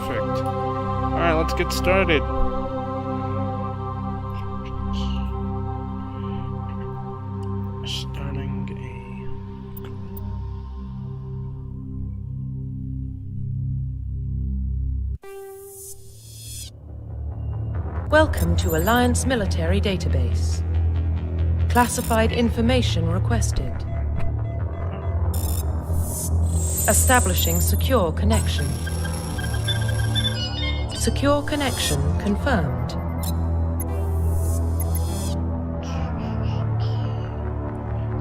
Perfect. Alright, let's get started. Starting a... Welcome to Alliance Military Database. Classified information requested. Establishing secure connection. Secure connection confirmed.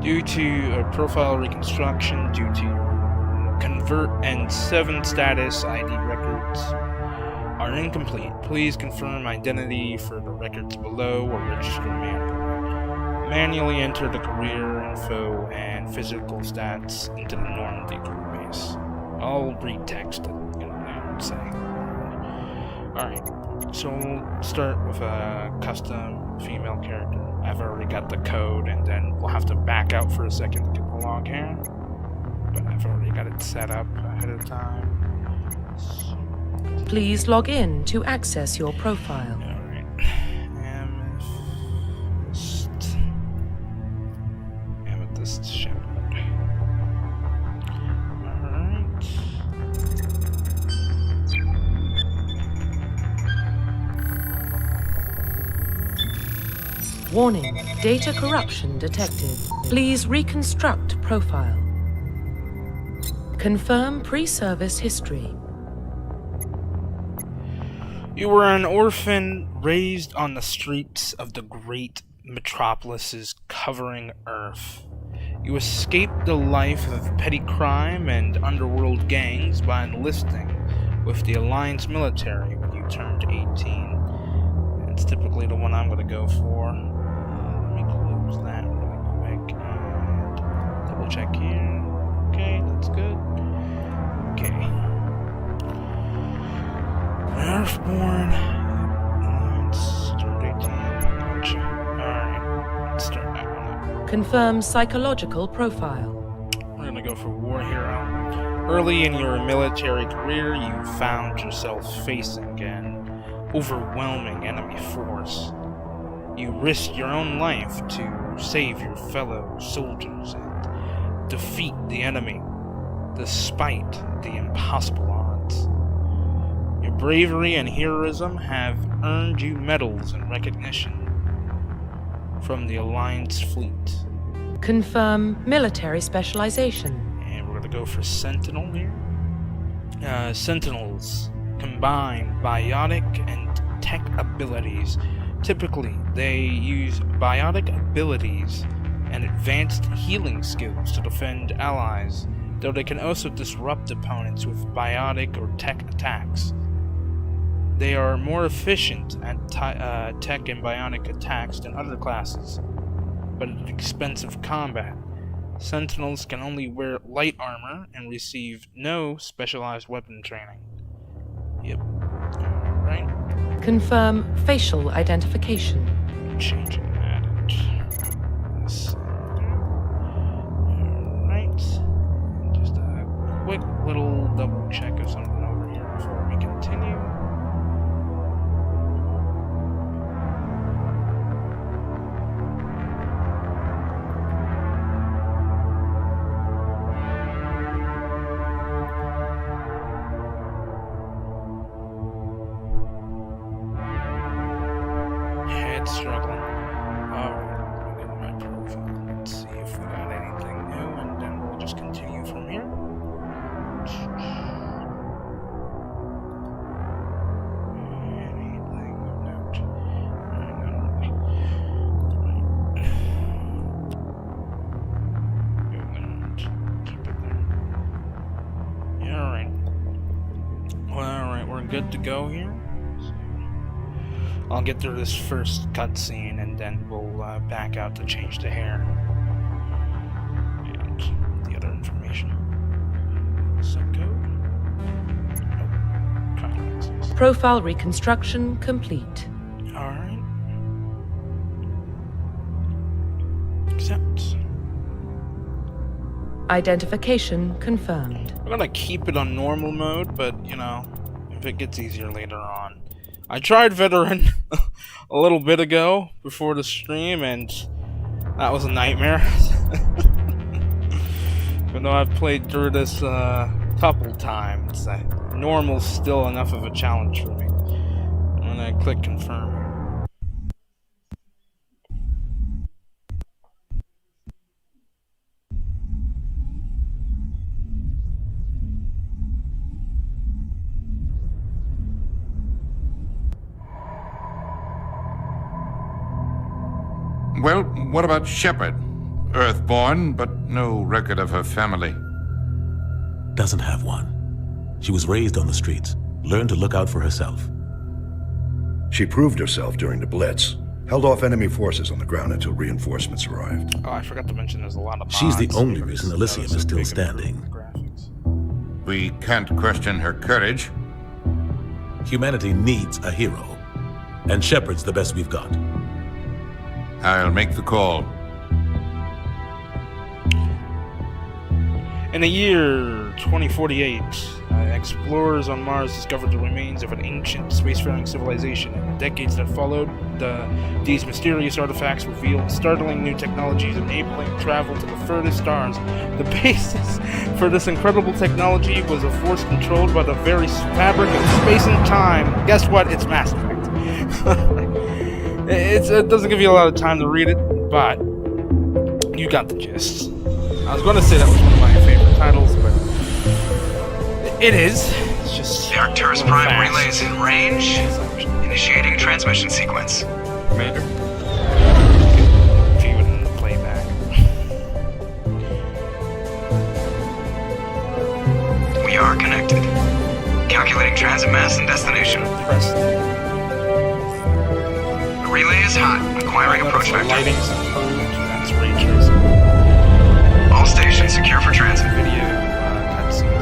Due to a profile reconstruction, due to convert and 7 status ID records are incomplete. Please confirm identity for the records below or register manually. Manually enter the career info and physical stats into the Normandy crew base. I'll read text, I would say. Alright, so we'll start with a custom female character. I've already got the code, and then we'll have to back out for a second to get the log here. But I've already got it set up ahead of time. Please log in to access your profile. Alright. Amethyst Shepherd. Alright. Warning, data corruption detected. Please reconstruct profile. Confirm pre-service history. You were an orphan raised on the streets of the great metropolises covering Earth. You escaped the life of petty crime and underworld gangs by enlisting with the Alliance military when you turned 18. It's typically the one I'm going to go for. Let me close that really quick and double check here. Okay, that's good. Okay. Earthborn. Start 18. Gotcha. Alright, let's start that one up. Confirm psychological profile. We're gonna go for War Hero. Early in your military career, you found yourself facing an overwhelming enemy force. You risked your own life to save your fellow soldiers and defeat the enemy, despite the impossible odds. Your bravery and heroism have earned you medals and recognition from the Alliance fleet. Confirm military specialization. And we're going to go for Sentinel here. Sentinels combine biotic and tech abilities. Typically, they use biotic abilities and advanced healing skills to defend allies, though they can also disrupt opponents with biotic or tech attacks. They are more efficient at tech and bionic attacks than other classes, but at the expense of combat. Sentinels can only wear light armor and receive no specialized weapon training. Yep. Alright. Confirm facial identification. Changing that. Alright. Just a quick little double check of something over here before we continue. Struggling. Alright, let me get my profile. Let's see if we got anything new, and then we'll just continue from here. Anything of note? Not really. Keep it there. Yeah, alright. Well, alright, we're good to go here. I'll get through this first cutscene and then we'll back out to change the hair and the other information. Set code. Nope. Trying to access. Profile reconstruction complete. Alright. Accept. Identification confirmed. We're gonna keep it on normal mode, but you know, up. It gets easier later on. I tried veteran a little bit ago before the stream, and that was a nightmare. Even though I've played through this couple times, normal's still enough of a challenge for me. I'm gonna click confirm. Well, what about Shepard? Earthborn, but no record of her family. Doesn't have one. She was raised on the streets, learned to look out for herself. She proved herself during the Blitz, held off enemy forces on the ground until reinforcements arrived. Oh, I forgot to mention there's a lot of mods. She's the only reason Elysium is still standing. We can't question her courage. Humanity needs a hero, and Shepard's the best we've got. I'll make the call. In the year 2048, explorers on Mars discovered the remains of an ancient spacefaring civilization. In the decades that followed, these mysterious artifacts revealed startling new technologies enabling travel to the furthest stars. The basis for this incredible technology was a force controlled by the very fabric of space and time. Guess what? It's Mass Effect. It doesn't give you a lot of time to read it, but you got the gist. I was going to say that was one of my favorite titles, but it is. It's just The Arcturus Prime relay is in range. Initiating transmission sequence. Commander. View it in playback. We are connected. Calculating transit mass and destination. Press The relay is hot. Acquiring approach vector. lighting's improved. That's ray tracing. All stations secure for transit. Video cutscenes.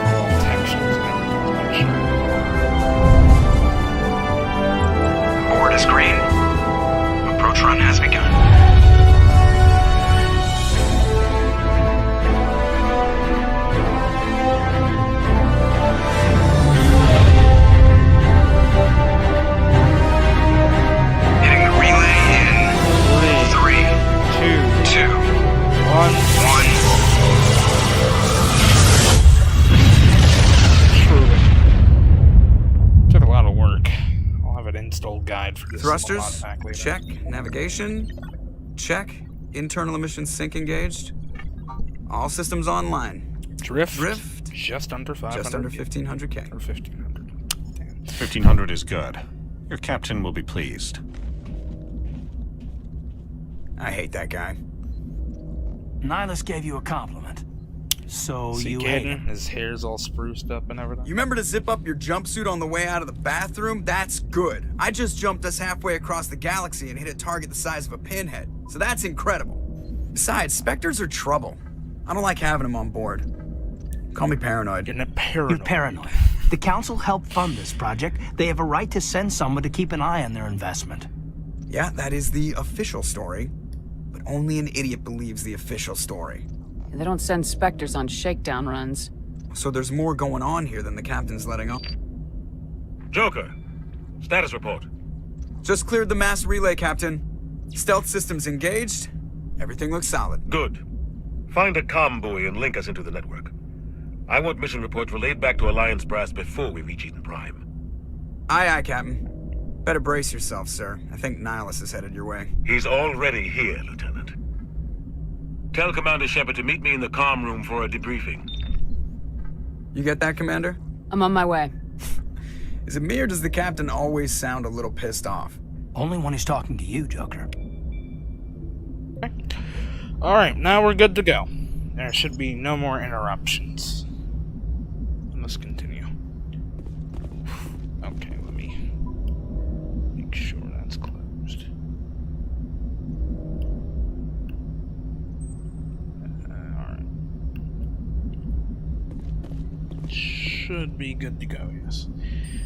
Overall textures and everything. Board is green. Approach run has begun. Hitting the relay in 3, 2, 1. Truly. Took a lot of work. I'll have an install guide for this. Thrusters, modpack later. check. Navigation, check. Internal emissions sync engaged. All systems online. Drift. Just under 500. Just under 1500K. Or 1500. Damn. 1500 is good. Your captain will be pleased. I hate that guy. Nihilus gave you a compliment. So See you hate Caden? him. His hair's all spruced up and everything. You remember to zip up your jumpsuit on the way out of the bathroom? That's good. I just jumped us halfway across the galaxy and hit a target the size of a pinhead. So that's incredible. Besides, Spectres are trouble. I don't like having them on board. Call me paranoid. You're not paranoid. You're paranoid. The Council helped fund this project. They have a right to send someone to keep an eye on their investment. Yeah, that is the official story. But only an idiot believes the official story. They don't send Spectres on shakedown runs. So there's more going on here than the captain's letting on. Joker, status report. Just cleared the mass relay, Captain. Stealth systems engaged. Everything looks solid. Good. Find a comm buoy and link us into the network. I want mission reports relayed back to Alliance brass before we reach Eden Prime. Aye, aye, Captain. Better brace yourself, sir. I think Nihilus is headed your way. He's already here, Lieutenant. Tell Commander Shepard to meet me in the comm room for a debriefing. You get that, Commander? I'm on my way. Is it me or does the captain always sound a little pissed off? Only when he's talking to you, Joker. Alright, now we're good to go. There should be no more interruptions. Let's continue. Okay, let me make sure that's closed. Alright. Should be good to go, yes.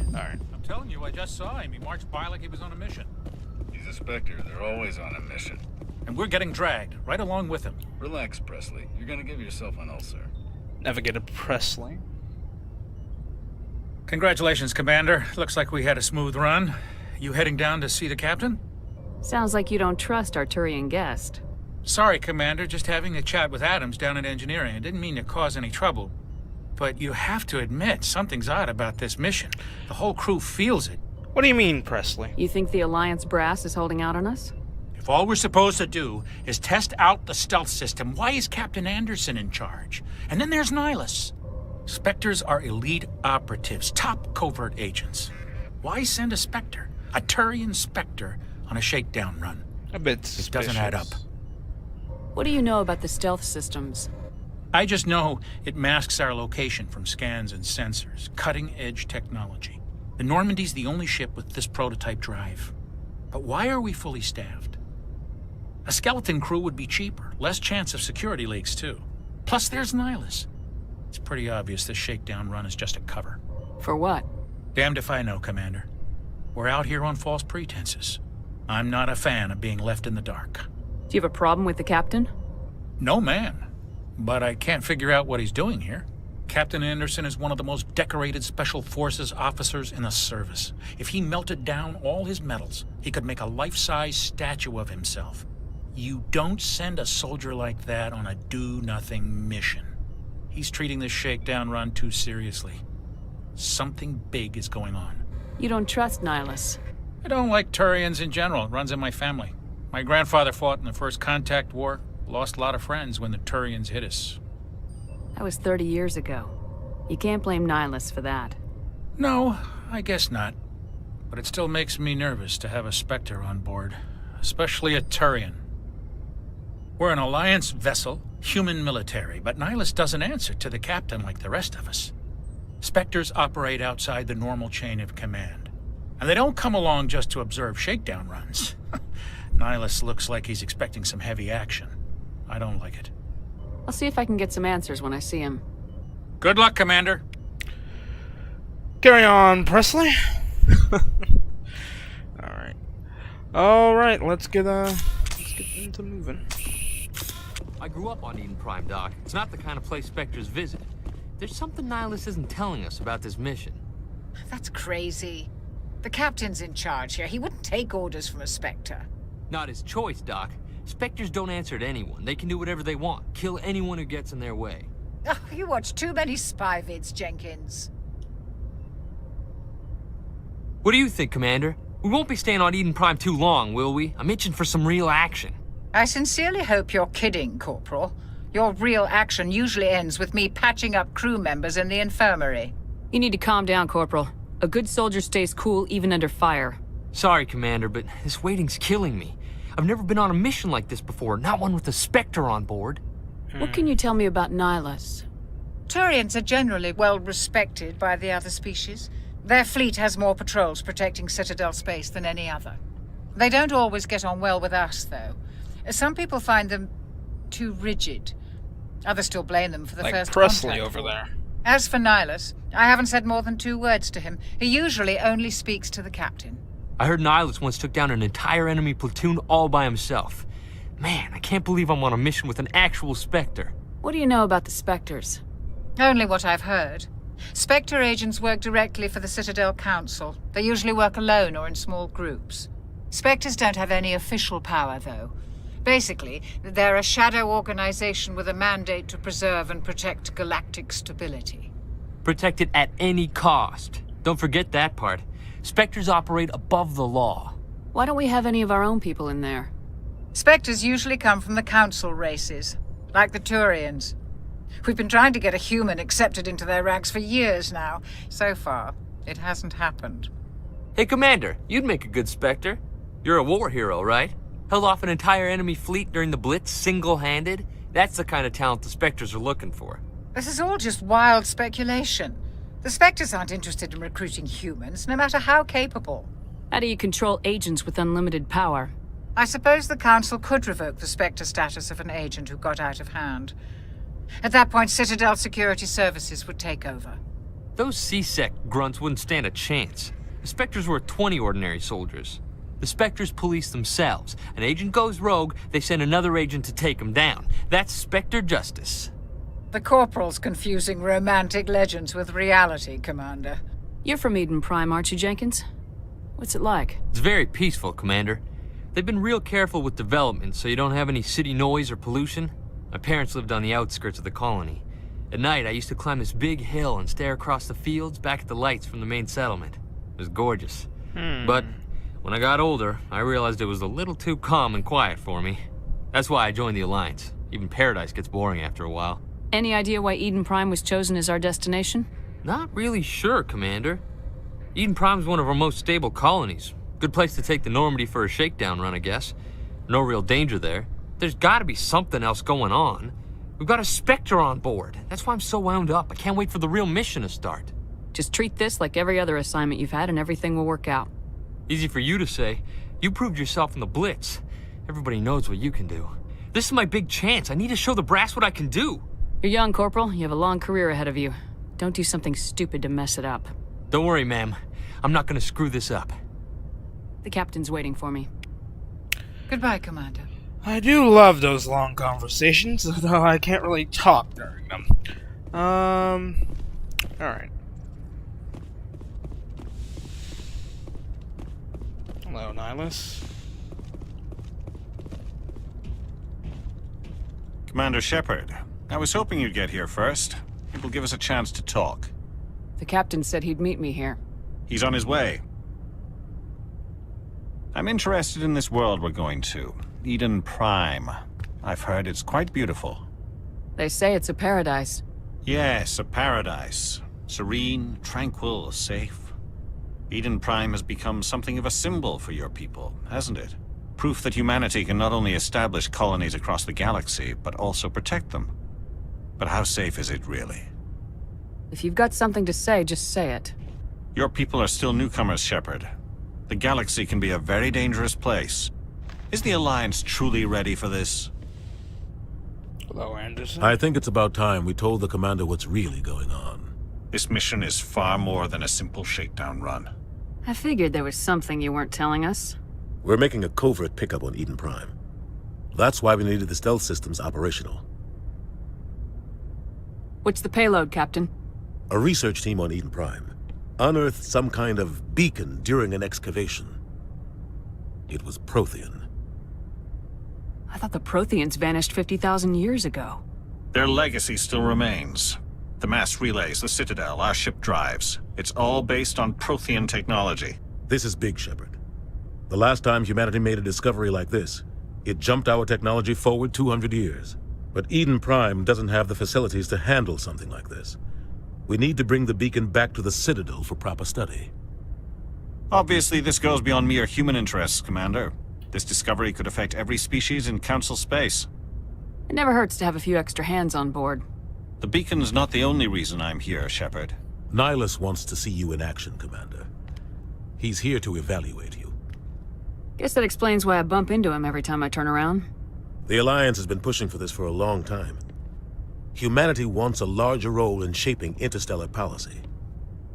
Alright. I'm telling you, I just saw him. He marched by like he was on a mission. He's a Spectre. They're always on a mission. and we're getting dragged right along with him. Relax, Presley. You're gonna give yourself an ulcer. Navigator Presley. Congratulations, Commander. Looks like we had a smooth run. You heading down to see the captain? Sounds like you don't trust our Turian guest. Sorry, Commander. Just having a chat with Adams down at engineering. I didn't mean to cause any trouble. But you have to admit, something's odd about this mission. The whole crew feels it. What do you mean, Presley? You think the Alliance brass is holding out on us? If all we're supposed to do is test out the stealth system, why is Captain Anderson in charge? And then there's Nihilus. Spectres are elite operatives, top covert agents. Why send a Spectre, a Turian Spectre, on a shakedown run? A bit suspicious. It doesn't add up. What do you know about the stealth systems? I just know it masks our location from scans and sensors. Cutting-edge technology. The Normandy's the only ship with this prototype drive. But why are we fully staffed? A skeleton crew would be cheaper. Less chance of security leaks, too. Plus, there's Nihilus. It's pretty obvious this shakedown run is just a cover. For what? Damned if I know, Commander. We're out here on false pretenses. I'm not a fan of being left in the dark. Do you have a problem with the captain? No, man. But I can't figure out what he's doing here. Captain Anderson is one of the most decorated Special Forces officers in the service. If he melted down all his medals, he could make a life-size statue of himself. You don't send a soldier like that on a do-nothing mission. He's treating this shakedown run too seriously. Something big is going on. You don't trust Nihilus? I don't like Turians in general. It runs in my family. My grandfather fought in the First Contact War. Lost a lot of friends when the Turians hit us. That was 30 years ago. You can't blame Nihilus for that. No, I guess not. But it still makes me nervous to have a Spectre on board. Especially a Turian. We're an Alliance vessel, human military, but Nihilus doesn't answer to the captain like the rest of us. Spectres operate outside the normal chain of command. And they don't come along just to observe shakedown runs. Nihilus looks like he's expecting some heavy action. I don't like it. I'll see if I can get some answers when I see him. Good luck, Commander. Carry on, Presley. Alright, let's get into moving. I grew up on Eden Prime, Doc. It's not the kind of place Spectres visit. There's something Nihilus isn't telling us about this mission. That's crazy. The captain's in charge here. He wouldn't take orders from a Spectre. Not his choice, Doc. Spectres don't answer to anyone. They can do whatever they want. Kill anyone who gets in their way. Oh, you watch too many spy vids, Jenkins. What do you think, Commander? We won't be staying on Eden Prime too long, will we? I'm itching for some real action. I sincerely hope you're kidding, Corporal. Your real action usually ends with me patching up crew members in the infirmary. You need to calm down, Corporal. A good soldier stays cool even under fire. Sorry, Commander, but this waiting's killing me. I've never been on a mission like this before, not one with a Spectre on board. What can you tell me about Nihilus? Turians are generally well respected by the other species. Their fleet has more patrols protecting Citadel space than any other. They don't always get on well with us, though. Some people find them too rigid. Others still blame them for the like first Presley contact. over there. As for Nihilus, I haven't said more than 2 words to him. He usually only speaks to the captain. I heard Nihilus once took down an entire enemy platoon all by himself. Man, I can't believe I'm on a mission with an actual Spectre. What do you know about the Spectres? Only what I've heard. Spectre agents work directly for the Citadel Council. They usually work alone or in small groups. Spectres don't have any official power, though. Basically, they're a shadow organization with a mandate to preserve and protect galactic stability. Protect it at any cost. Don't forget that part. Spectres operate above the law. Why don't we have any of our own people in there? Spectres usually come from the Council races, like the Turians. We've been trying to get a human accepted into their ranks for years now. So far, it hasn't happened. Hey, Commander, you'd make a good Spectre. You're a war hero, right? Held off an entire enemy fleet during the Blitz single-handed? That's the kind of talent the Spectres are looking for. This is all just wild speculation. The Spectres aren't interested in recruiting humans, no matter how capable. How do you control agents with unlimited power? I suppose the Council could revoke the Spectre status of an agent who got out of hand. At that point, Citadel Security Services would take over. Those C-Sec grunts wouldn't stand a chance. The Spectres were 20 ordinary soldiers. The Spectres police themselves. An agent goes rogue, they send another agent to take him down. That's Spectre justice. The Corporal's confusing romantic legends with reality, Commander. You're from Eden Prime, aren't you, Jenkins? What's it like? It's very peaceful, Commander. They've been real careful with development so you don't have any city noise or pollution. My parents lived on the outskirts of the colony. At night, I used to climb this big hill and stare across the fields back at the lights from the main settlement. It was gorgeous. But when I got older, I realized it was a little too calm and quiet for me. That's why I joined the Alliance. Even Paradise gets boring after a while. Any idea why Eden Prime was chosen as our destination? Not really sure, Commander. Eden Prime's one of our most stable colonies. Good place to take the Normandy for a shakedown run, I guess. No real danger there. There's gotta be something else going on. We've got a Spectre on board. That's why I'm so wound up. I can't wait for the real mission to start. Just treat this like every other assignment you've had and everything will work out. Easy for you to say. You proved yourself in the Blitz. Everybody knows what you can do. This is my big chance. I need to show the brass what I can do. You're young, Corporal. You have a long career ahead of you. Don't do something stupid to mess it up. Don't worry, ma'am. I'm not gonna screw this up. The captain's waiting for me. Goodbye, Commander. I do love those long conversations, though I can't really talk during them. Alright. Hello, Nihilus. Commander Shepard, I was hoping you'd get here first. It will give us a chance to talk. The captain said he'd meet me here. He's on his way. I'm interested in this world we're going to. Eden Prime. I've heard it's quite beautiful. They say it's a paradise. Yes, a paradise. Serene, tranquil, safe. Eden Prime has become something of a symbol for your people, hasn't it? Proof that humanity can not only establish colonies across the galaxy, but also protect them. But how safe is it really? If you've got something to say, just say it. Your people are still newcomers, Shepard. The galaxy can be a very dangerous place. Is the Alliance truly ready for this? Hello, Anderson. I think it's about time we told the commander what's really going on. This mission is far more than a simple shakedown run. I figured there was something you weren't telling us. We're making a covert pickup on Eden Prime. That's why we needed the stealth systems operational. What's the payload, Captain? A research team on Eden Prime unearthed some kind of beacon during an excavation. It was Prothean. I thought the Protheans vanished 50,000 years ago. Their legacy still remains. The mass relays, the Citadel, our ship drives. It's all based on Prothean technology. This is big, Shepard. The last time humanity made a discovery like this, it jumped our technology forward 200 years. But Eden Prime doesn't have the facilities to handle something like this. We need to bring the beacon back to the Citadel for proper study. Obviously, this goes beyond mere human interests, Commander. This discovery could affect every species in Council space. It never hurts to have a few extra hands on board. The beacon's not the only reason I'm here, Shepard. Nihilus wants to see you in action, Commander. He's here to evaluate you. Guess that explains why I bump into him every time I turn around. The Alliance has been pushing for this for a long time. Humanity wants a larger role in shaping interstellar policy.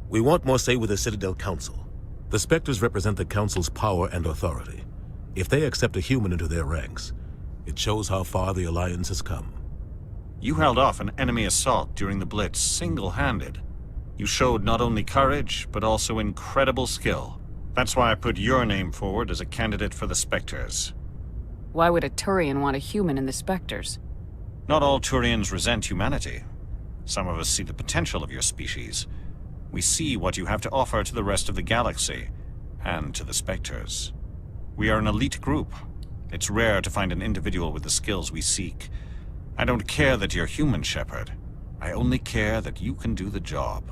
We want more say with the Citadel Council. The Spectres represent the Council's power and authority. If they accept a human into their ranks, it shows how far the Alliance has come. You held off an enemy assault during the Blitz single-handed. You showed not only courage, but also incredible skill. That's why I put your name forward as a candidate for the Spectres. Why would a Turian want a human in the Spectres? Not all Turians resent humanity. Some of us see the potential of your species. We see what you have to offer to the rest of the galaxy, and to the Spectres. We are an elite group. It's rare to find an individual with the skills we seek. I don't care that you're human, Shepard. I only care that you can do the job.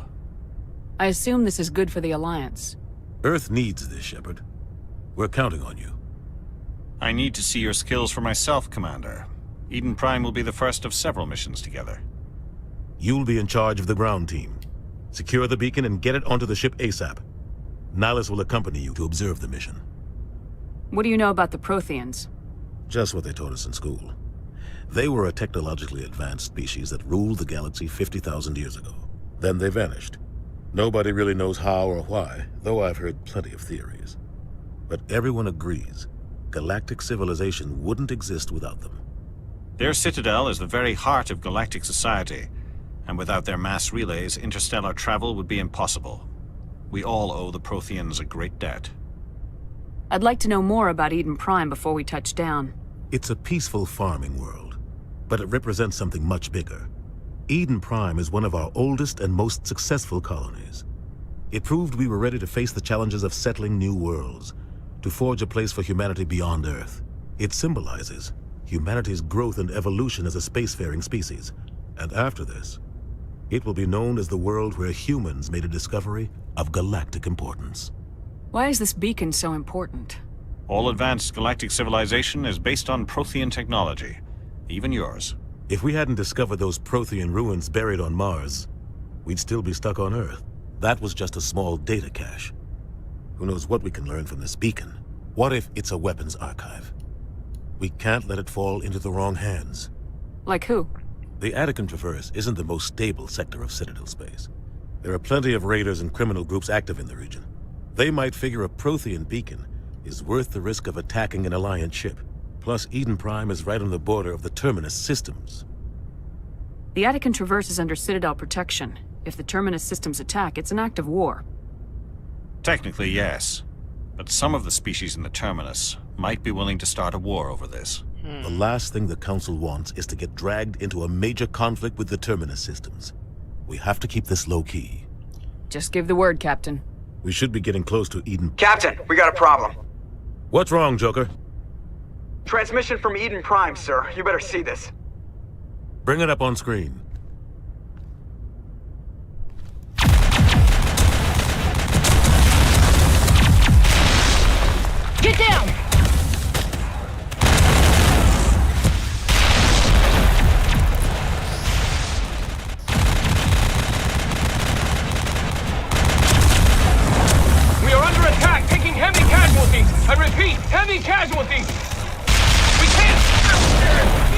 I assume this is good for the Alliance. Earth needs this, Shepard. We're counting on you. I need to see your skills for myself, Commander. Eden Prime will be the first of several missions together. You'll be in charge of the ground team. Secure the beacon and get it onto the ship ASAP. Nihilus will accompany you to observe the mission. What do you know about the Protheans? Just what they taught us in school. They were a technologically advanced species that ruled the galaxy 50,000 years ago. Then they vanished. Nobody really knows how or why, though I've heard plenty of theories. But everyone agrees, galactic civilization wouldn't exist without them. Their citadel is the very heart of galactic society, and without their mass relays, interstellar travel would be impossible. We all owe the Protheans a great debt. I'd like to know more about Eden Prime before we touch down. It's a peaceful farming world, but it represents something much bigger. Eden Prime is one of our oldest and most successful colonies. It proved we were ready to face the challenges of settling new worlds, to forge a place for humanity beyond Earth. It symbolizes humanity's growth and evolution as a spacefaring species. And after this, it will be known as the world where humans made a discovery of galactic importance. Why is this beacon so important? All advanced galactic civilization is based on Prothean technology, even yours. If we hadn't discovered those Prothean ruins buried on Mars, we'd still be stuck on Earth. That was just a small data cache. Who knows what we can learn from this beacon? What if it's a weapons archive? We can't let it fall into the wrong hands. Like who? The Attican Traverse isn't the most stable sector of Citadel space. There are plenty of raiders and criminal groups active in the region. They might figure a Prothean beacon is worth the risk of attacking an Alliance ship. Plus, Eden Prime is right on the border of the Terminus systems. The Attican Traverse is under Citadel protection. If the Terminus systems attack, it's an act of war. Technically, yes. But some of the species in the Terminus might be willing to start a war over this. The last thing the Council wants is to get dragged into a major conflict with the Terminus systems. We have to keep this low-key. Just give the word, Captain. We should be getting close to Eden. Captain, we got a problem. What's wrong, Joker? Transmission from Eden Prime, sir. You better see this. Bring it up on screen. Get down! We are under attack, taking heavy casualties. I repeat, heavy casualties. We can't...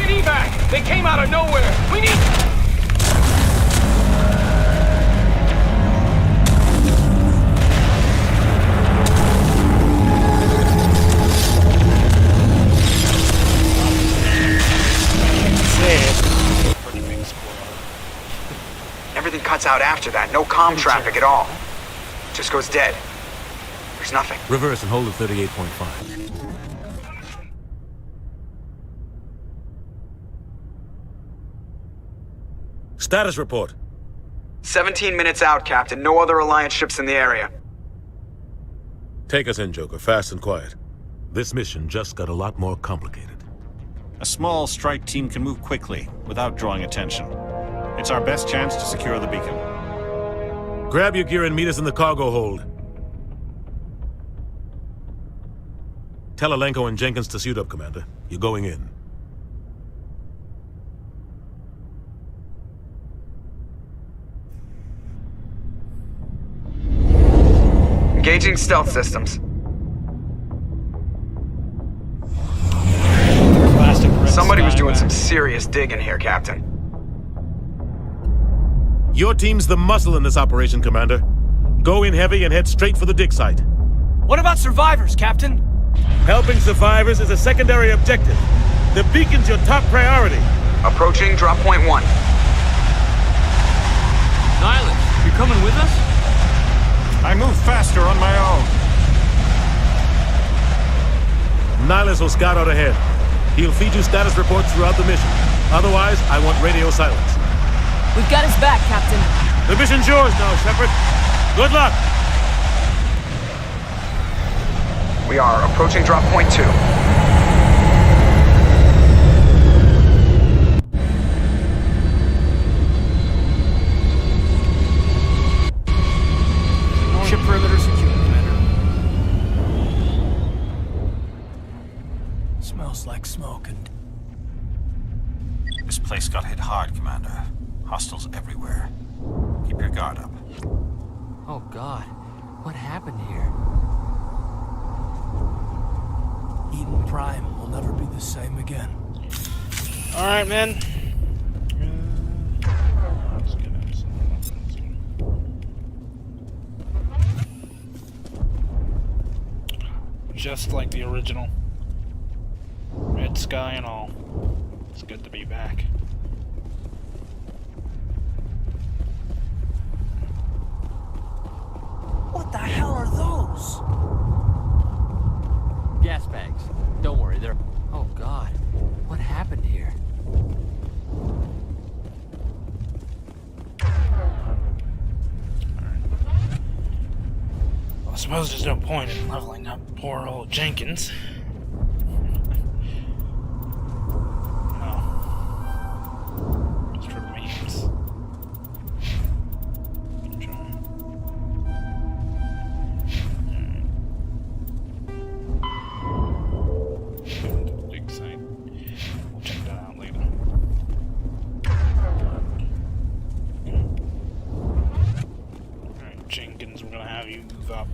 Need evac. They came out of nowhere. We need... Everything cuts out after that. No comm traffic at all. Just goes dead. There's nothing. Reverse and hold at 38.5. Status report. 17 minutes out, Captain. No other Alliance ships in the area. Take us in, Joker. Fast and quiet. This mission just got a lot more complicated. A small strike team can move quickly, without drawing attention. It's our best chance to secure the beacon. Grab your gear and meet us in the cargo hold. Tell Alenko and Jenkins to suit up, Commander. You're going in. Engaging stealth systems. Somebody was doing some serious digging here, Captain. Your team's the muscle in this operation, Commander. Go in heavy and head straight for the dig site. What about survivors, Captain? Helping survivors is a secondary objective. The beacon's your top priority. Approaching drop point 1. Nihilus, you coming with us? I move faster on my own. Nihilus will scout out ahead. He'll feed you status reports throughout the mission. Otherwise, I want radio silence. We've got his back, Captain. The mission's yours now, Shepard. Good luck. We are approaching drop point 2. Ship perimeter secure, Commander. Smells like smoke and... This place got hit hard, Commander. Hostiles everywhere. Keep your guard up. Oh, God. What happened here? Eden Prime will never be the same again. Alright, man. just like the original. Red sky and all. It's good to be back. What the hell are those? Gas bags. Don't worry, they're... Oh, God. What happened here? Well, I suppose there's no point in leveling up poor old Jenkins. No. Just for memes. Big site. We'll check that out later. Alright, Jenkins, we're gonna have you move up.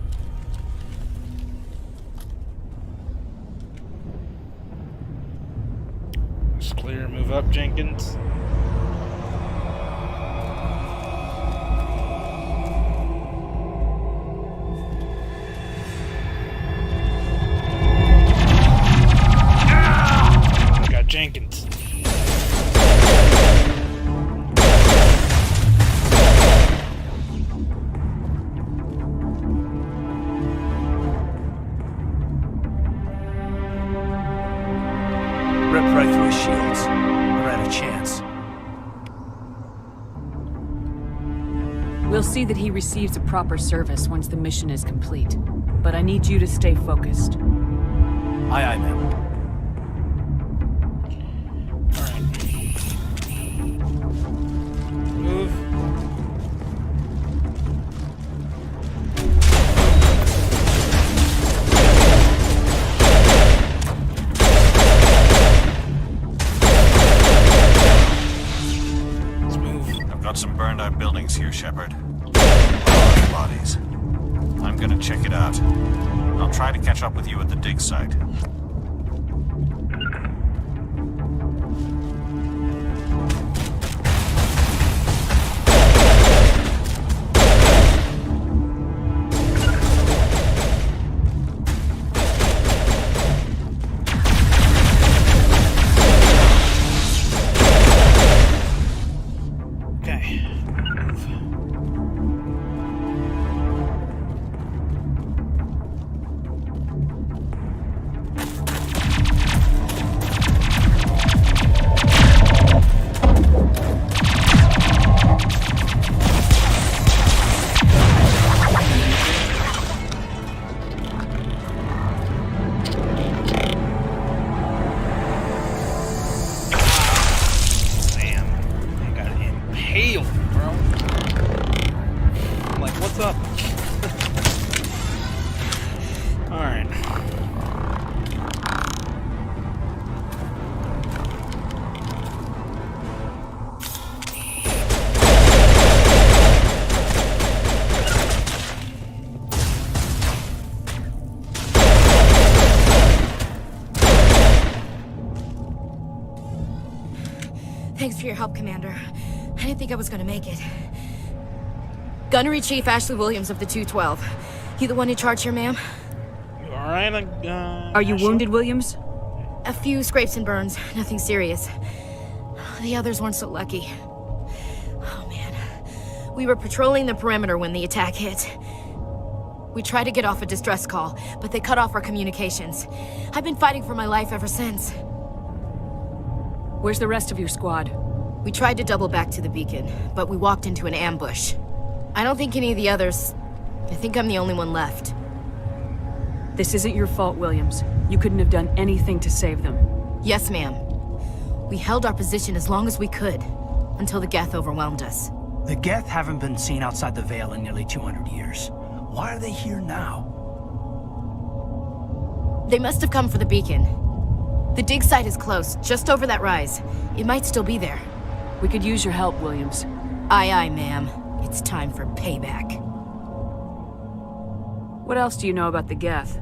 It's clear, move up, Jenkins. I got Jenkins. Ripped right through his shields. We're at a chance. We'll see that he receives a proper service once the mission is complete. But I need you to stay focused. Aye, aye, ma'am. Move. Let's move. I've got some burned out buildings here, Shepard. Large bodies. I'm gonna check it out. I'll try to catch up with you at the dig site. Okay. Damn. I got impaled, bro. I'm like, what's up? Alright. Thanks for your help, Commander. I didn't think I was gonna make it. Gunnery Chief Ashley Williams of the 212. You the one in charge here, ma'am? You alright? Are you wounded, Williams? A few scrapes and burns, nothing serious. The others weren't so lucky. Oh man. We were patrolling the perimeter when the attack hit. We tried to get off a distress call, but they cut off our communications. I've been fighting for my life ever since. Where's the rest of your squad? We tried to double back to the beacon, but we walked into an ambush. I don't think any of the others... I think I'm the only one left. This isn't your fault, Williams. You couldn't have done anything to save them. Yes, ma'am. We held our position as long as we could, until the Geth overwhelmed us. The Geth haven't been seen outside the Veil in nearly 200 years. Why are they here now? They must have come for the beacon. The dig site is close, just over that rise. It might still be there. We could use your help, Williams. Aye, aye, ma'am. It's time for payback. What else do you know about the Geth?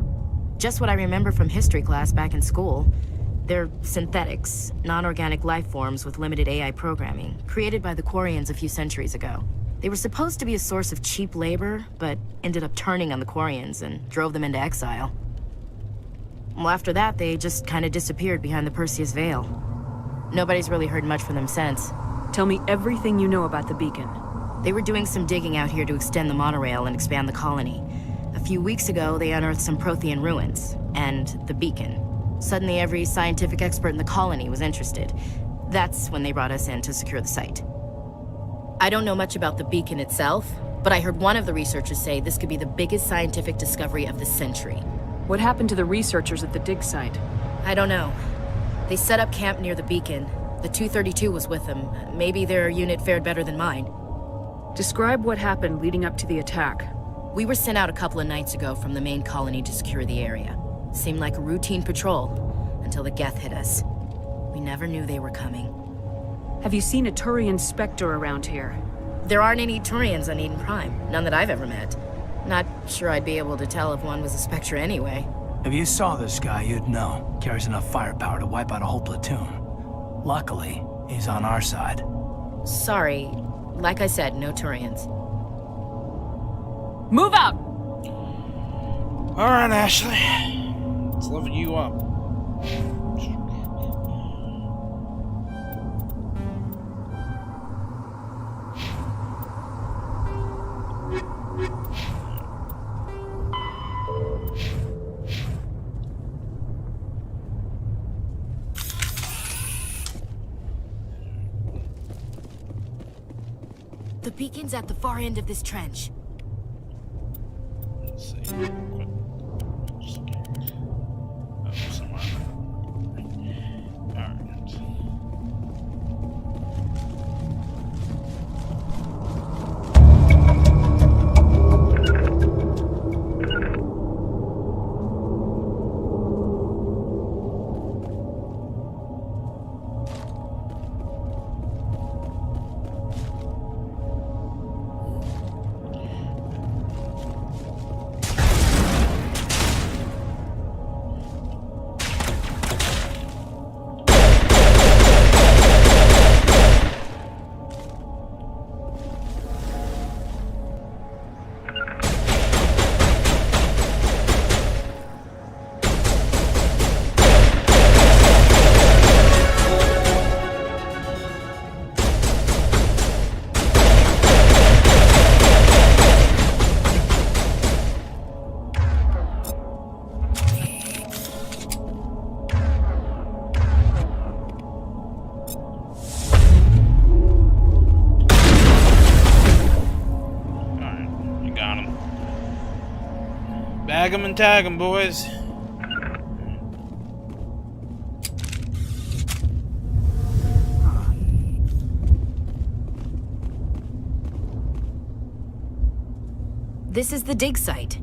Just what I remember from history class back in school. They're synthetics, non-organic life forms with limited AI programming, created by the Quarians a few centuries ago. They were supposed to be a source of cheap labor, but ended up turning on the Quarians and drove them into exile. Well, after that, they just kind of disappeared behind the Perseus Veil. Nobody's really heard much from them since. Tell me everything you know about the beacon. They were doing some digging out here to extend the monorail and expand the colony. A few weeks ago, they unearthed some Prothean ruins, and the beacon. Suddenly, every scientific expert in the colony was interested. That's when they brought us in to secure the site. I don't know much about the beacon itself, but I heard one of the researchers say this could be the biggest scientific discovery of the century. What happened to the researchers at the dig site? I don't know. They set up camp near the beacon. The 232 was with them. Maybe their unit fared better than mine. Describe what happened leading up to the attack. We were sent out a couple of nights ago from the main colony to secure the area. Seemed like a routine patrol, until the Geth hit us. We never knew they were coming. Have you seen a Turian Spectre around here? There aren't any Turians on Eden Prime. None that I've ever met. Not sure I'd be able to tell if one was a Spectre anyway. If you saw this guy, you'd know. Carries enough firepower to wipe out a whole platoon. Luckily, he's on our side. Sorry. Like I said, no Turians. Move out! Alright, Ashley. Let's level you up. The beacon's at the far end of this trench. Let's see. Oh, somewhere. Alright. Bag 'em and tag 'em, boys. This is the dig site.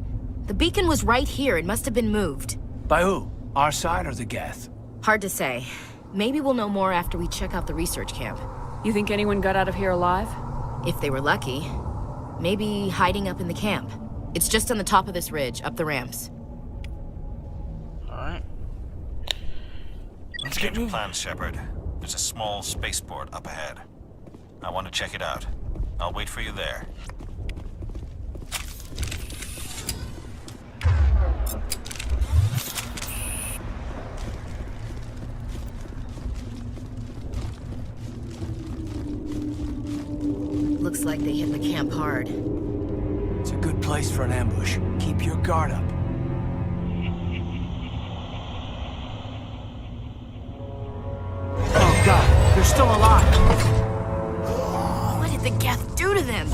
The beacon was right here. It must have been moved. By who? Our side or the Geth? Hard to say. Maybe we'll know more after we check out the research camp. You think anyone got out of here alive? If they were lucky. Maybe hiding up in the camp. It's just on the top of this ridge, up the ramps. Alright. Let's Change of plans, Shepard. There's a small spaceport up ahead. I want to check it out. I'll wait for you there. Looks like they hit the camp hard. It's a good place for an ambush. Keep your guard up. Oh god, they're still alive! What did the Geth do to them?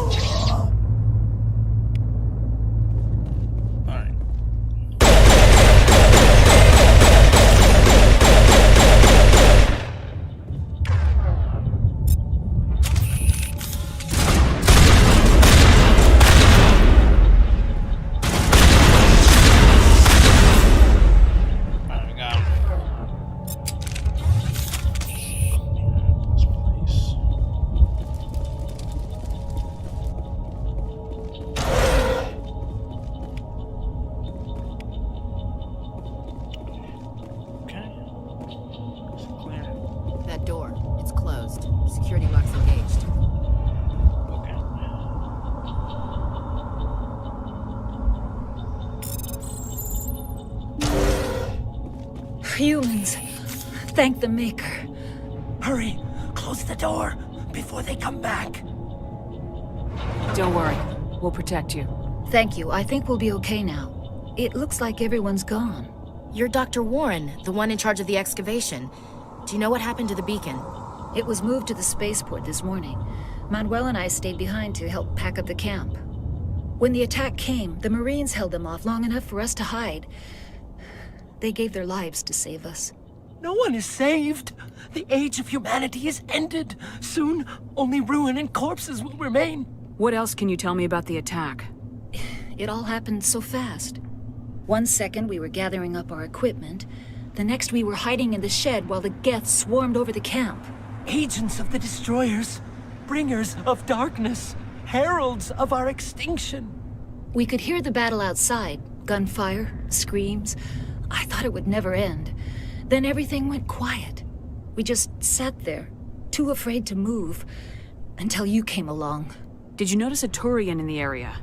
This place. Humans. Thank the Maker. Hurry, close the door before they come back. Don't worry. We'll protect you. Thank you. I think we'll be okay now. It looks like everyone's gone. You're Dr. Warren, the one in charge of the excavation. Do you know what happened to the beacon? It was moved to the spaceport this morning. Manuel and I stayed behind to help pack up the camp. When the attack came, the Marines held them off long enough for us to hide. They gave their lives to save us. No one is saved. The age of humanity is ended. Soon, only ruin and corpses will remain. What else can you tell me about the attack? It all happened so fast. 1 second we were gathering up our equipment. The next we were hiding in the shed while the Geth swarmed over the camp. Agents of the destroyers, bringers of darkness, heralds of our extinction. We could hear the battle outside. Gunfire, screams. I thought it would never end. Then everything went quiet. We just sat there, too afraid to move, until you came along. Did you notice a Turian in the area?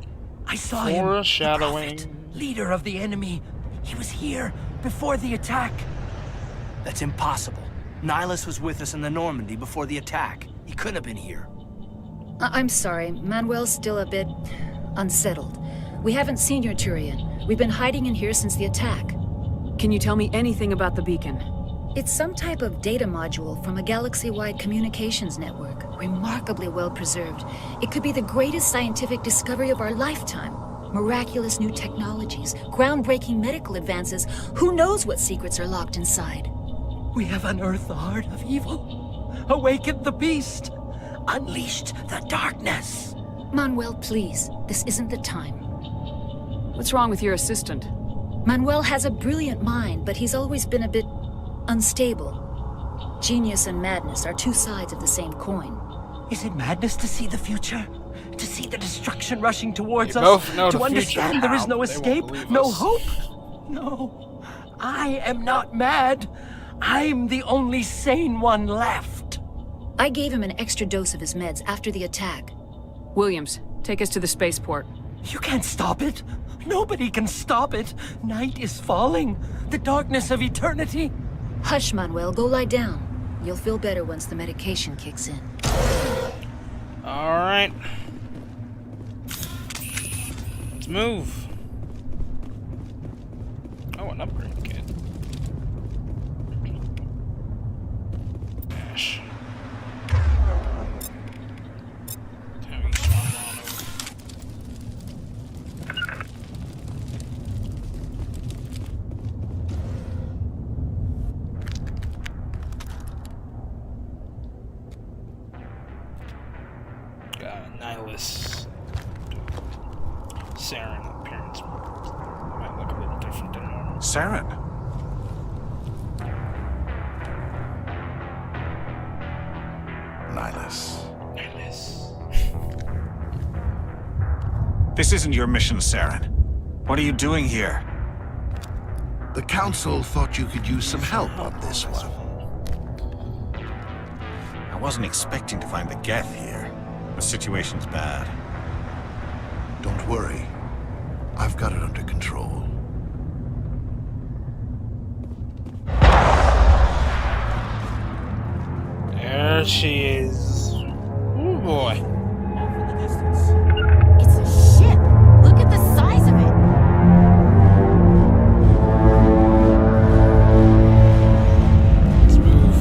I saw him. Foreshadowing. The prophet, leader of the enemy. He was here before the attack. That's impossible. Nihilus was with us in the Normandy before the attack. He couldn't have been here. I'm sorry. Manuel's still a bit unsettled. We haven't seen your Turian. We've been hiding in here since the attack. Can you tell me anything about the beacon? It's some type of data module from a galaxy-wide communications network, remarkably well preserved. It could be the greatest scientific discovery of our lifetime. Miraculous new technologies, groundbreaking medical advances. Who knows what secrets are locked inside? We have unearthed the heart of evil, awakened the beast, unleashed the darkness. Manuel, please, this isn't the time. What's wrong with your assistant? Manuel has a brilliant mind, but he's always been a bit unstable. Genius and madness are two sides of the same coin. Is it madness to see the future? To see the destruction rushing towards They us? both know To the understand future. there is no They won't escape? believe No us. hope? No. I am not mad. I'm the only sane one left. I gave him an extra dose of his meds after the attack. Williams, take us to the spaceport. You can't stop it. Nobody can stop it. Night is falling. The darkness of eternity. Hush, Manuel. Go lie down. You'll feel better once the medication kicks in. Alright. Let's move. Oh, an upgrade kit. Gosh. Heavy swap on over. Nihilus. Saren appearance might look a little different than normal. Saren? Nihilus. This isn't your mission, Saren. What are you doing here? The Council thought you could use some help on this one. I wasn't expecting to find the Geth here. The situation's bad. Don't worry. I've got it under control. There she is. Oh boy. It's a ship. Look at the size of it. Let's move.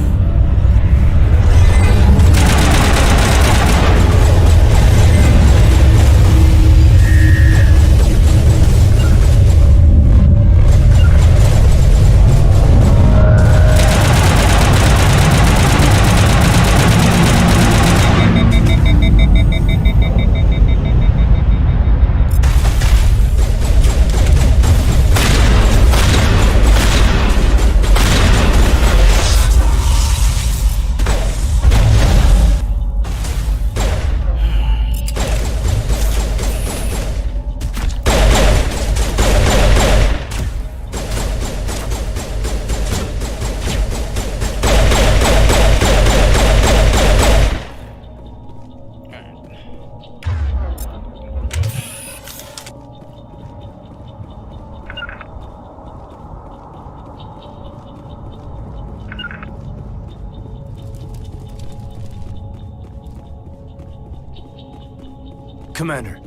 Commander,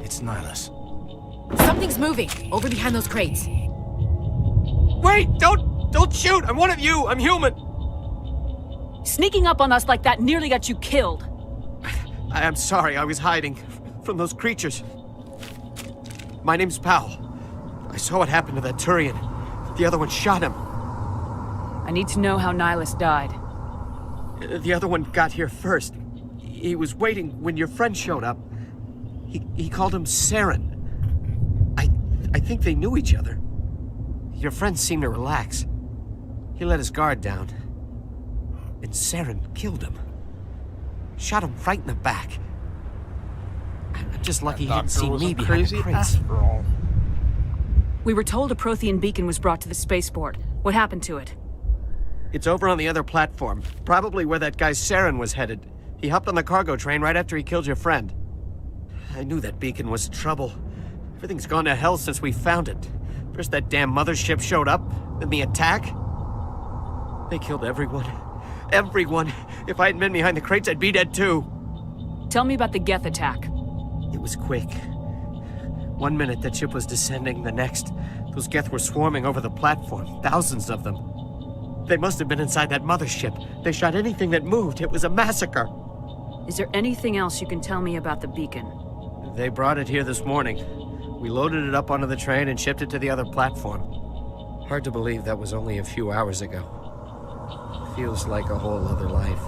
it's Nihilus. Something's moving over behind those crates. Wait! Don't shoot! I'm one of you! I'm human! Sneaking up on us like that nearly got you killed. I'm sorry, I was hiding from those creatures. My name's Powell. I saw what happened to that Turian. The other one shot him. I need to know how Nihilus died. The other one got here first. He was waiting when your friend showed up. He called him Saren. I think they knew each other. Your friend seemed to relax. He let his guard down. And Saren killed him. Shot him right in the back. I'm just lucky he didn't see me behind the crates. We were told a Prothean beacon was brought to the spaceport. What happened to it? It's over on the other platform. Probably where that guy Saren was headed. He hopped on the cargo train right after he killed your friend. I knew that beacon was trouble. Everything's gone to hell since we found it. First that damn mothership showed up, then the attack. They killed everyone. Everyone! If I hadn't been behind the crates, I'd be dead too. Tell me about the Geth attack. It was quick. 1 minute that ship was descending, the next, those Geth were swarming over the platform. Thousands of them. They must have been inside that mothership. They shot anything that moved. It was a massacre. Is there anything else you can tell me about the beacon? They brought it here this morning. We loaded it up onto the train and shipped it to the other platform. Hard to believe that was only a few hours ago. Feels like a whole other life.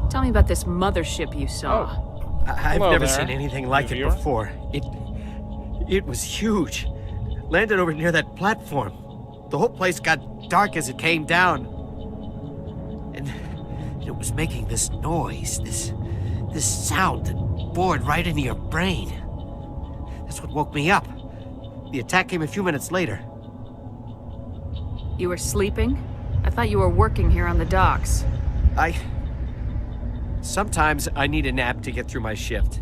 Tell me about this mothership you saw. Oh. I've never seen anything like it before. It was huge. Landed over near that platform. The whole place got dark as it came down. And it was making this noise, this sound that bored right into your brain. That's what woke me up. The attack came a few minutes later. You were sleeping? I thought you were working here on the docks. Sometimes I need a nap to get through my shift.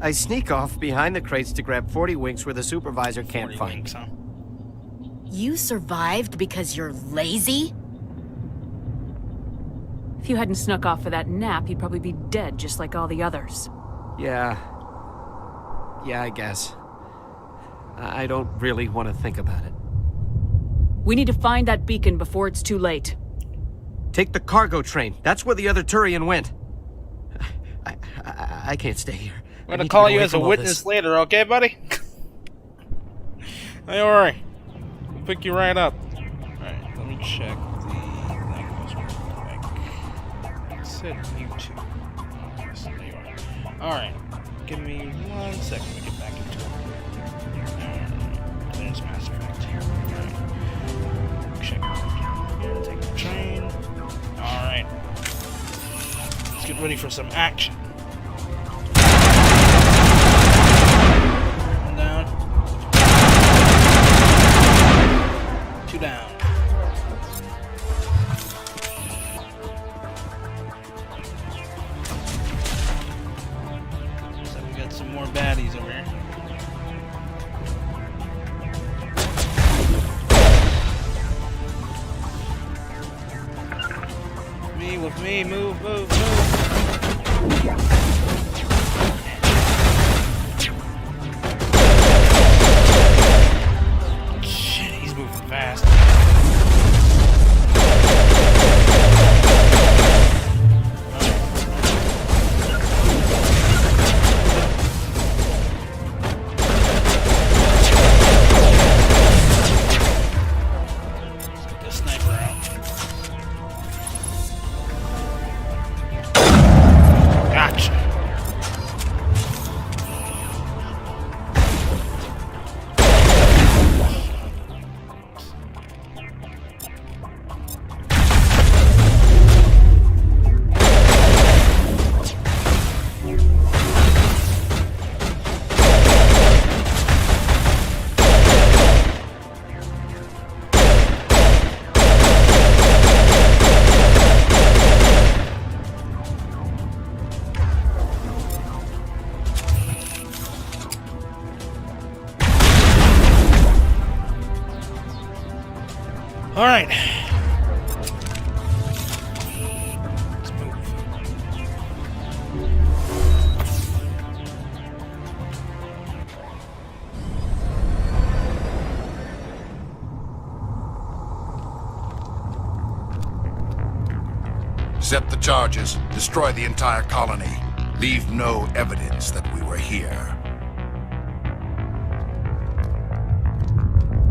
I sneak off behind the crates to grab 40 winks where the supervisor can't find winks, huh? You survived because you're lazy? If you hadn't snuck off for that nap, you'd probably be dead just like all the others. Yeah, I guess. I don't really want to think about it. We need to find that beacon before it's too late. Take the cargo train. That's where the other Turian went. I can't stay here. I'm gonna call you as a witness later, okay, buddy? Don't worry. We'll pick you right up. Alright, let me check the language real quick. It said YouTube. Yes, there you are. Alright, give me 1 second to get back into it. Alright, there's Mass Effect here. Alright. Check it. Take the train. Alright. Let's get ready for some action. One down. 2 down. So we got some more baddies over here. With me, move. Shit, he's moving fast. Let's get the sniper out. Gotcha. Accept the charges. Destroy the entire colony. Leave no evidence that we were here.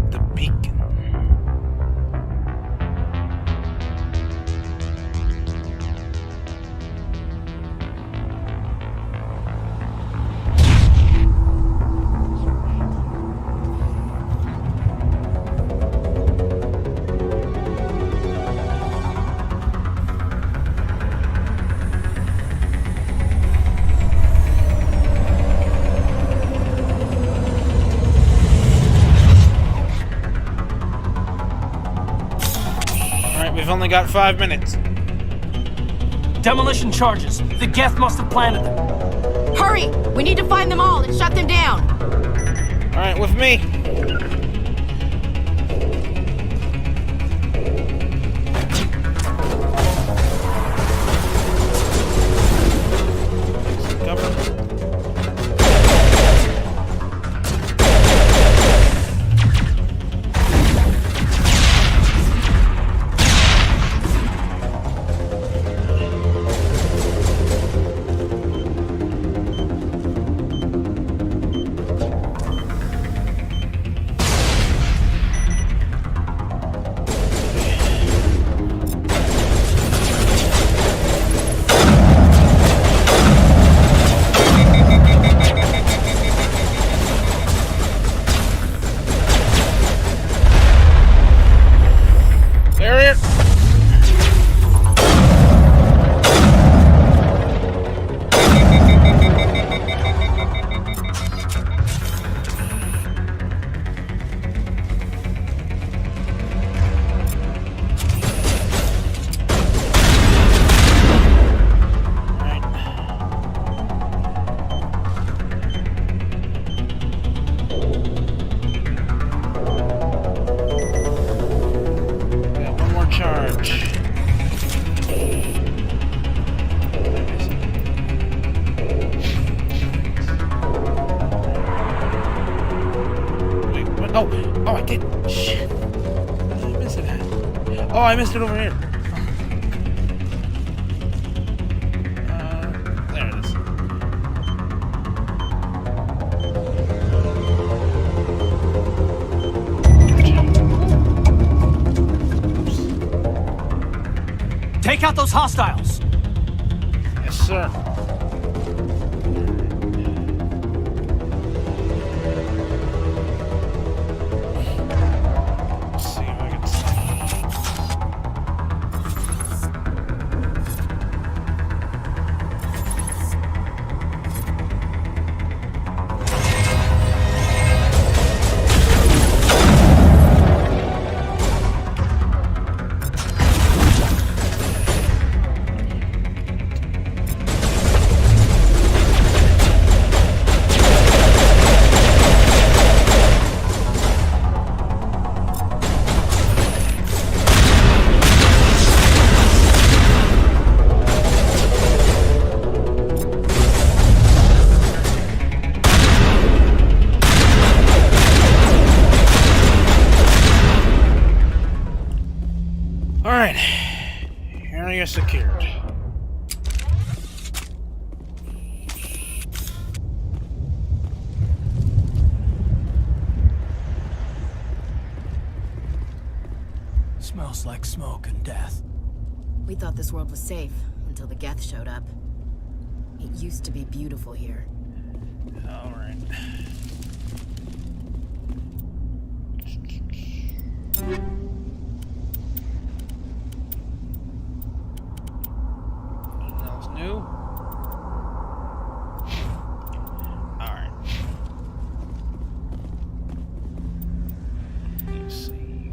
The beacon. We've only got 5 minutes. Demolition charges. The Geth must have planted them. Hurry! We need to find them all and shut them down. Alright, with me. Oh, I did. Shit. Where did I miss it at? Oh, I missed it over here. There it is. Take out those hostiles. Yes, sir. Alright, area secured. Smells like smoke and death. We thought this world was safe until the Geth showed up. It used to be beautiful here. Alright. New. Alright. Let's see.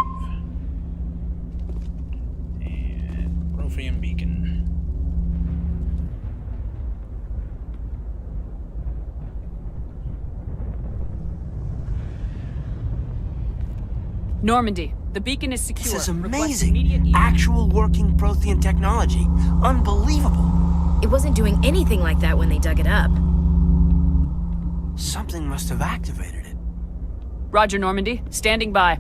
And Profium Beacon. Normandy, the beacon is secure. This is Request amazing. Actual working Prothean technology. Unbelievable. It wasn't doing anything like that when they dug it up. Something must have activated it. Roger, Normandy. Standing by.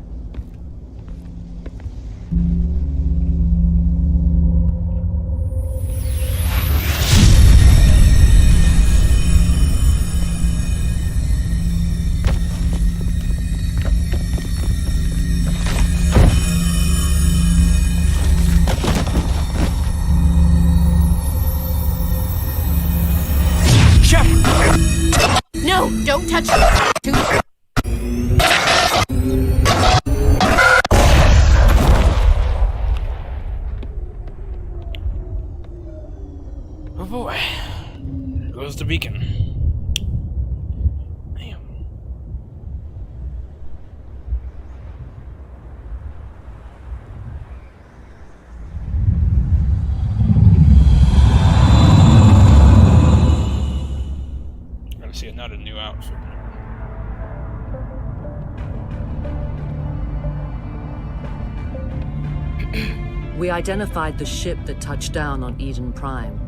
touch... Oh boy. Here goes the beacon. Damn. Gotta see another new outfit. We identified the ship that touched down on Eden Prime.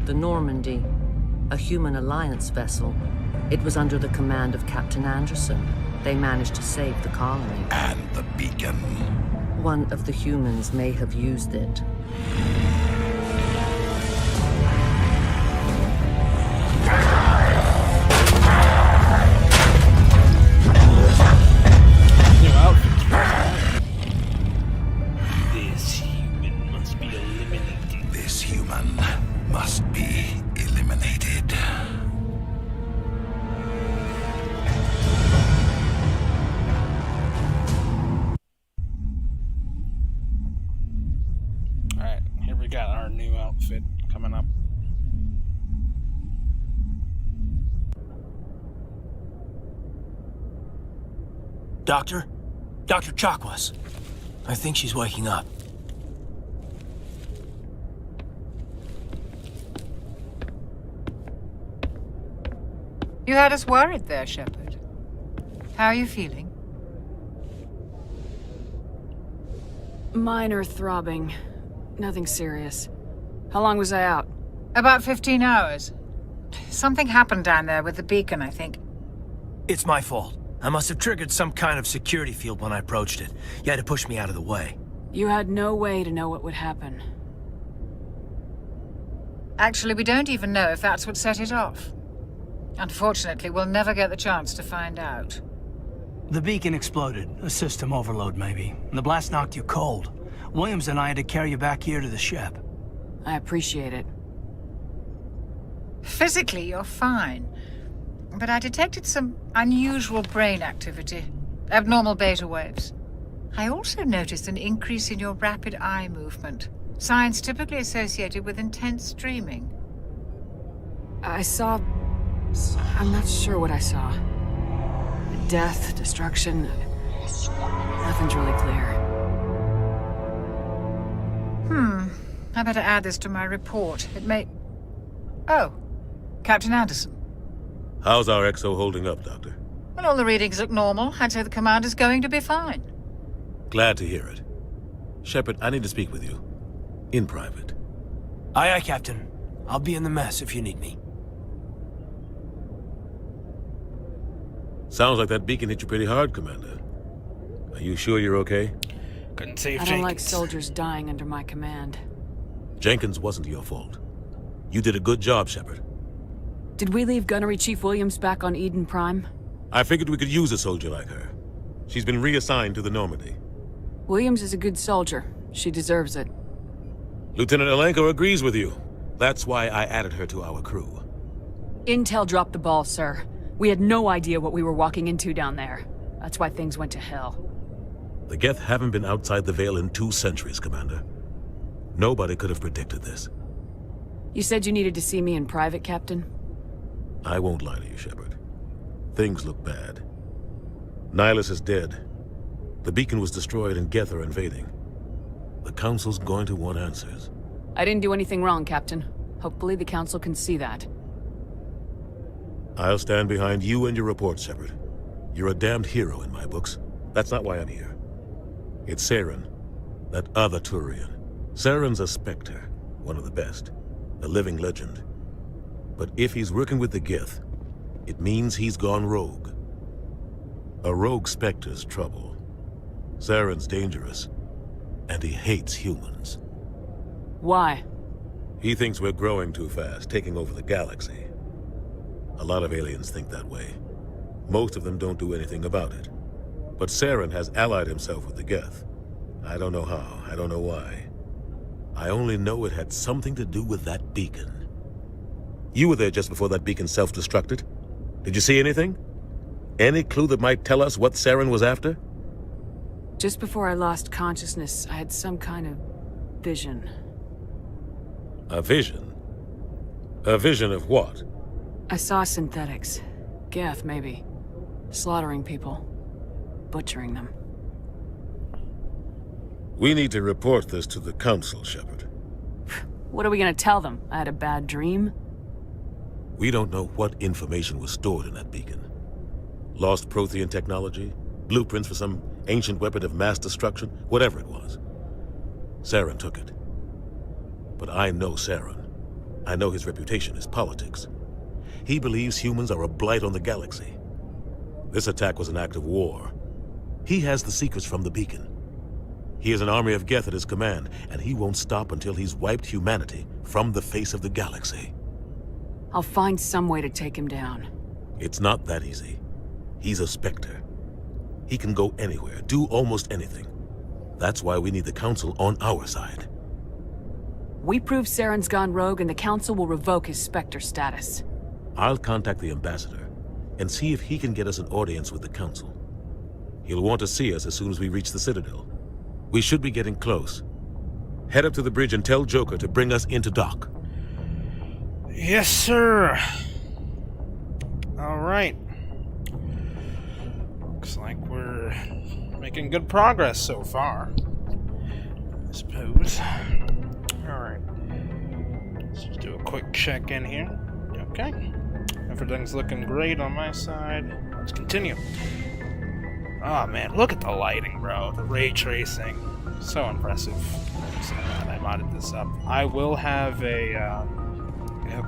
The Normandy, a human alliance vessel. It was under the command of Captain Anderson. They managed to save the colony. And the beacon. One of the humans may have used it. New outfit. This human must be eliminated. This human must be eliminated. Alright, here we got our new outfit coming up. Doctor? Dr. Chakwas. I think she's waking up. You had us worried there, Shepard. How are you feeling? Minor throbbing. Nothing serious. How long was I out? About 15 hours. Something happened down there with the beacon, I think. It's my fault. I must have triggered some kind of security field when I approached it. You had to push me out of the way. You had no way to know what would happen. Actually, we don't even know if that's what set it off. Unfortunately, we'll never get the chance to find out. The beacon exploded. A system overload, maybe. The blast knocked you cold. Williams and I had to carry you back here to the ship. I appreciate it. Physically, you're fine. But I detected some unusual brain activity. Abnormal beta waves. I also noticed an increase in your rapid eye movement. Signs typically associated with intense dreaming. I saw... I'm not sure what I saw. Death, destruction... Nothing's really clear. I better add this to my report. It may... Oh, Captain Anderson. How's our XO holding up, Doctor? Well, all the readings look normal. I'd say the commander's going to be fine. Glad to hear it. Shepard, I need to speak with you. In private. Aye, aye, Captain. I'll be in the mess if you need me. Sounds like that beacon hit you pretty hard, Commander. Are you sure you're okay? Couldn't save I don't Jenkins. like soldiers dying under my command. Jenkins wasn't your fault. You did a good job, Shepard. Did we leave Gunnery Chief Williams back on Eden Prime? I figured we could use a soldier like her. She's been reassigned to the Normandy. Williams is a good soldier. She deserves it. Lieutenant Alenko agrees with you. That's why I added her to our crew. Intel dropped the ball, sir. We had no idea what we were walking into down there. That's why things went to hell. The Geth haven't been outside the Veil in 2 centuries, Commander. Nobody could have predicted this. You said you needed to see me in private, Captain? I won't lie to you, Shepard. Things look bad. Nihilus is dead. The beacon was destroyed and Geth are invading. The Council's going to want answers. I didn't do anything wrong, Captain. Hopefully the Council can see that. I'll stand behind you and your report, Shepard. You're a damned hero in my books. That's not why I'm here. It's Saren, that other Turian. Saren's a Spectre, one of the best. A living legend. But if he's working with the Geth, it means he's gone rogue. A rogue Spectre's trouble. Saren's dangerous, and he hates humans. Why? He thinks we're growing too fast, taking over the galaxy. A lot of aliens think that way. Most of them don't do anything about it. But Saren has allied himself with the Geth. I don't know how, I don't know why. I only know it had something to do with that beacon. You were there just before that beacon self-destructed. Did you see anything? Any clue that might tell us what Saren was after? Just before I lost consciousness, I had some kind of vision. A vision? A vision of what? I saw synthetics. Geth, maybe. Slaughtering people. Butchering them. We need to report this to the Council, Shepard. What are we gonna tell them? I had a bad dream? We don't know what information was stored in that beacon. Lost Prothean technology? Blueprints for some ancient weapon of mass destruction? Whatever it was. Saren took it. But I know Saren. I know his reputation is politics. He believes humans are a blight on the galaxy. This attack was an act of war. He has the secrets from the beacon. He has an army of Geth at his command, and he won't stop until he's wiped humanity from the face of the galaxy. I'll find some way to take him down. It's not that easy. He's a Spectre. He can go anywhere, do almost anything. That's why we need the Council on our side. We prove Saren's gone rogue and the Council will revoke his Spectre status. I'll contact the Ambassador and see if he can get us an audience with the Council. He'll want to see us as soon as we reach the Citadel. We should be getting close. Head up to the bridge and tell Joker to bring us into dock. Yes, sir. All right. Looks like we're making good progress so far, I suppose. All right. Let's just do a quick check-in here. Okay. Everything's looking great on my side. Let's continue. Oh man, look at the lighting, bro. The ray tracing. So impressive. I'm so glad I modded this up. I will have a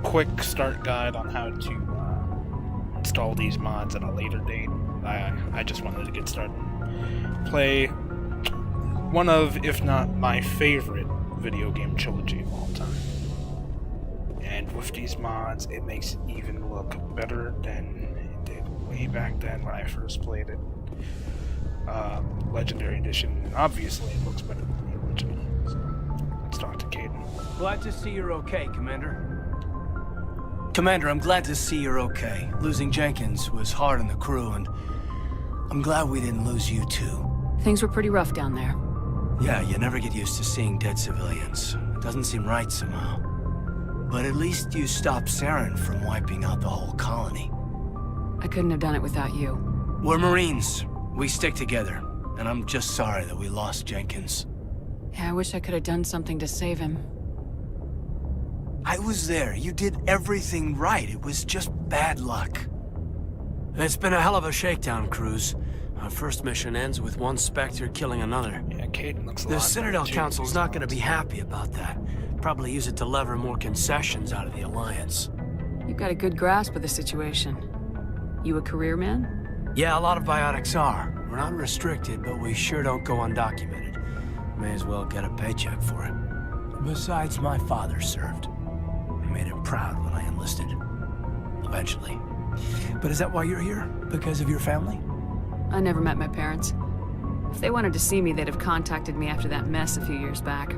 quick start guide on how to install these mods at a later date. I just wanted to get started. Play one of, if not my favorite, video game trilogy of all time. And with these mods, it makes it even look better than it did way back then when I first played it. Legendary Edition, and obviously it looks better than the original. So, let's talk to Caden. Glad to see you're okay, Commander. Commander, I'm glad to see you're okay. Losing Jenkins was hard on the crew, and I'm glad we didn't lose you too. Things were pretty rough down there. Yeah, you never get used to seeing dead civilians. It doesn't seem right somehow. But at least you stopped Saren from wiping out the whole colony. I couldn't have done it without you. We're Marines. We stick together. And I'm just sorry that we lost Jenkins. Yeah, I wish I could have done something to save him. I was there. You did everything right. It was just bad luck. It's been a hell of a shakedown, Cruz. Our first mission ends with one Spectre killing another. Yeah, Caden looks a lot The Citadel better, Council's not going to be happy about that. Probably use it to lever more concessions out of the Alliance. You've got a good grasp of the situation. You a career man? Yeah, a lot of biotics are. We're not restricted, but we sure don't go undocumented. May as well get a paycheck for it. Besides, my father served. I made him proud when I enlisted. Eventually. But is that why you're here? Because of your family? I never met my parents. If they wanted to see me, they'd have contacted me after that mess a few years back.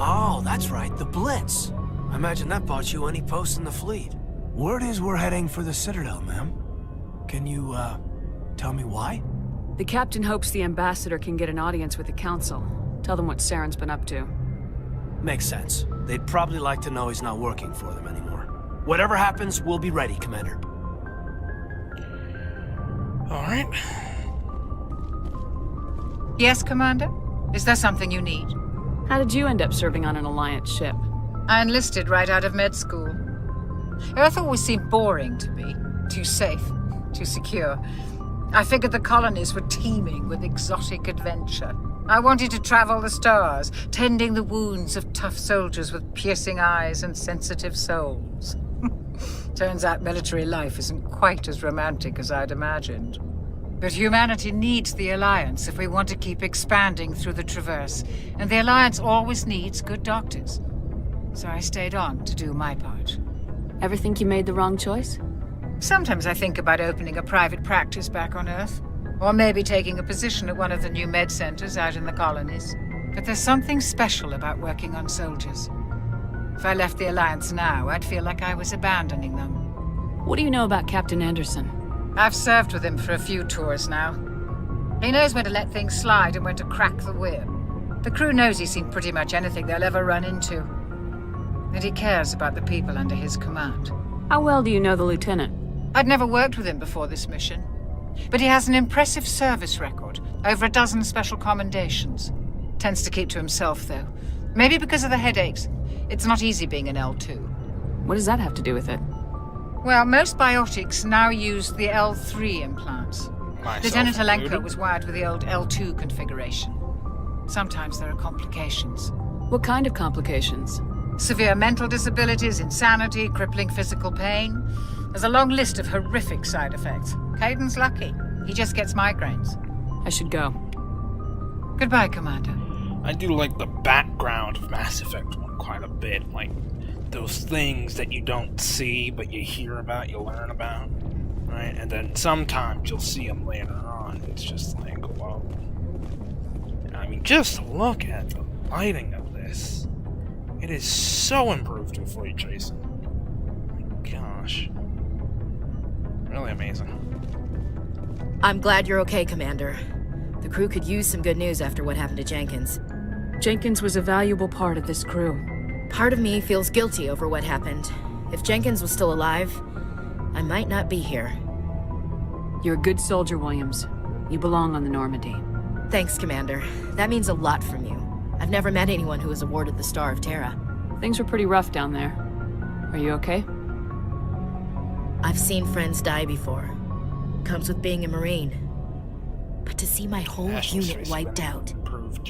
Oh, that's right, the Blitz. I imagine that bought you any post in the fleet. Word is we're heading for the Citadel, ma'am. Can you, tell me why? The captain hopes the ambassador can get an audience with the council. Tell them what Saren's been up to. Makes sense. They'd probably like to know he's not working for them anymore. Whatever happens, we'll be ready, Commander. All right. Yes, Commander? Is there something you need? How did you end up serving on an Alliance ship? I enlisted right out of med school. Earth always seemed boring to me. Too safe, too secure. I figured the colonies were teeming with exotic adventure. I wanted to travel the stars, tending the wounds of tough soldiers with piercing eyes and sensitive souls. Turns out military life isn't quite as romantic as I'd imagined. But humanity needs the Alliance if we want to keep expanding through the Traverse, and the Alliance always needs good doctors. So I stayed on to do my part. Ever think you made the wrong choice? Sometimes I think about opening a private practice back on Earth, or maybe taking a position at one of the new med centers out in the colonies. But there's something special about working on soldiers. If I left the Alliance now, I'd feel like I was abandoning them. What do you know about Captain Anderson? I've served with him for a few tours now. He knows when to let things slide and when to crack the whip. The crew knows he's seen pretty much anything they'll ever run into. And he cares about the people under his command. How well do you know the lieutenant? I'd never worked with him before this mission. But he has an impressive service record, over a dozen special commendations. Tends to keep to himself, though. Maybe because of the headaches. It's not easy being an L2. What does that have to do with it? Well, most biotics now use the L3 implants. Lieutenant Alenko was wired with the old L2 configuration. Sometimes there are complications. What kind of complications? Severe mental disabilities, insanity, crippling physical pain. There's a long list of horrific side effects. Caden's lucky. He just gets migraines. I should go. Goodbye, Commander. I do like the background of Mass Effect 1 quite a bit. Like, those things that you don't see, but you hear about, you learn about. Right? And then sometimes you'll see them later on. It's just like, whoa. I mean, just look at the lighting of this. It is so improved with ray tracing. My gosh. Really amazing. I'm glad you're okay, Commander. The crew could use some good news after what happened to Jenkins. Jenkins was a valuable part of this crew. Part of me feels guilty over what happened. If Jenkins was still alive, I might not be here. You're a good soldier, Williams. You belong on the Normandy. Thanks, Commander. That means a lot from you. I've never met anyone who was awarded the Star of Terra. Things were pretty rough down there. Are you okay? I've seen friends die before. Comes with being a Marine. But to see my whole unit wiped out,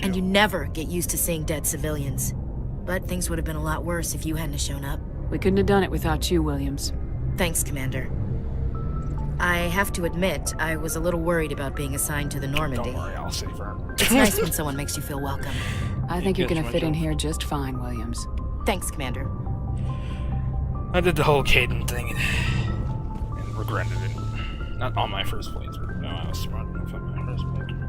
and you never get used to seeing dead civilians. But things would have been a lot worse if you hadn't shown up. We couldn't have done it without you, Williams. Thanks, Commander. I have to admit, I was a little worried about being assigned to the Normandy. Don't worry, I'll save her. It's nice when someone makes you feel welcome. I think you're gonna fit in here just fine, Williams. Thanks, Commander. I did the whole Caden thing and regretted it. Not on my first playthrough. No, I was smart enough on my first playthrough.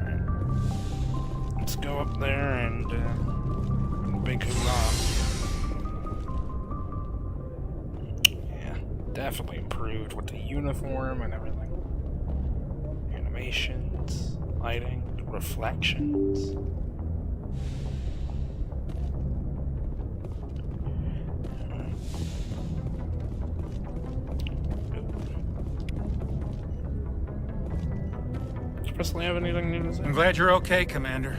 Alright. Let's go up there and big hoorah. Yeah, definitely improved with the uniform and everything. Animations, lighting, reflections. Presley have anything new to say? I'm glad you're okay, Commander.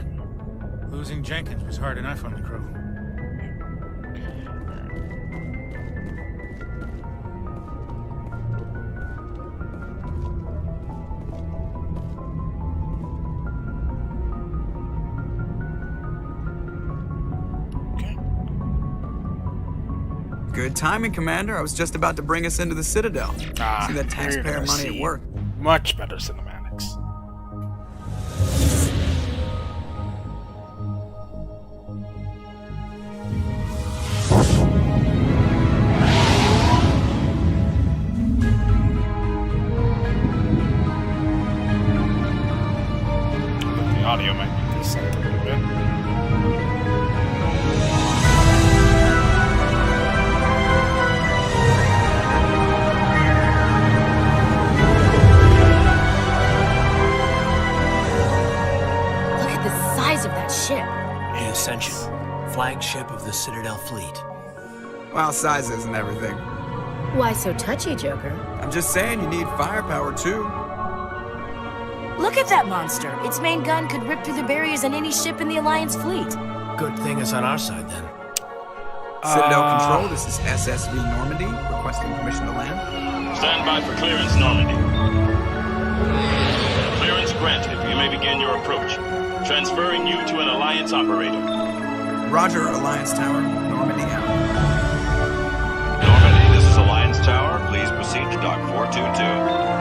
Losing Jenkins was hard enough on the crew. Good timing, Commander. I was just about to bring us into the Citadel. See that taxpayer money at work. Much better cinematics. The audio might be decent a little bit. Of that ship. The Ascension, flagship of the Citadel fleet. Well, size isn't everything. Why so touchy, Joker? I'm just saying you need firepower, too. Look at that monster. Its main gun could rip through the barriers in any ship in the Alliance fleet. Good thing it's on our side, then. Citadel Control, this is SSV Normandy, requesting permission to land. Stand by for clearance, Normandy. Clearance granted. You may begin your approach. Transferring you to an Alliance operator. Roger, Alliance Tower. Normandy out. Normandy, this is Alliance Tower. Please proceed to Dock 422.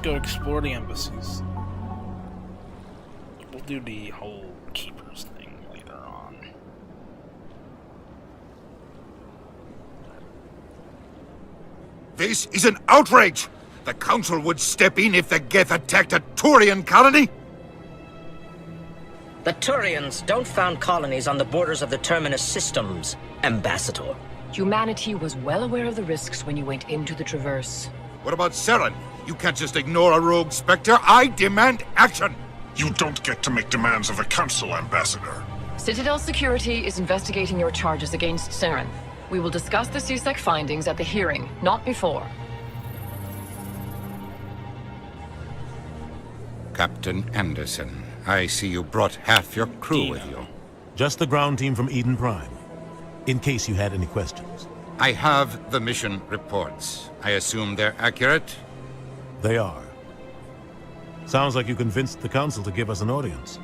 Go explore the embassies. We'll do the whole Keepers thing later This is an outrage! The Council would step in if the Geth attacked a Turian colony? The Turians don't found colonies on the borders of the Terminus systems, Ambassador. Humanity was well aware of the risks when you went into the Traverse. What about Saren? You can't just ignore a rogue Spectre. I demand action! You don't get to make demands of the Council, Ambassador. Citadel Security is investigating your charges against Saren. We will discuss the CSEC findings at the hearing, not before. Captain Anderson, I see you brought half your crew with you. Just the ground team from Eden Prime, in case you had any questions. I have the mission reports. I assume they're accurate? They are. Sounds like you convinced the Council to give us an audience.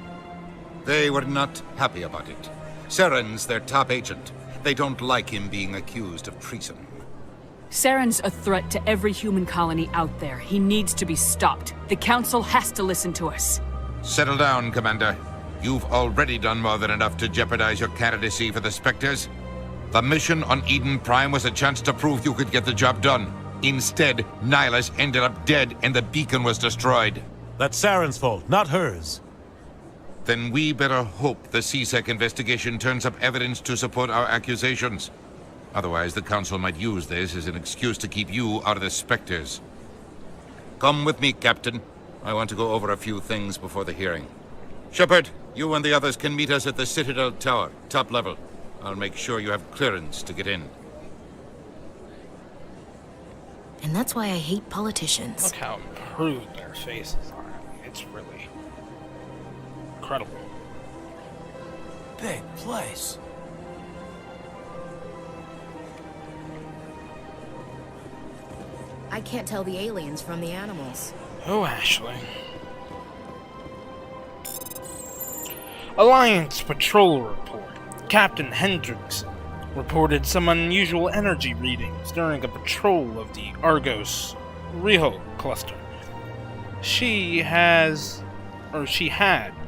They were not happy about it. Saren's their top agent. They don't like him being accused of treason. Saren's a threat to every human colony out there. He needs to be stopped. The Council has to listen to us. Settle down, Commander. You've already done more than enough to jeopardize your candidacy for the Spectres. The mission on Eden Prime was a chance to prove you could get the job done. Instead, Nihilus ended up dead and the beacon was destroyed. That's Saren's fault, not hers. Then we better hope the CSEC investigation turns up evidence to support our accusations. Otherwise, the Council might use this as an excuse to keep you out of the Spectres. Come with me, Captain. I want to go over a few things before the hearing. Shepard, you and the others can meet us at the Citadel Tower, top level. I'll make sure you have clearance to get in. And that's why I hate politicians. Look how improved their faces are. It's really incredible. Big place. I can't tell the aliens from the animals. Oh, Ashley. Alliance Patrol Report. Captain Hendrickson reported some unusual energy readings during a patrol of the Argos Riho cluster. She had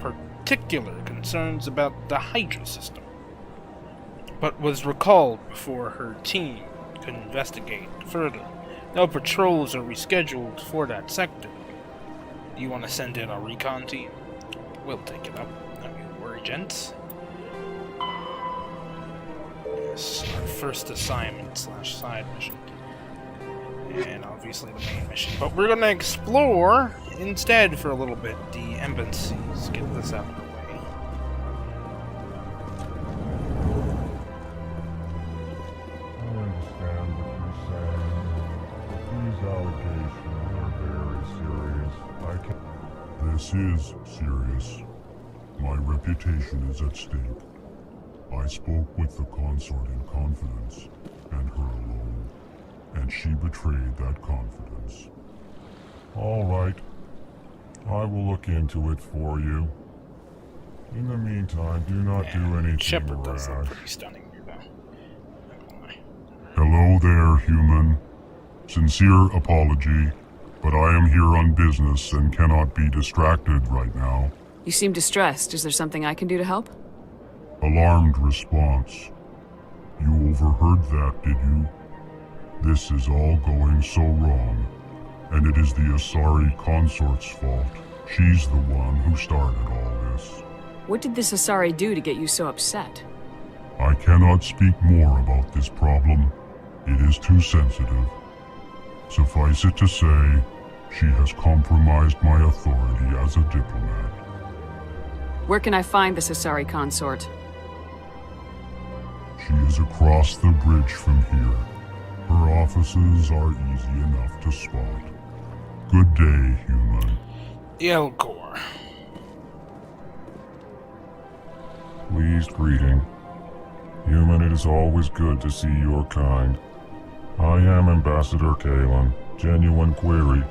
particular concerns about the Hydra system, but was recalled before her team could investigate further. No patrols are rescheduled for that sector. Do you want to send in a recon team? We'll take it up. Don't you worry, gents. Yes, our first assignment / side mission. And obviously the main mission. But we're gonna explore instead for a little bit the embassies. Get this out of the way. This is serious. My reputation is at stake. I spoke with the consort in confidence, and her alone, and she betrayed that confidence. All right. I will look into it for you. In the meantime, do not do anything Shepard does rash. look pretty stunning, you know. Hello there, human. Sincere apology, but I am here on business and cannot be distracted right now. You seem distressed. Is there something I can do to help? Alarmed response. You overheard that, did you? This is all going so wrong, and it is the Asari consort's fault. She's the one who started all this. What did this Asari do to get you so upset? I cannot speak more about this problem. It is too sensitive. Suffice it to say, she has compromised my authority as a diplomat. Where can I find this Asari consort? She is across the bridge from here. Her offices are easy enough to spot. Good day, human. The Elcor. Pleased greeting. Human, it is always good to see your kind. I am Ambassador Kalen. Genuine query.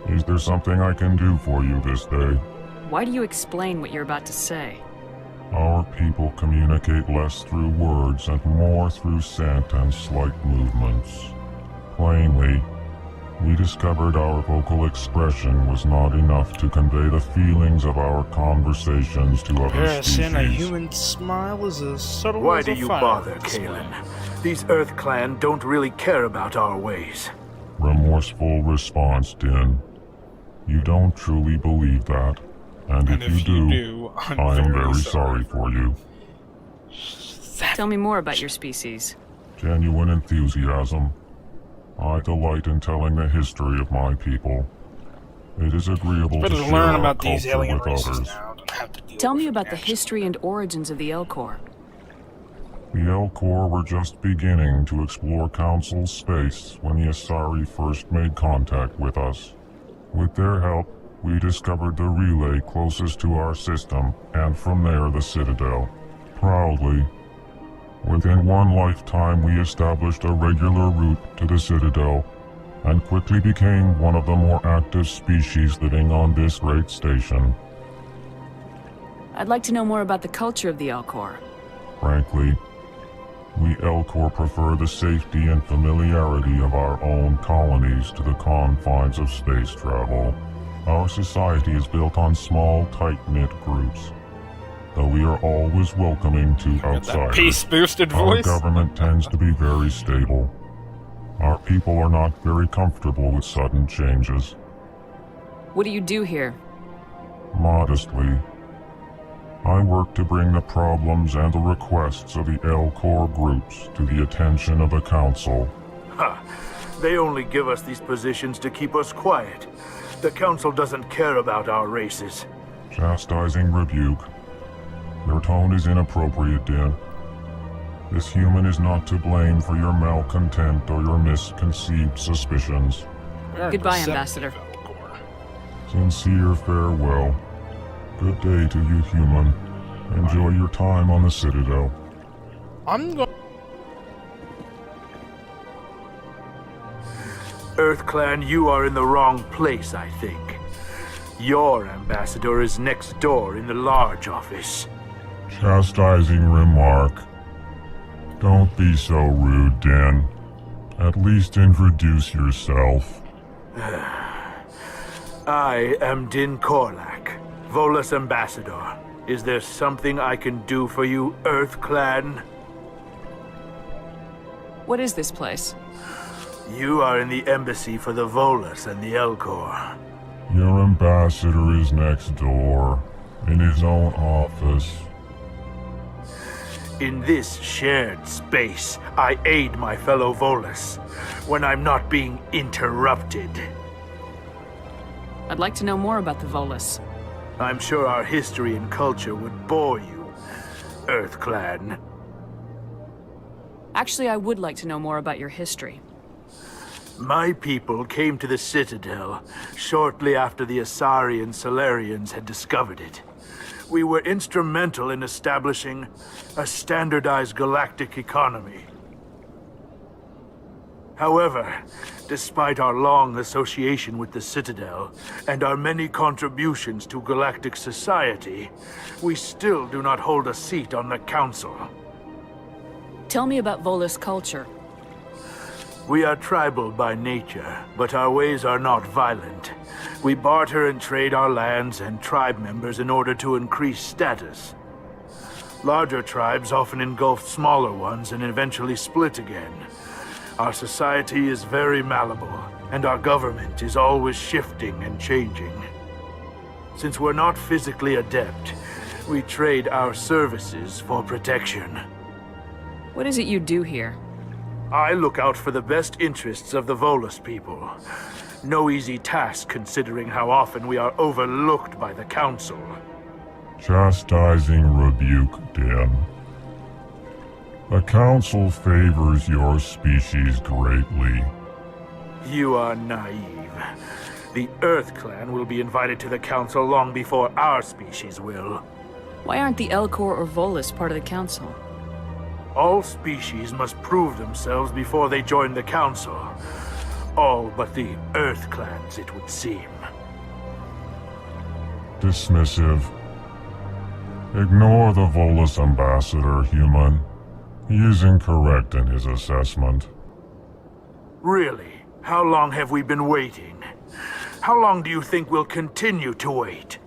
Is there something I can do for you this day? Why do you explain what you're about to say? Our people communicate less through words and more through scent and slight movements. Plainly, we discovered our vocal expression was not enough to convey the feelings of our conversations to other Comparison, a species. human smile is as subtle Why as do a you fire bother, smile. Kalen? These Earth clan don't really care about our ways. Remorseful response, Din. You don't truly believe that. And if you do, I am very sorry for you. Tell me more about your species. Genuine enthusiasm. I delight in telling the history of my people. It is agreeable to share learn our about these culture alien with races others. now. Don't have to deal Tell with me it about the actually. history and origins of the Elcor. The Elcor were just beginning to explore Council space when the Asari first made contact with us. With their help, we discovered the relay closest to our system, and from there the Citadel. Proudly. Within one lifetime we established a regular route to the Citadel, and quickly became one of the more active species living on this great station. I'd like to know more about the culture of the Elcor. Frankly, we Elcor prefer the safety and familiarity of our own colonies to the confines of space travel. Our society is built on small, tight-knit groups. Though we are always welcoming to outsiders, Peace-boosted our voice. government tends to be very stable. Our people are not very comfortable with sudden changes. What do you do here? Modestly, I work to bring the problems and the requests of the Elcor groups to the attention of the Council. Ha! They only give us these positions to keep us quiet. The Council doesn't care about our races. Chastising rebuke. Your tone is inappropriate, Din. This human is not to blame for your malcontent or your misconceived suspicions. Goodbye, Ambassador. Sincere farewell. Good day to you, human. Enjoy your time on the Citadel. I'm going. EarthClan, you are in the wrong place, I think. Your ambassador is next door in the large office. Chastising remark. Don't be so rude, Din. At least introduce yourself. I am Din Korlak, Volus ambassador. Is there something I can do for you, EarthClan? What is this place? You are in the embassy for the Volus and the Elcor. Your ambassador is next door, in his own office. In this shared space, I aid my fellow Volus when I'm not being interrupted. I'd like to know more about the Volus. I'm sure our history and culture would bore you, EarthClan. Actually, I would like to know more about your history. My people came to the Citadel shortly after the Asari and Solarians had discovered it. We were instrumental in establishing a standardized galactic economy. However, despite our long association with the Citadel and our many contributions to galactic society, we still do not hold a seat on the Council. Tell me about Volus culture. We are tribal by nature, but our ways are not violent. We barter and trade our lands and tribe members in order to increase status. Larger tribes often engulf smaller ones and eventually split again. Our society is very malleable, and our government is always shifting and changing. Since we're not physically adept, we trade our services for protection. What is it you do here? I look out for the best interests of the Volus people. No easy task considering how often we are overlooked by the Council. Chastising rebuke, Din. The Council favors your species greatly. You are naive. The EarthClan will be invited to the Council long before our species will. Why aren't the Elcor or Volus part of the Council? All species must prove themselves before they join the Council. All but the EarthClans, it would seem. Dismissive. Ignore the Volus ambassador, human. He is incorrect in his assessment. Really? How long have we been waiting? How long do you think we'll continue to wait?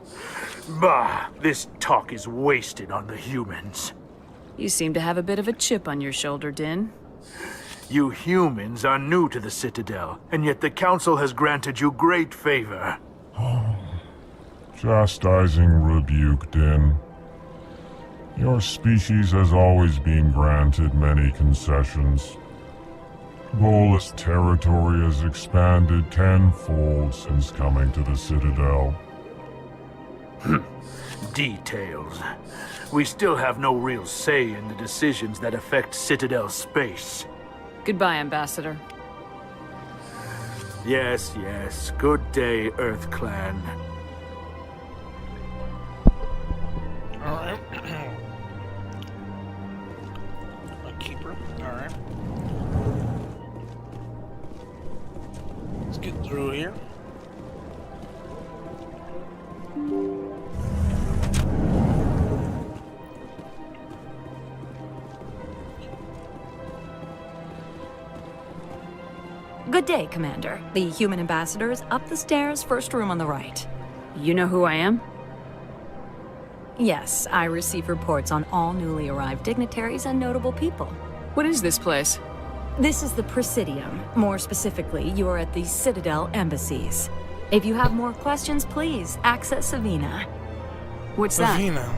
Bah, this talk is wasted on the humans. You seem to have a bit of a chip on your shoulder, Din. You humans are new to the Citadel, and yet the Council has granted you great favor. Chastising rebuke, Din. Your species has always been granted many concessions. Bolus territory has expanded tenfold since coming to the Citadel. Details. We still have no real say in the decisions that affect Citadel space. Goodbye, Ambassador. Yes, yes. Good day, Earth Clan. Alright. A keeper. Alright. Let's get through here. Good day, Commander. The human ambassador is up the stairs, first room on the right. You know who I am? Yes, I receive reports on all newly arrived dignitaries and notable people. What is this place? This is the Presidium. More specifically, you are at the Citadel embassies. If you have more questions, please access Avina. What's that? Avina.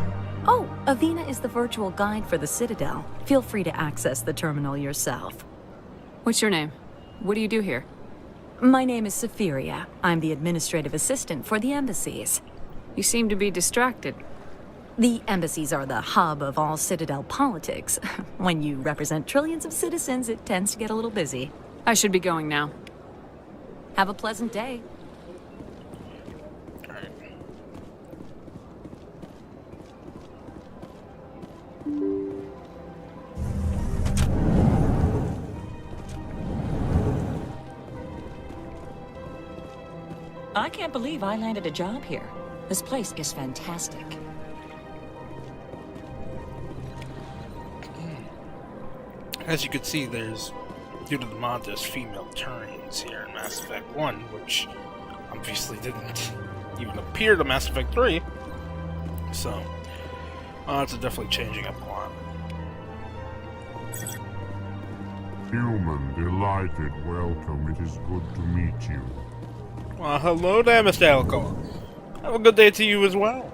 Oh, Avina is the virtual guide for the Citadel. Feel free to access the terminal yourself. What's your name? What do you do here? My name is Safiria. I'm the administrative assistant for the embassies. You seem to be distracted. The embassies are the hub of all Citadel politics. When you represent trillions of citizens, it tends to get a little busy. I should be going now. Have a pleasant day. I can't believe I landed a job here. This place is fantastic. As you can see, there's, due to the mod, there's female Turians here in Mass Effect 1, which obviously didn't even appear to Mass Effect 3. So, it's definitely changing up a lot. Human, delighted, welcome. It is good to meet you. Well, hello there, Mr. Elcor. Have a good day to you as well.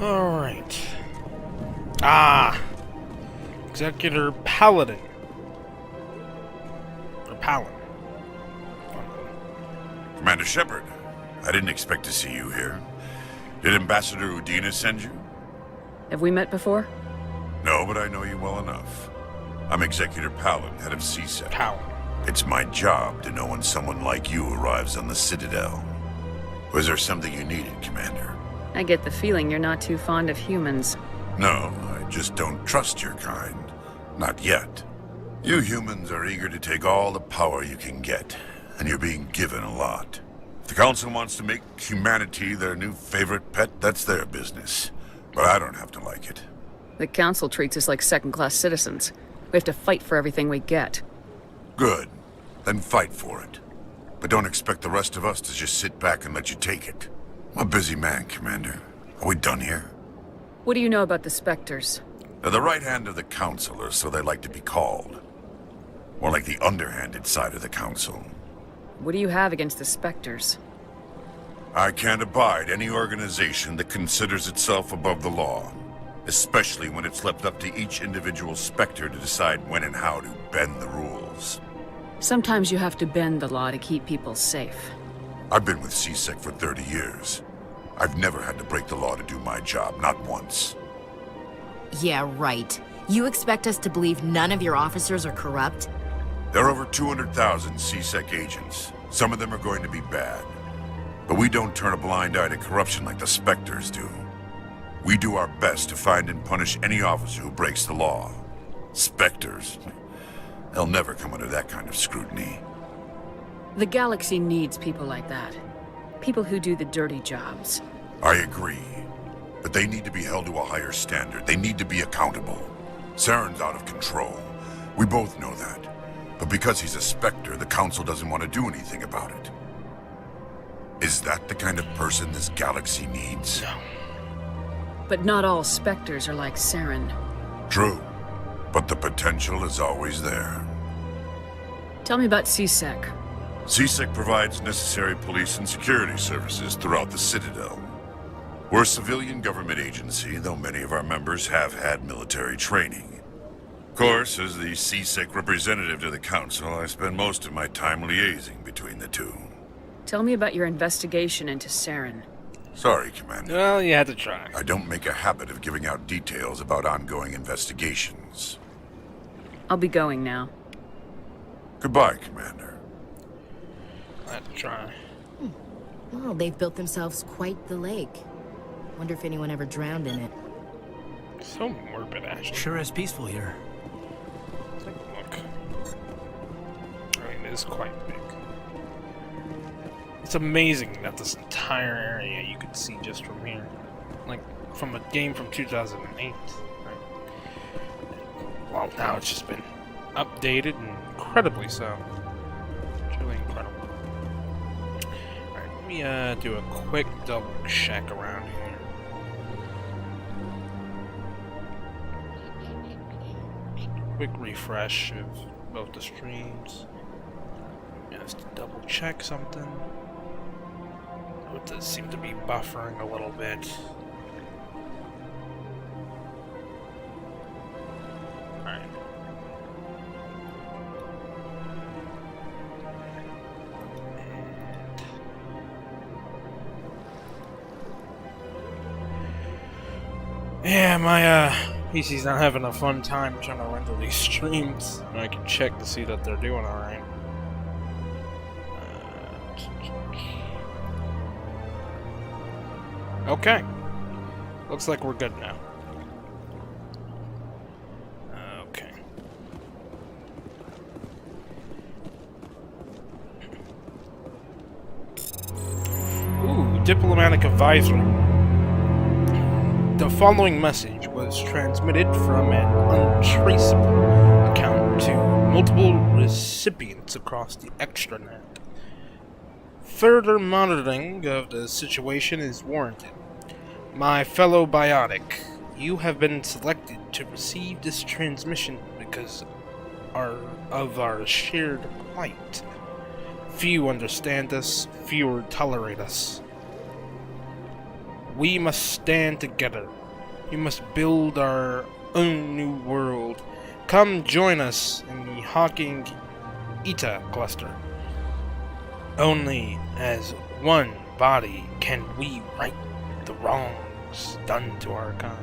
Alright. Executor Paladin. Or Palin. Commander Shepard, I didn't expect to see you here. Did Ambassador Udina send you? Have we met before? No, but I know you well enough. I'm Executor Palin, head of CSEC. Palin. It's my job to know when someone like you arrives on the Citadel. Was there something you needed, Commander? I get the feeling you're not too fond of humans. No, I just don't trust your kind. Not yet. You humans are eager to take all the power you can get, and you're being given a lot. If the Council wants to make humanity their new favorite pet, that's their business. But I don't have to like it. The Council treats us like second-class citizens. We have to fight for everything we get. Good. Then fight for it. But don't expect the rest of us to just sit back and let you take it. I'm a busy man, Commander. Are we done here? What do you know about the Spectres? They're the right hand of the Council, or so they like to be called. More like the underhanded side of the Council. What do you have against the Spectres? I can't abide any organization that considers itself above the law. Especially when it's left up to each individual Spectre to decide when and how to bend the rules. Sometimes you have to bend the law to keep people safe. I've been with CSEC for 30 years. I've never had to break the law to do my job, not once. Yeah, right. You expect us to believe none of your officers are corrupt? There are over 200,000 CSEC agents. Some of them are going to be bad. But we don't turn a blind eye to corruption like the Spectres do. We do our best to find and punish any officer who breaks the law. Spectres, they'll never come under that kind of scrutiny. The galaxy needs people like that. People who do the dirty jobs. I agree. But they need to be held to a higher standard. They need to be accountable. Saren's out of control. We both know that. But because he's a Spectre, the Council doesn't want to do anything about it. Is that the kind of person this galaxy needs? No. But not all Spectres are like Saren. True. but the potential is always there. Tell me about CSEC. CSEC provides necessary police and security services throughout the Citadel. We're a civilian government agency, though many of our members have had military training. Of course, as the CSEC representative to the Council, I spend most of my time liaising between the two. Tell me about your investigation into Saren. Sorry, Commander. Well, you had to try. I don't make a habit of giving out details about ongoing investigations. I'll be going now. Goodbye, Commander. I had to try. Well, they've built themselves quite the lake. Wonder if anyone ever drowned in it. So morbid, actually. Sure is peaceful here. Take a look. I mean, it is quite big. It's amazing that this entire area you could see just from here. Like, from a game from 2008. Right? Well, now it's just been updated, and incredibly so. Truly incredible. Alright, let me do a quick double check around here. Quick refresh of both the streams. Just to double check something. It does seem to be buffering a little bit. Alright. Yeah, my PC's not having a fun time trying to render these streams. I can check to see that they're doing alright. Okay. Looks like we're good now. Okay. Ooh, diplomatic advisory. The following message was transmitted from an untraceable account to multiple recipients across the extranet. Further monitoring of the situation is warranted. My fellow biotic, you have been selected to receive this transmission because of our shared plight. Few understand us, fewer tolerate us. We must stand together. We must build our own new world. Come join us in the Hawking Eta cluster. Only as one body can we right the wrongs done to our kind.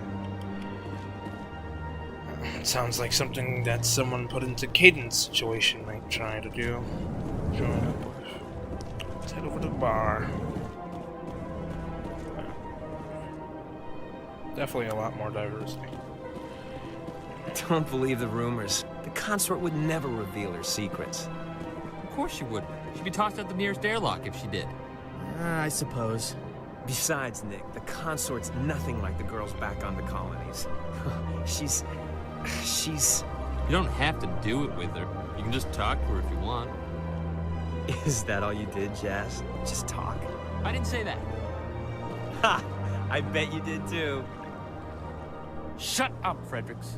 It sounds like something that someone put into Caden's situation might try to do. Join up with. Let's head over to the bar. Definitely a lot more diversity. Don't believe the rumors. The consort would never reveal her secrets. Of course she would. She'd be tossed out the nearest airlock if she did. I suppose. Besides, Nick, the consort's nothing like the girls back on the colonies. She's... You don't have to do it with her. You can just talk to her if you want. Is that all you did, Jazz? Just talk? I didn't say that. Ha! I bet you did too. Shut up, Fredericks.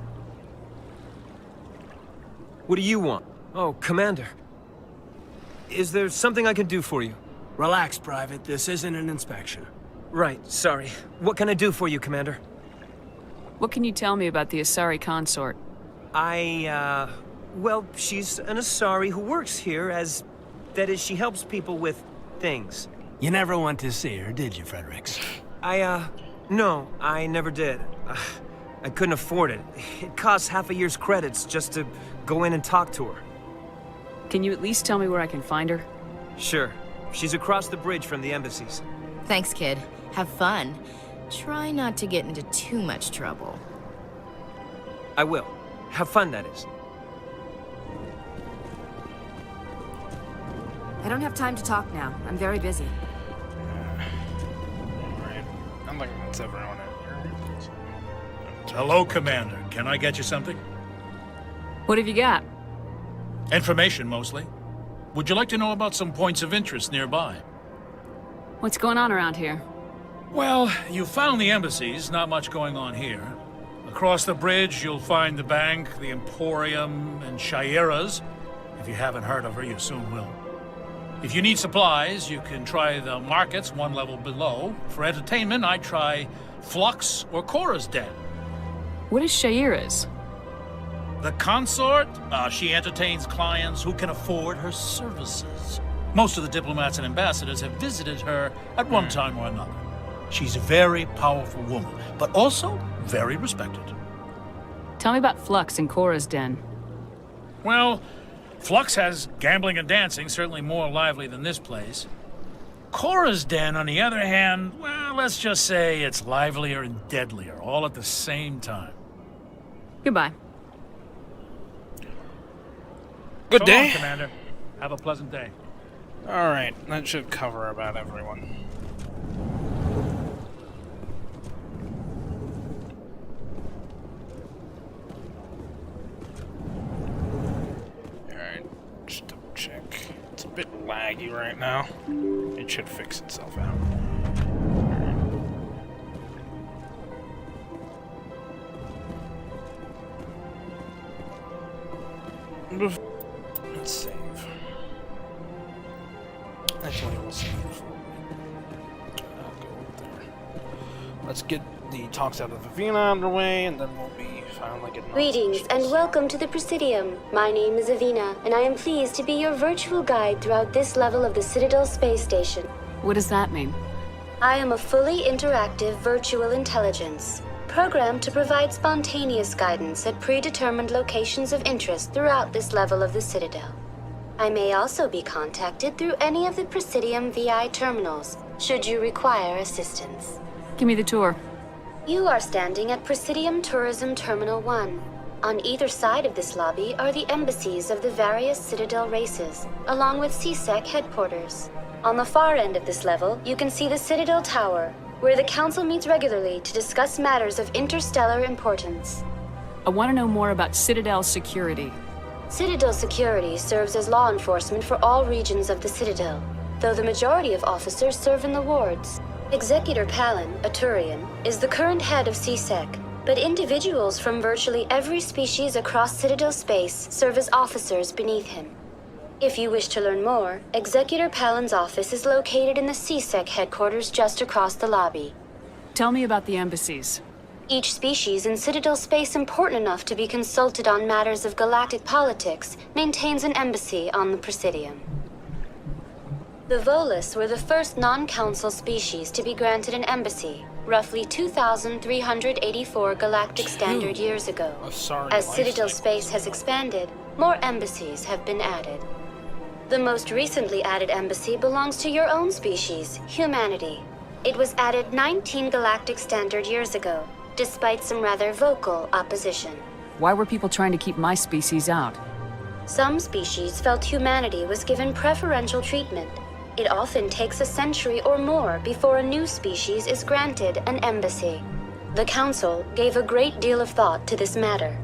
What do you want? Oh, Commander. Is there something I can do for you? Relax, Private. This isn't an inspection. Right, sorry. What can I do for you, Commander? What can you tell me about the Asari consort? Well, she's an Asari who works here as... That is, she helps people with things. You never went to see her, did you, Fredericks? No, I never did. I couldn't afford it. It costs half a year's credits just to go in and talk to her. Can you at least tell me where I can find her? Sure. She's across the bridge from the embassies. Thanks, kid. Have fun. Try not to get into too much trouble. I will. Have fun, that is. I don't have time to talk now. I'm very busy. Alright. I'm looking at everyone in here. Hello, Commander. Can I get you something? What have you got? Information, mostly. Would you like to know about some points of interest nearby? What's going on around here? Well, you found the embassies. Not much going on here. Across the bridge, you'll find the bank, the Emporium, and Shaira's. If you haven't heard of her, you soon will. If you need supplies, you can try the markets one level below. For entertainment, I'd try Flux or Cora's Den. What is Shaira's? The consort? She entertains clients who can afford her services. Most of the diplomats and ambassadors have visited her at one time or another. She's a very powerful woman, but also very respected. Tell me about Flux and Cora's Den. Well, Flux has gambling and dancing, certainly more lively than this place. Cora's Den, on the other hand, well, let's just say it's livelier and deadlier, all at the same time. Goodbye. Good So day. long, Commander. Have a pleasant day. Alright, that should cover about everyone. Alright, just double check. It's a bit laggy right now. It should fix itself out. Alright. Let's save. Actually, we'll save before I'll go up there. Let's get the talks out of Avina underway, and then we'll be finally getting. Greetings and welcome to the Presidium. My name is Avina, and I am pleased to be your virtual guide throughout this level of the Citadel space station. What does that mean? I am a fully interactive virtual intelligence, programmed to provide spontaneous guidance at predetermined locations of interest throughout this level of the Citadel. I may also be contacted through any of the Presidium VI terminals, should you require assistance. Give me the tour. You are standing at Presidium Tourism Terminal 1. On either side of this lobby are the embassies of the various Citadel races, along with CSEC headquarters. On the far end of this level, you can see the Citadel Tower, where the Council meets regularly to discuss matters of interstellar importance. I want to know more about Citadel security. Citadel security serves as law enforcement for all regions of the Citadel, though the majority of officers serve in the wards. Executor Palin, a Turian, is the current head of CSEC, but individuals from virtually every species across Citadel space serve as officers beneath him. If you wish to learn more, Executor Palin's office is located in the CSEC headquarters just across the lobby. Tell me about the embassies. Each species in Citadel space important enough to be consulted on matters of galactic politics maintains an embassy on the Presidium. The Volus were the first non-council species to be granted an embassy, roughly 2,384 galactic standard years ago. As Citadel space has expanded, more embassies have been added. The most recently added embassy belongs to your own species, humanity. It was added 19 galactic standard years ago, despite some rather vocal opposition. Why were people trying to keep my species out? Some species felt humanity was given preferential treatment. It often takes a century or more before a new species is granted an embassy. The Council gave a great deal of thought to this matter.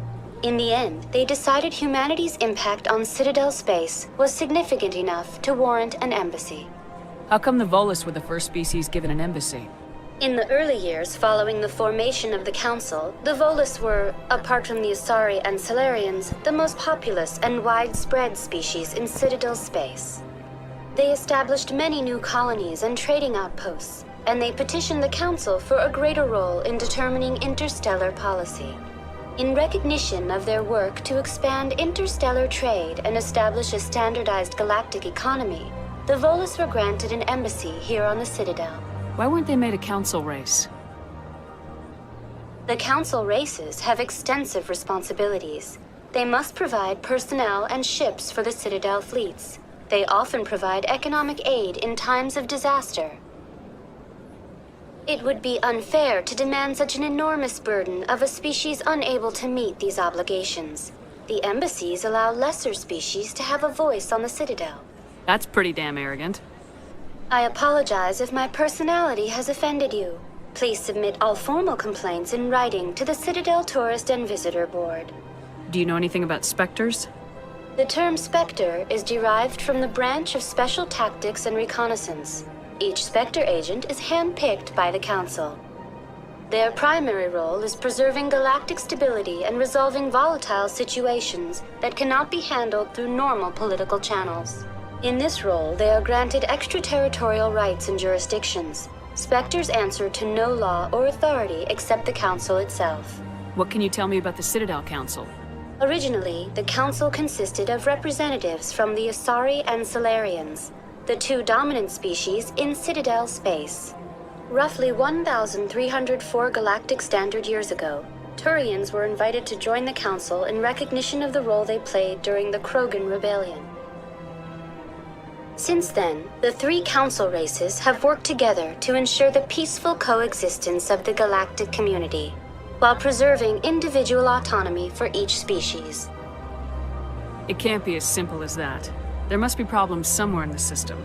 In the end, they decided humanity's impact on Citadel space was significant enough to warrant an embassy. How come the Volus were the first species given an embassy? In the early years following the formation of the Council, the Volus were, apart from the Asari and Solarians, the most populous and widespread species in Citadel space. They established many new colonies and trading outposts, and they petitioned the Council for a greater role in determining interstellar policy. In recognition of their work to expand interstellar trade and establish a standardized galactic economy, the Volus were granted an embassy here on the Citadel. Why weren't they made a council race? The Council races have extensive responsibilities. They must provide personnel and ships for the Citadel fleets. They often provide economic aid in times of disaster. It would be unfair to demand such an enormous burden of a species unable to meet these obligations. The embassies allow lesser species to have a voice on the Citadel. That's pretty damn arrogant. I apologize if my personality has offended you. Please submit all formal complaints in writing to the Citadel Tourist and Visitor Board. Do you know anything about Spectres? The term Spectre is derived from the branch of Special Tactics and Reconnaissance. Each Spectre agent is handpicked by the Council. Their primary role is preserving galactic stability and resolving volatile situations that cannot be handled through normal political channels. In this role, they are granted extraterritorial rights and jurisdictions. Spectres answer to no law or authority except the Council itself. What can you tell me about the Citadel Council? Originally, the Council consisted of representatives from the Asari and Solarians, the two dominant species in Citadel space. Roughly 1,304 galactic standard years ago, Turians were invited to join the Council in recognition of the role they played during the Krogan Rebellion. Since then, the three Council races have worked together to ensure the peaceful coexistence of the galactic community, while preserving individual autonomy for each species. It can't be as simple as that. There must be problems somewhere in the system.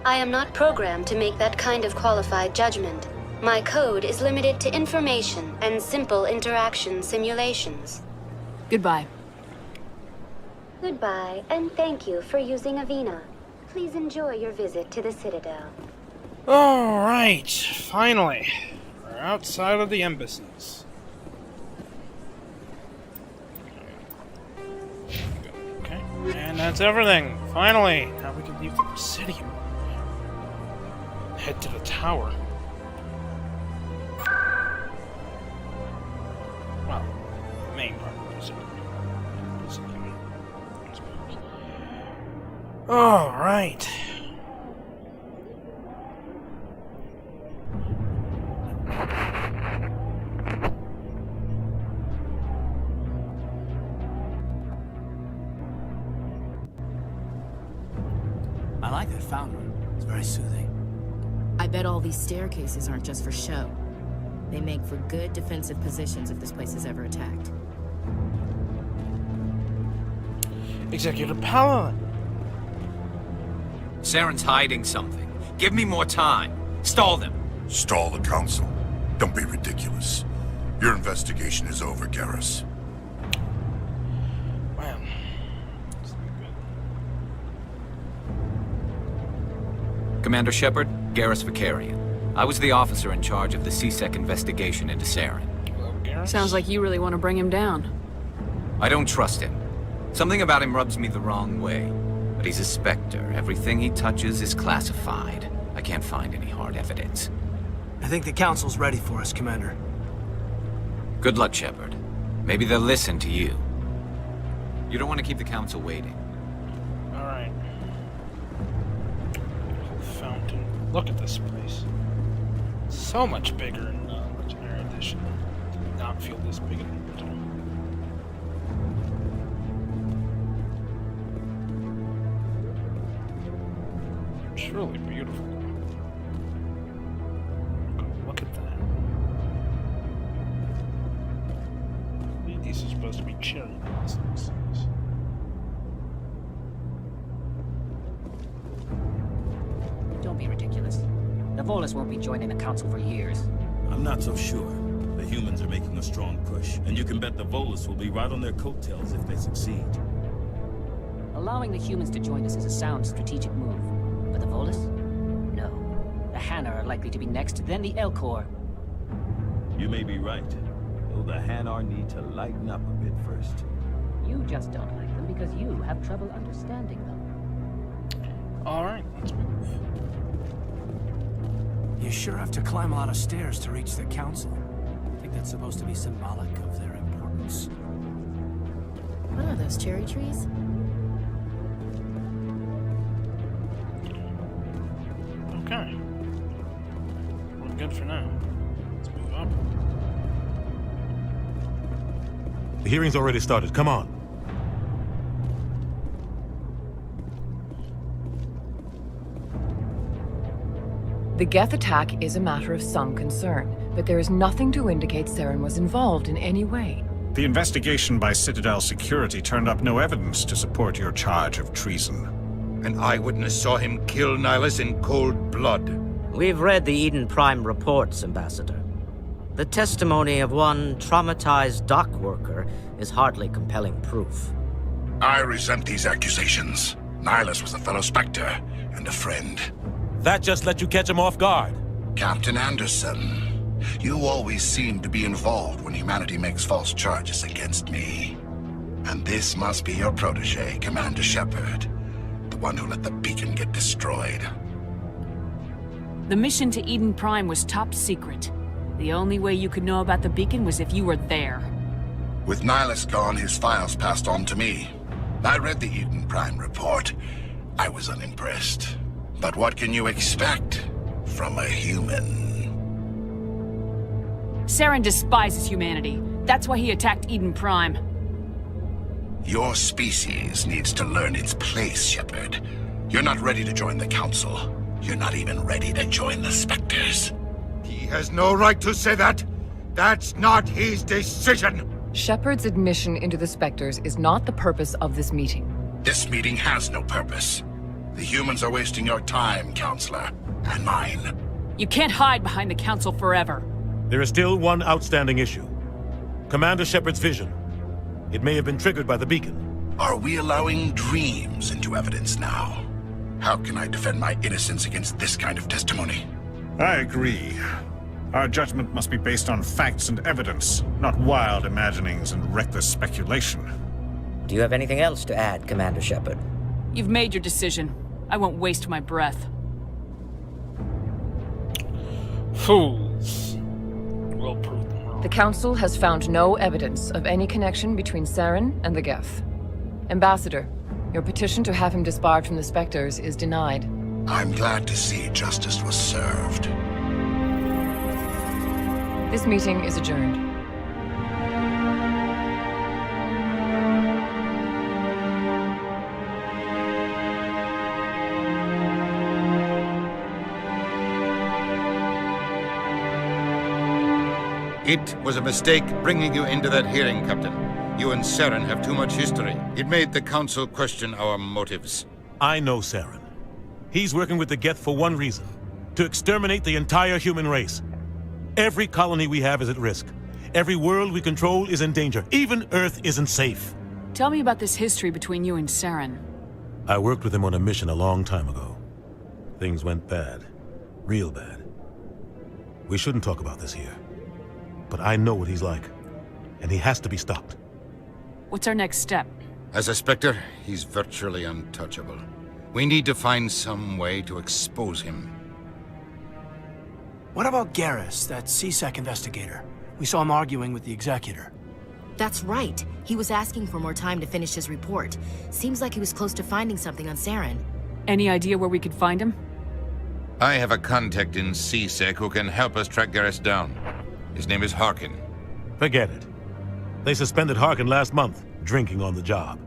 I am not programmed to make that kind of qualified judgment. My code is limited to information and simple interaction simulations. Goodbye. Goodbye, and thank you for using Avina. Please enjoy your visit to the Citadel. Alright, finally. We're outside of the embassies. Okay, and that's everything. Finally, now we can leave the Presidium. Head to the tower. Well, the main part of the Presidium. Alright. I like that fountain. It's very soothing. I bet all these staircases aren't just for show. They make for good defensive positions if this place is ever attacked. Executive Paladin. Saren's hiding something. Give me more time. Stall them. Stall the Council? Don't be ridiculous. Your investigation is over, Garrus. Wow. Commander Shepard, Garrus Vicarian. I was the officer in charge of the CSEC investigation into Saren. Sounds like you really want to bring him down. I don't trust him. Something about him rubs me the wrong way. But he's a Spectre. Everything he touches is classified. I can't find any hard evidence. I think the Council's ready for us, Commander. Good luck, Shepard. Maybe they'll listen to you. You don't want to keep the Council waiting. Alright. Fountain. Look at this place. So much bigger in Legendary Edition. Did not feel this big in the original. Truly beautiful. Look at that. These are supposed to be cherry blossoms. Don't be ridiculous. The Volus won't be joining the Council for years. I'm not so sure. The humans are making a strong push, and you can bet the Volus will be right on their coattails if they succeed. Allowing the humans to join us is a sound strategic move. But the Volus? No. The Hanar are likely to be next, then the Elcor. You may be right. Though the Hanar need to lighten up a bit first. You just don't like them because you have trouble understanding them. Alright, let's move. You sure have to climb a lot of stairs to reach the Council. I think that's supposed to be symbolic of their importance. What are those cherry trees? Okay. We're good for now. Let's move up. The hearing's already started. Come on. The Geth attack is a matter of some concern, but there is nothing to indicate Saren was involved in any way. The investigation by Citadel Security turned up no evidence to support your charge of treason. An eyewitness saw him kill Nihilus in cold blood. We've read the Eden Prime reports, Ambassador. The testimony of one traumatized dock worker is hardly compelling proof. I resent these accusations. Nihilus was a fellow Spectre and a friend. That just let you catch him off guard. Captain Anderson, You always seem to be involved when humanity makes false charges against me. And this must be your protege, Commander Shepard. The one who let the beacon get destroyed. The mission to Eden Prime was top secret. The only way you could know about the beacon was if you were there. With Nihilus gone, his files passed on to me. I read the Eden Prime report. I was unimpressed. But what can you expect from a human? Saren despises humanity. That's why he attacked Eden Prime. Your species needs to learn its place, Shepard. You're not ready to join the Council. You're not even ready to join the Spectres. He has no right to say that. That's not his decision. Shepard's admission into the Spectres is not the purpose of this meeting. This meeting has no purpose. The humans are wasting your time, Counselor, and mine. You can't hide behind the Council forever. There is still one outstanding issue. Commander Shepard's vision. It may have been triggered by the beacon. Are we allowing dreams into evidence now? How can I defend my innocence against this kind of testimony? I agree. Our judgment must be based on facts and evidence, not wild imaginings and reckless speculation. Do you have anything else to add, Commander Shepard? You've made your decision. I won't waste my breath. Fools. We'll prove them wrong. The Council has found no evidence of any connection between Saren and the Geth. Ambassador, your petition to have him disbarred from the Spectres is denied. I'm glad to see justice was served. This meeting is adjourned. It was a mistake bringing you into that hearing, Captain. You and Saren have too much history. It made the Council question our motives. I know Saren. He's working with the Geth for one reason. To exterminate the entire human race. Every colony we have is at risk. Every world we control is in danger. Even Earth isn't safe. Tell me about this history between you and Saren. I worked with him on a mission a long time ago. Things went bad. Real bad. We shouldn't talk about this here. But I know what he's like. And he has to be stopped. What's our next step? As a Spectre, he's virtually untouchable. We need to find some way to expose him. What about Garrus, that CSEC investigator? We saw him arguing with the Executor. That's right. He was asking for more time to finish his report. Seems like he was close to finding something on Saren. Any idea where we could find him? I have a contact in CSEC who can help us track Garrus down. His name is Harkin. Forget it. They suspended Harkin last month, drinking on the job.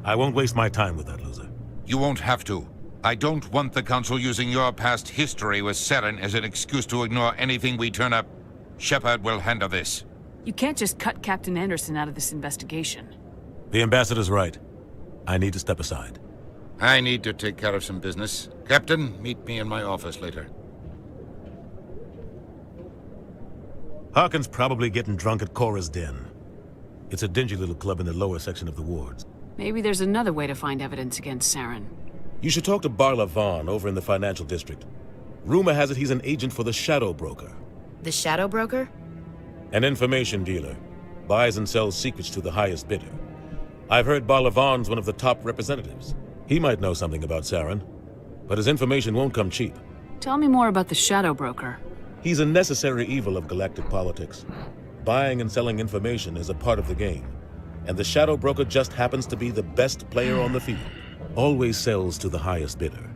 I won't waste my time with that loser. You won't have to. I don't want the Council using your past history with Saren as an excuse to ignore anything we turn up. Shepard will handle this. You can't just cut Captain Anderson out of this investigation. The Ambassador's right. I need to step aside. I need to take care of some business. Captain, meet me in my office later. Harkin's probably getting drunk at Cora's Den. It's a dingy little club in the lower section of the wards. Maybe there's another way to find evidence against Saren. You should talk to Barla Vaughn over in the financial district. Rumor has it he's an agent for the Shadow Broker. The Shadow Broker? An information dealer. Buys and sells secrets to the highest bidder. I've heard Barla Vaughn's one of the top representatives. He might know something about Saren, but his information won't come cheap. Tell me more about the Shadow Broker. He's a necessary evil of galactic politics. Buying and selling information is a part of the game, and the Shadow Broker just happens to be the best player on the field. Always sells to the highest bidder.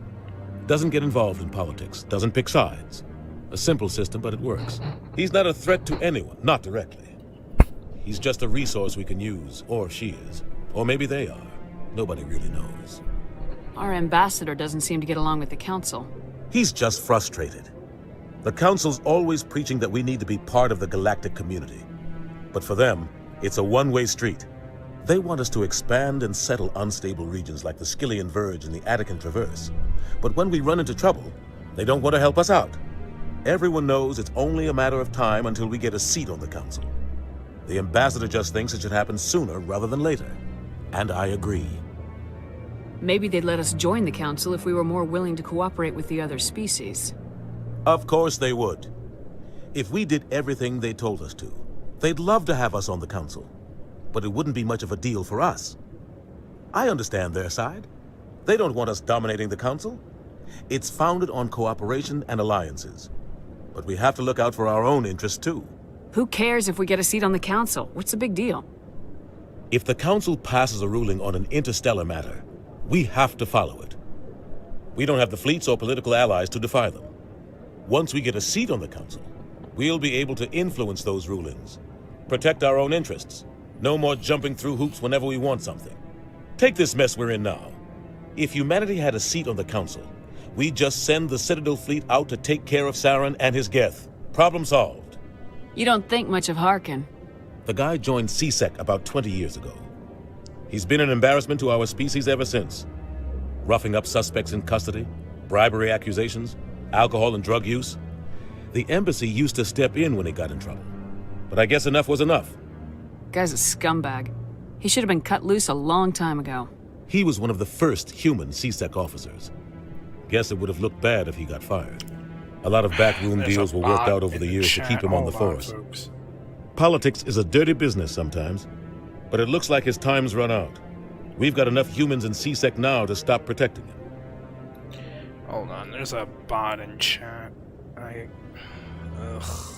Doesn't get involved in politics, doesn't pick sides. A simple system, but it works. He's not a threat to anyone, not directly. He's just a resource we can use, or she is. Or maybe they are. Nobody really knows. Our ambassador doesn't seem to get along with the Council. He's just frustrated. The Council's always preaching that we need to be part of the galactic community. But for them, it's a one-way street. They want us to expand and settle unstable regions like the Skillian Verge and the Attican Traverse. But when we run into trouble, they don't want to help us out. Everyone knows it's only a matter of time until we get a seat on the Council. The Ambassador just thinks it should happen sooner rather than later. And I agree. Maybe they'd let us join the Council if we were more willing to cooperate with the other species. Of course they would. If we did everything they told us to, they'd love to have us on the council. But it wouldn't be much of a deal for us. I understand their side. They don't want us dominating the council. It's founded on cooperation and alliances. But we have to look out for our own interests too. Who cares if we get a seat on the council? What's the big deal? If the council passes a ruling on an interstellar matter, we have to follow it. We don't have the fleets or political allies to defy them. Once we get a seat on the council, we'll be able to influence those rulings, protect our own interests. No more jumping through hoops whenever we want something. Take this mess we're in now. If humanity had a seat on the council, we'd just send the Citadel fleet out to take care of Saren and his Geth. Problem solved. You don't think much of Harkin. The guy joined CSEC about 20 years ago. He's been an embarrassment to our species ever since. Roughing up suspects in custody, bribery accusations, alcohol and drug use. The embassy used to step in when he got in trouble. But I guess enough was enough. Guy's a scumbag. He should have been cut loose a long time ago. He was one of the first human CSEC officers. Guess it would have looked bad if he got fired. A lot of backroom deals were worked out over the years to keep him on the force. Politics is a dirty business sometimes, but it looks like his time's run out. We've got enough humans in CSEC now to stop protecting him. Hold on, there's a bot in chat. Ugh.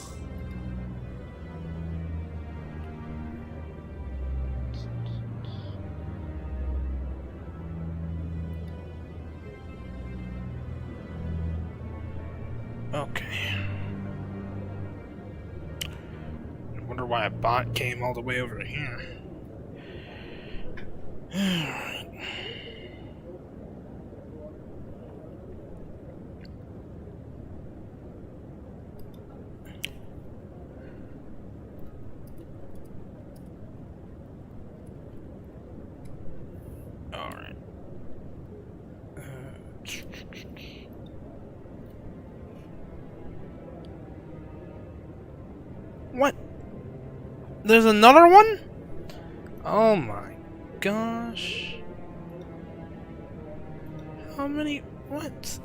Okay. I wonder why a bot came all the way over here. Alright. Alright. What? There's another one? Oh my gosh. How many? What?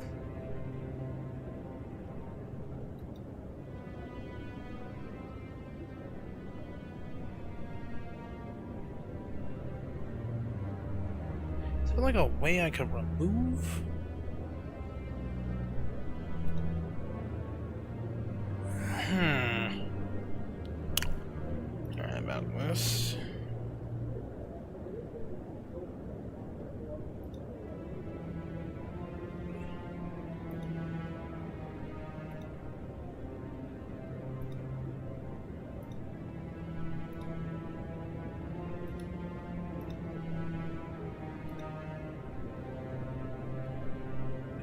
Is there like a way I could remove? Alright, about this.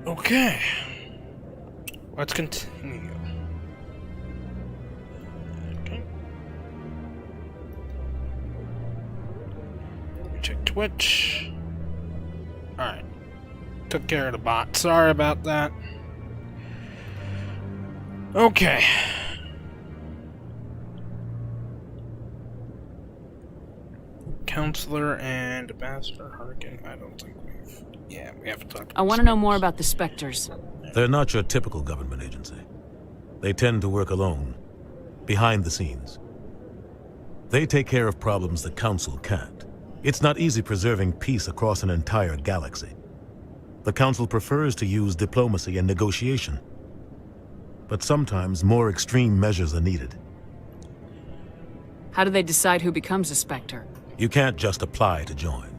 Okay, let's continue. Okay. Check Twitch. Alright. Took care of the bot. Sorry about that. Okay. Counselor and Ambassador Harkin. I don't think we've... Yeah, we have to talk to I want to know more about the Spectres. They're not your typical government agency. They tend to work alone, behind the scenes. They take care of problems the Council can't. It's not easy preserving peace across an entire galaxy. The Council prefers to use diplomacy and negotiation. But sometimes more extreme measures are needed. How do they decide who becomes a Spectre? You can't just apply to join.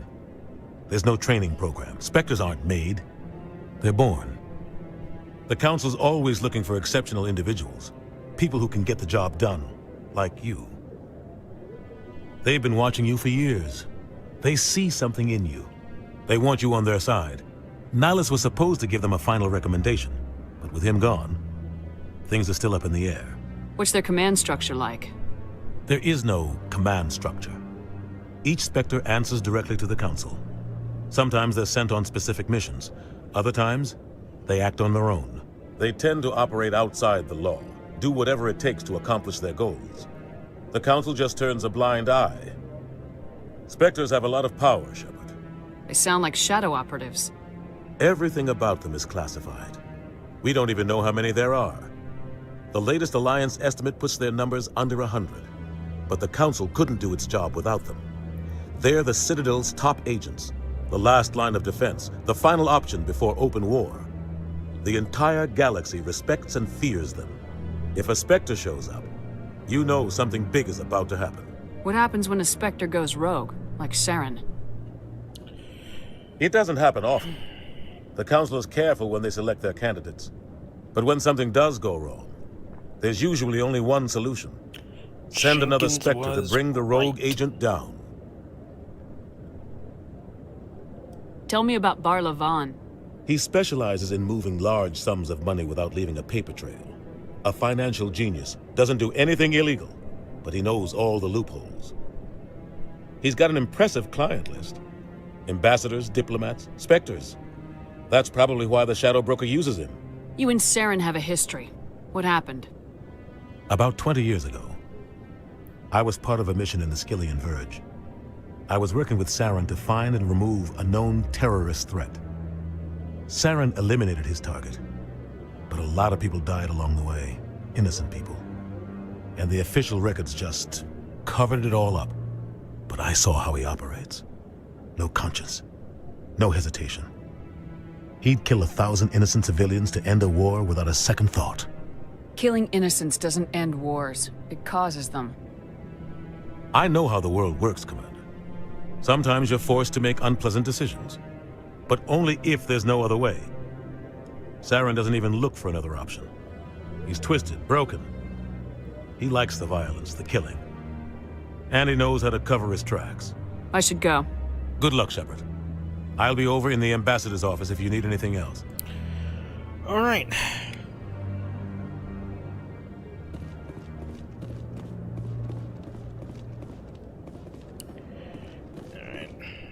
There's no training program. Spectres aren't made. They're born. The Council's always looking for exceptional individuals. People who can get the job done, like you. They've been watching you for years. They see something in you. They want you on their side. Nihilus was supposed to give them a final recommendation, but with him gone, things are still up in the air. What's their command structure like? There is no command structure. Each Spectre answers directly to the Council. Sometimes they're sent on specific missions. Other times, they act on their own. They tend to operate outside the law, do whatever it takes to accomplish their goals. The Council just turns a blind eye. Spectres have a lot of power, Shepard. They sound like shadow operatives. Everything about them is classified. We don't even know how many there are. The latest Alliance estimate puts their numbers under 100. But the Council couldn't do its job without them. They're the Citadel's top agents, the last line of defense, the final option before open war. The entire galaxy respects and fears them. If a Spectre shows up, you know something big is about to happen. What happens when a Spectre goes rogue, like Saren? It doesn't happen often. The Council is careful when they select their candidates. But when something does go wrong, there's usually only one solution. Send another Spectre to bring the rogue agent down. Tell me about Barla Vaughn. He specializes in moving large sums of money without leaving a paper trail. A financial genius, doesn't do anything illegal, but he knows all the loopholes. He's got an impressive client list. Ambassadors, diplomats, Spectres. That's probably why the Shadow Broker uses him. You and Saren have a history. What happened? About 20 years ago, I was part of a mission in the Skillian Verge. I was working with Saren to find and remove a known terrorist threat. Saren eliminated his target, but a lot of people died along the way, innocent people. And the official records just covered it all up. But I saw how he operates. No conscience, no hesitation. He'd kill 1,000 innocent civilians to end a war without a second thought. Killing innocents doesn't end wars. It causes them. I know how the world works, Commander. Sometimes you're forced to make unpleasant decisions, but only if there's no other way. Saren doesn't even look for another option. He's twisted, broken. He likes the violence, the killing. And he knows how to cover his tracks. I should go. Good luck, Shepard. I'll be over in the ambassador's office if you need anything else. All right.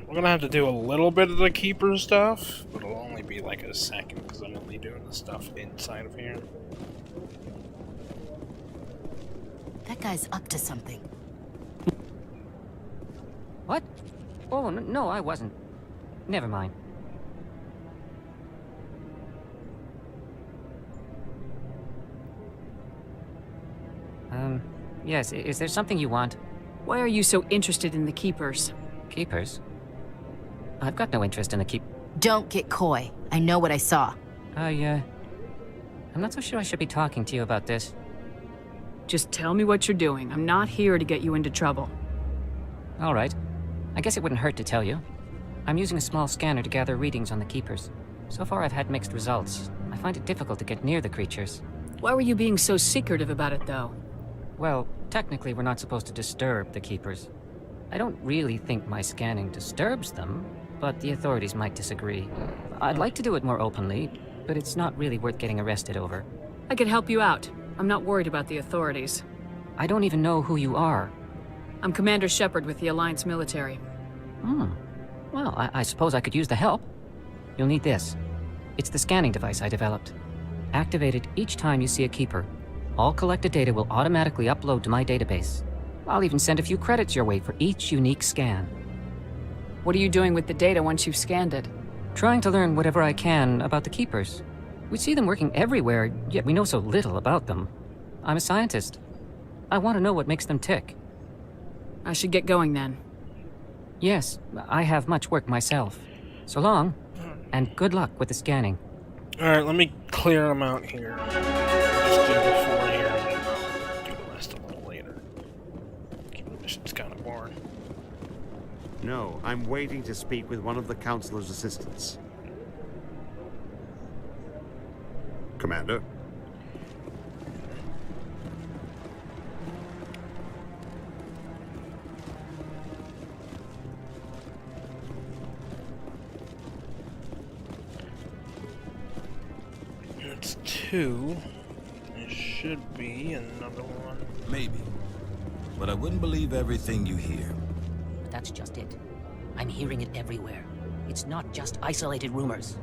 We're gonna have to do a little bit of the Keeper stuff, but it'll only be like a second because I'm only doing the stuff inside of here. That guy's up to something. What? Oh, no, I wasn't. Never mind. Yes, is there something you want? Why are you so interested in the Keepers? Keepers? I've got no interest in the Don't get coy. I know what I saw. I'm not so sure I should be talking to you about this. Just tell me what you're doing. I'm not here to get you into trouble. All right. I guess it wouldn't hurt to tell you. I'm using a small scanner to gather readings on the Keepers. So far I've had mixed results. I find it difficult to get near the creatures. Why were you being so secretive about it, though? Well, technically we're not supposed to disturb the Keepers. I don't really think my scanning disturbs them, but the authorities might disagree. I'd like to do it more openly, but it's not really worth getting arrested over. I could help you out. I'm not worried about the authorities. I don't even know who you are. I'm Commander Shepard with the Alliance military. Well, I suppose I could use the help. You'll need this. It's the scanning device I developed. Activate it each time you see a Keeper. All collected data will automatically upload to my database. I'll even send a few credits your way for each unique scan. What are you doing with the data once you've scanned it? Trying to learn whatever I can about the Keepers. We see them working everywhere, yet we know so little about them. I'm a scientist. I want to know what makes them tick. I should get going then. Yes, I have much work myself. So long, and good luck with the scanning. Alright, let me clear them out here. Just do before here, and then I'll do the rest a little later. Keep the mission's kind of boring. No, I'm waiting to speak with one of the Councilor's assistants. Commander? It's 2. There should be another one. Maybe. But I wouldn't believe everything you hear. That's just it. I'm hearing it everywhere. It's not just isolated rumors.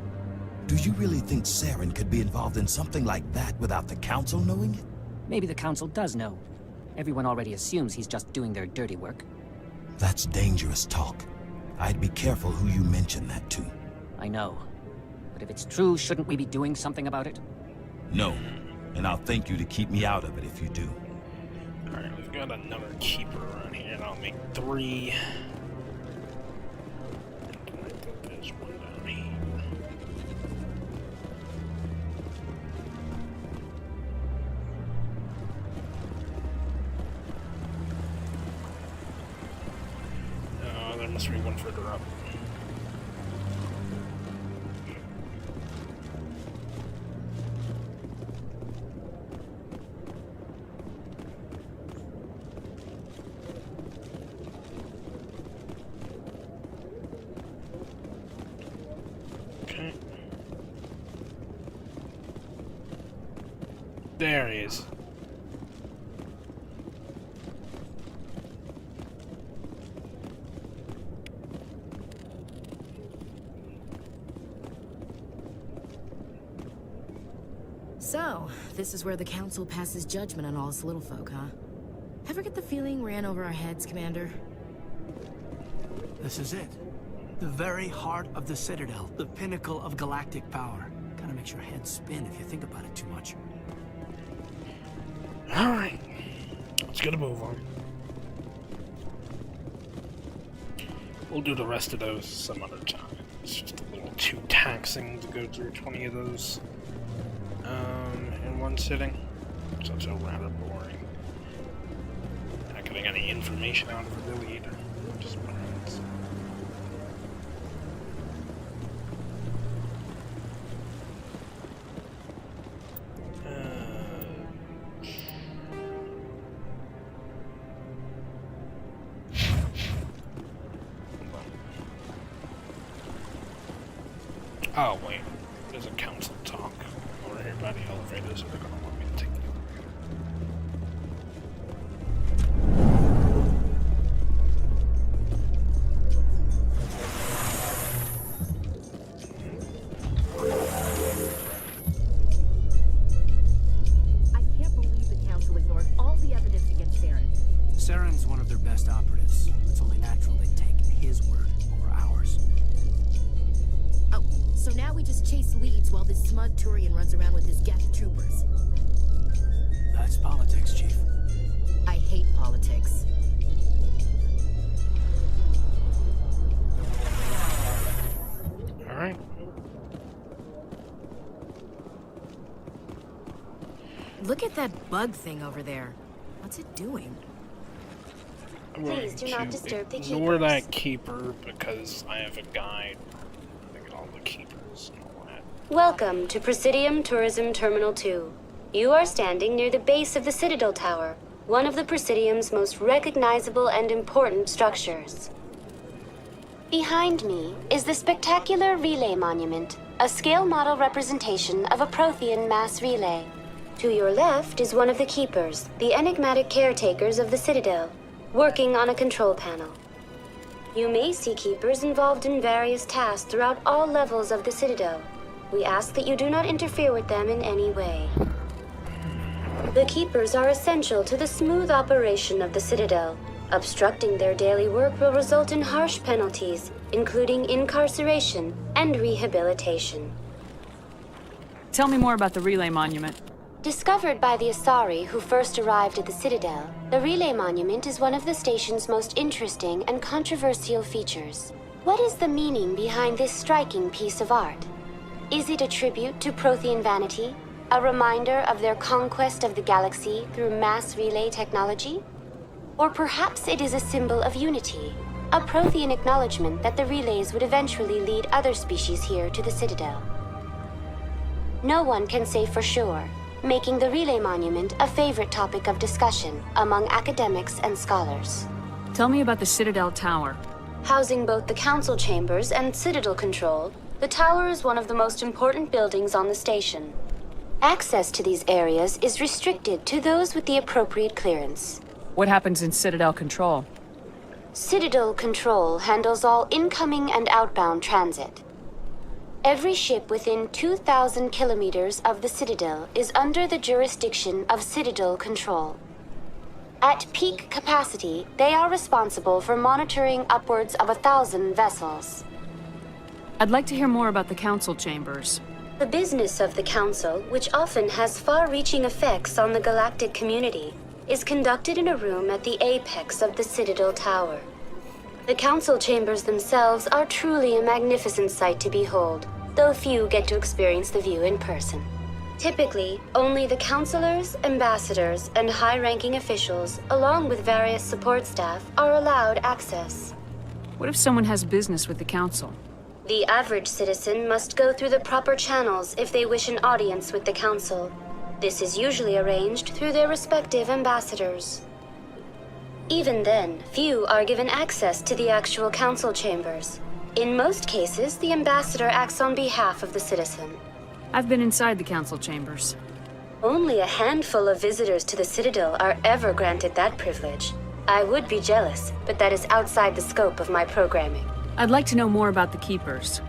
Do you really think Saren could be involved in something like that without the Council knowing it? Maybe the Council does know. Everyone already assumes he's just doing their dirty work. That's dangerous talk. I'd be careful who you mention that to. I know. But if it's true, shouldn't we be doing something about it? No. and I'll thank you to keep me out of it if you do. Alright, we've got another keeper around here, and I'll make 3. And I think there's one down here. There must be one further up. Okay. There he is. So, this is where the Council passes judgment on all us little folk, huh? Ever get the feeling we're in over our heads, Commander? This is it. The very heart of the Citadel, the pinnacle of galactic power. Kinda makes your head spin if you think about it too much. Alright. Let's get a move on. We'll do the rest of those some other time. It's just a little too taxing to go through 20 of those in one sitting. It's also rather boring. Not getting any information out of it really either. Just brains. Oh wait, there's a council talk over here by the elevators. They're gonna want me to take it. I can't believe the Council ignored all the evidence against Saren. Saren's one of their best operatives. It's only natural they take his word over ours. Oh, so now we just chase leads while this smug Turian runs around with his Geth troopers. That's politics, Chief. I hate politics. Alright. Look at that bug thing over there. What's it doing? I'm Please do going not to disturb the ignore keepers. that keeper because I have a guide. Look at all the keepers and all that. Welcome to Presidium Tourism Terminal 2. You are standing near the base of the Citadel Tower, one of the Presidium's most recognizable and important structures. Behind me is the spectacular Relay Monument, a scale model representation of a Prothean mass relay. To your left is one of the Keepers, the enigmatic caretakers of the Citadel, working on a control panel. You may see Keepers involved in various tasks throughout all levels of the Citadel. We ask that you do not interfere with them in any way. The Keepers are essential to the smooth operation of the Citadel. Obstructing their daily work will result in harsh penalties, including incarceration and rehabilitation. Tell me more about the Relay Monument. Discovered by the Asari who first arrived at the Citadel, the Relay Monument is one of the station's most interesting and controversial features. What is the meaning behind this striking piece of art? Is it a tribute to Prothean vanity? A reminder of their conquest of the galaxy through mass relay technology? Or perhaps it is a symbol of unity, a Prothean acknowledgement that the relays would eventually lead other species here to the Citadel. No one can say for sure, making the Relay Monument a favorite topic of discussion among academics and scholars. Tell me about the Citadel Tower. Housing both the council chambers and Citadel control, the tower is one of the most important buildings on the station. Access to these areas is restricted to those with the appropriate clearance. What happens in Citadel Control? Citadel Control handles all incoming and outbound transit. Every ship within 2,000 kilometers of the Citadel is under the jurisdiction of Citadel Control. At peak capacity, they are responsible for monitoring upwards of 1,000 vessels. I'd like to hear more about the council chambers. The business of the Council, which often has far-reaching effects on the galactic community, is conducted in a room at the apex of the Citadel Tower. The Council chambers themselves are truly a magnificent sight to behold, though few get to experience the view in person. Typically, only the councilors, ambassadors, and high-ranking officials, along with various support staff, are allowed access. What if someone has business with the Council? The average citizen must go through the proper channels if they wish an audience with the Council. This is usually arranged through their respective ambassadors. Even then, few are given access to the actual Council chambers. In most cases, the ambassador acts on behalf of the citizen. I've been inside the Council chambers. Only a handful of visitors to the Citadel are ever granted that privilege. I would be jealous, but that is outside the scope of my programming. I'd like to know more about the Keepers.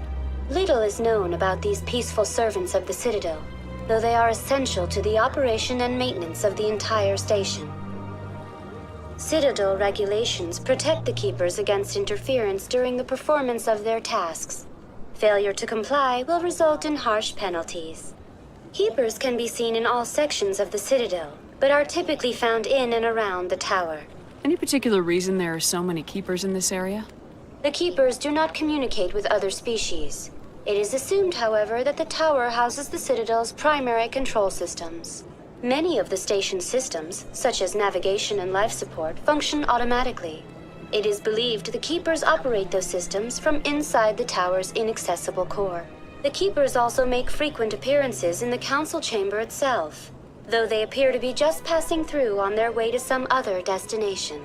Little is known about these peaceful servants of the Citadel, though they are essential to the operation and maintenance of the entire station. Citadel regulations protect the Keepers against interference during the performance of their tasks. Failure to comply will result in harsh penalties. Keepers can be seen in all sections of the Citadel, but are typically found in and around the tower. Any particular reason there are so many Keepers in this area? The Keepers do not communicate with other species. It is assumed, however, that the tower houses the Citadel's primary control systems. Many of the station's systems, such as navigation and life support, function automatically. It is believed the Keepers operate those systems from inside the tower's inaccessible core. The Keepers also make frequent appearances in the Council chamber itself, though they appear to be just passing through on their way to some other destination.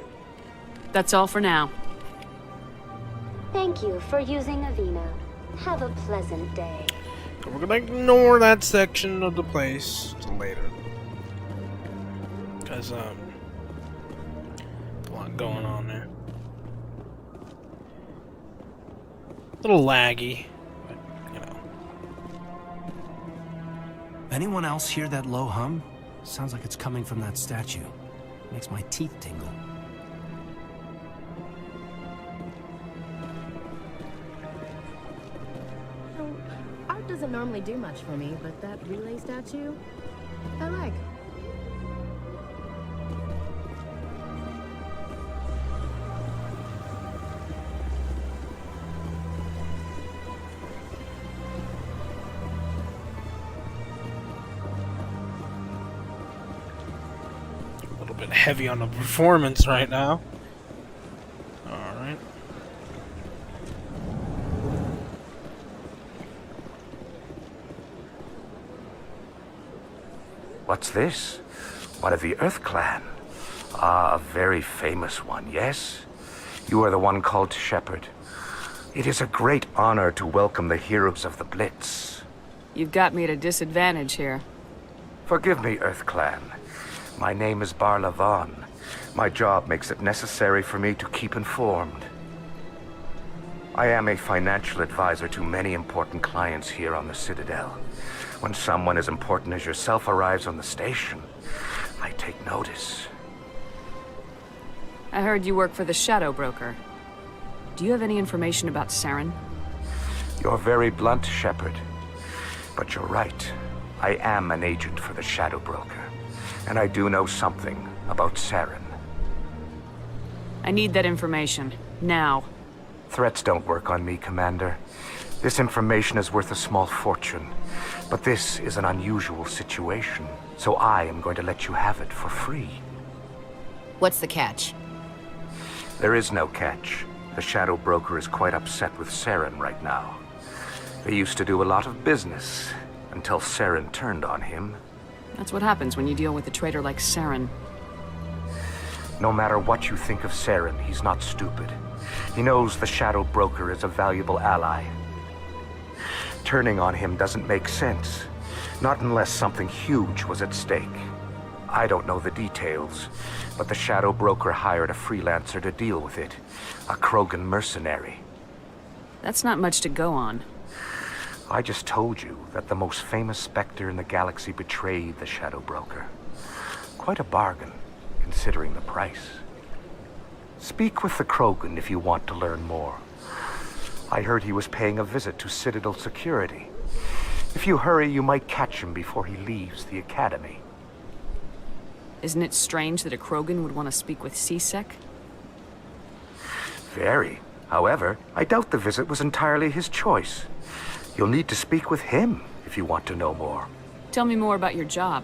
That's all for now. Thank you for using Avina. Have a pleasant day. We're gonna ignore that section of the place till later. Because, a lot going on there. A little laggy, but, you know. Anyone else hear that low hum? Sounds like it's coming from that statue. Makes my teeth tingle. Art doesn't normally do much for me, but that relay statue, I like. Bit heavy on the performance right now. Alright. What's this? One of the Earth Clan. Ah, a very famous one, yes? You are the one called Shepard. It is a great honor to welcome the heroes of the Blitz. You've got me at a disadvantage here. Forgive me, Earth Clan. My name is Barla Vaughn. My job makes it necessary for me to keep informed. I am a financial advisor to many important clients here on the Citadel. When someone as important as yourself arrives on the station, I take notice. I heard you work for the Shadow Broker. Do you have any information about Saren? You're very blunt, Shepard. But you're right. I am an agent for the Shadow Broker. And I do know something about Saren. I need that information. Now. Threats don't work on me, Commander. This information is worth a small fortune. But this is an unusual situation, so I am going to let you have it for free. What's the catch? There is no catch. The Shadow Broker is quite upset with Saren right now. They used to do a lot of business, until Saren turned on him. That's what happens when you deal with a traitor like Saren. No matter what you think of Saren, he's not stupid. He knows the Shadow Broker is a valuable ally. Turning on him doesn't make sense. Not unless something huge was at stake. I don't know the details, but the Shadow Broker hired a freelancer to deal with it. A Krogan mercenary. That's not much to go on. I just told you that the most famous Spectre in the galaxy betrayed the Shadow Broker. Quite a bargain, considering the price. Speak with the Krogan if you want to learn more. I heard he was paying a visit to Citadel security. If you hurry, you might catch him before he leaves the academy. Isn't it strange that a Krogan would want to speak with C-Sec? Very. However, I doubt the visit was entirely his choice. You'll need to speak with him if you want to know more. Tell me more about your job.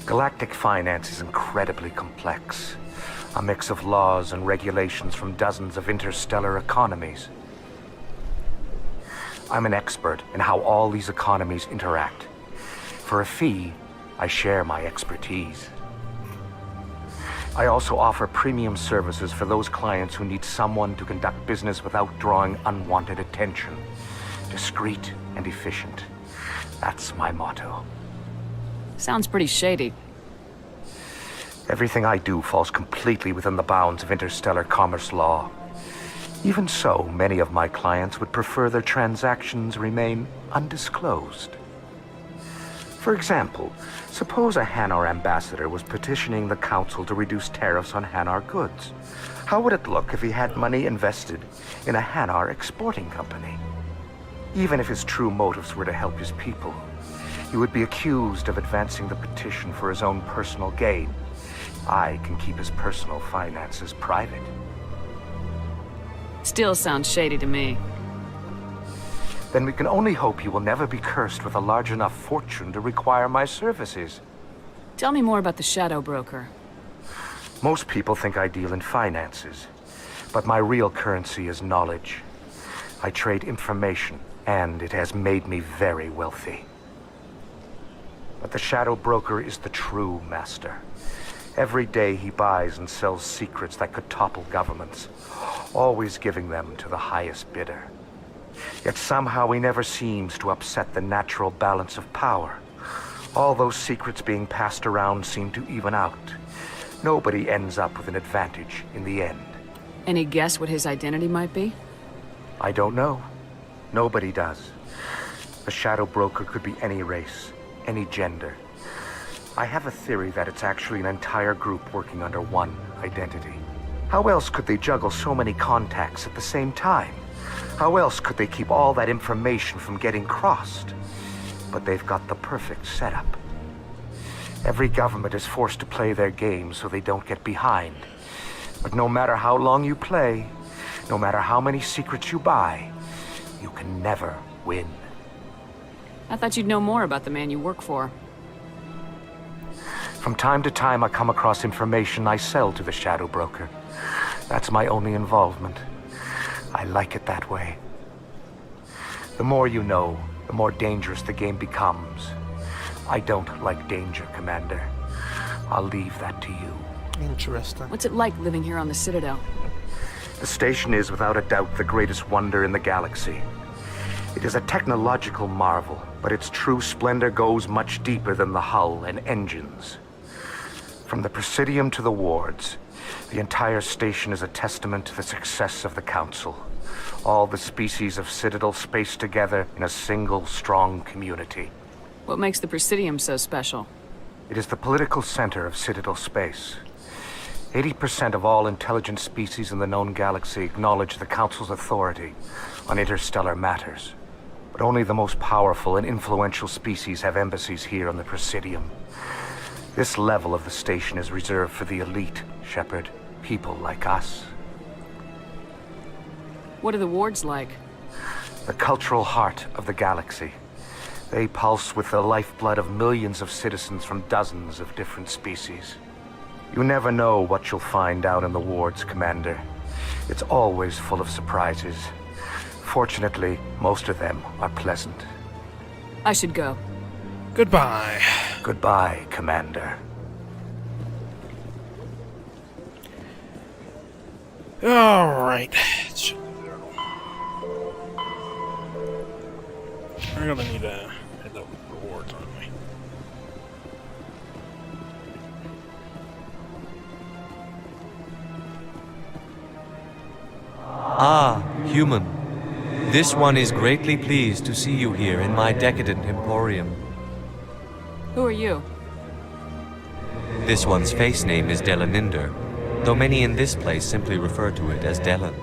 Galactic finance is incredibly complex. A mix of laws and regulations from dozens of interstellar economies. I'm an expert in how all these economies interact. For a fee, I share my expertise. I also offer premium services for those clients who need someone to conduct business without drawing unwanted attention. Discreet and efficient. That's my motto. Sounds pretty shady. Everything I do falls completely within the bounds of interstellar commerce law. Even so, many of my clients would prefer their transactions remain undisclosed. For example, suppose a Hanar ambassador was petitioning the Council to reduce tariffs on Hanar goods. How would it look if he had money invested in a Hanar exporting company? Even if his true motives were to help his people, he would be accused of advancing the petition for his own personal gain. I can keep his personal finances private. Still sounds shady to me. Then we can only hope you will never be cursed with a large enough fortune to require my services. Tell me more about the Shadow Broker. Most people think I deal in finances, but my real currency is knowledge. I trade information, and it has made me very wealthy. But the Shadow Broker is the true master. Every day he buys and sells secrets that could topple governments, always giving them to the highest bidder. Yet somehow he never seems to upset the natural balance of power. All those secrets being passed around seem to even out. Nobody ends up with an advantage in the end. Any guess what his identity might be? I don't know. Nobody does. The Shadow Broker could be any race, any gender. I have a theory that it's actually an entire group working under one identity. How else could they juggle so many contacts at the same time? How else could they keep all that information from getting crossed? But they've got the perfect setup. Every government is forced to play their game so they don't get behind. But no matter how long you play, no matter how many secrets you buy, you can never win. I thought you'd know more about the man you work for. From time to time, I come across information I sell to the Shadow Broker. That's my only involvement. I like it that way. The more you know, the more dangerous the game becomes. I don't like danger, Commander. I'll leave that to you. Interesting. What's it like living here on the Citadel? The station is without a doubt the greatest wonder in the galaxy. It is a technological marvel, but its true splendor goes much deeper than the hull and engines. From the Presidium to the wards, the entire station is a testament to the success of the Council. All the species of Citadel spaced together in a single, strong community. What makes the Presidium so special? It is the political center of Citadel space. 80% of all intelligent species in the known galaxy acknowledge the Council's authority on interstellar matters. But only the most powerful and influential species have embassies here on the Presidium. This level of the station is reserved for the elite, Shepard. People like us. What are the wards like? The cultural heart of the galaxy. They pulse with the lifeblood of millions of citizens from dozens of different species. You never know what you'll find out in the wards, Commander. It's always full of surprises. Fortunately, most of them are pleasant. I should go. Goodbye. Goodbye, Commander. Alright. We're gonna need to head up with rewards, aren't we? Ah, human. This one is greatly pleased to see you here in my decadent emporium. Who are you? This one's face name is Delaninder, though many in this place simply refer to it as Delan.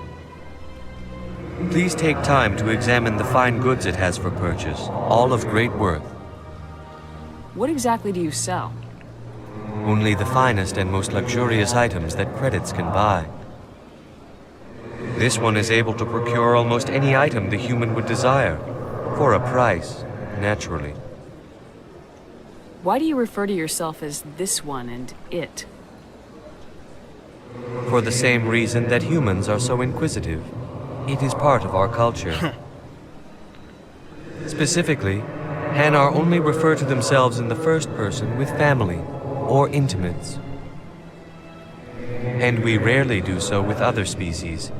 Please take time to examine the fine goods it has for purchase, all of great worth. What exactly do you sell? Only the finest and most luxurious items that credits can buy. This one is able to procure almost any item the human would desire, for a price, naturally. Why do you refer to yourself as this one and it? For the same reason that humans are so inquisitive. It is part of our culture. Specifically, Hanar only refer to themselves in the first person with family or intimates. And we rarely do so with other species.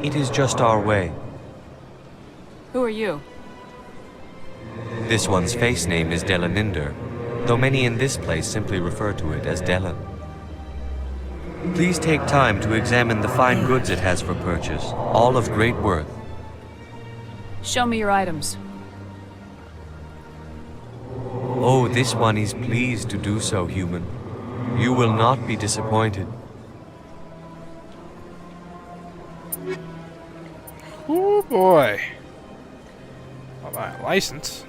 It is just our way. Who are you? This one's face name is Delaninder, though many in this place simply refer to it as Delan. Please take time to examine the fine goods it has for purchase, all of great worth. Show me your items. Oh, this one is pleased to do so, human. You will not be disappointed. Oh boy. I'll buy a license.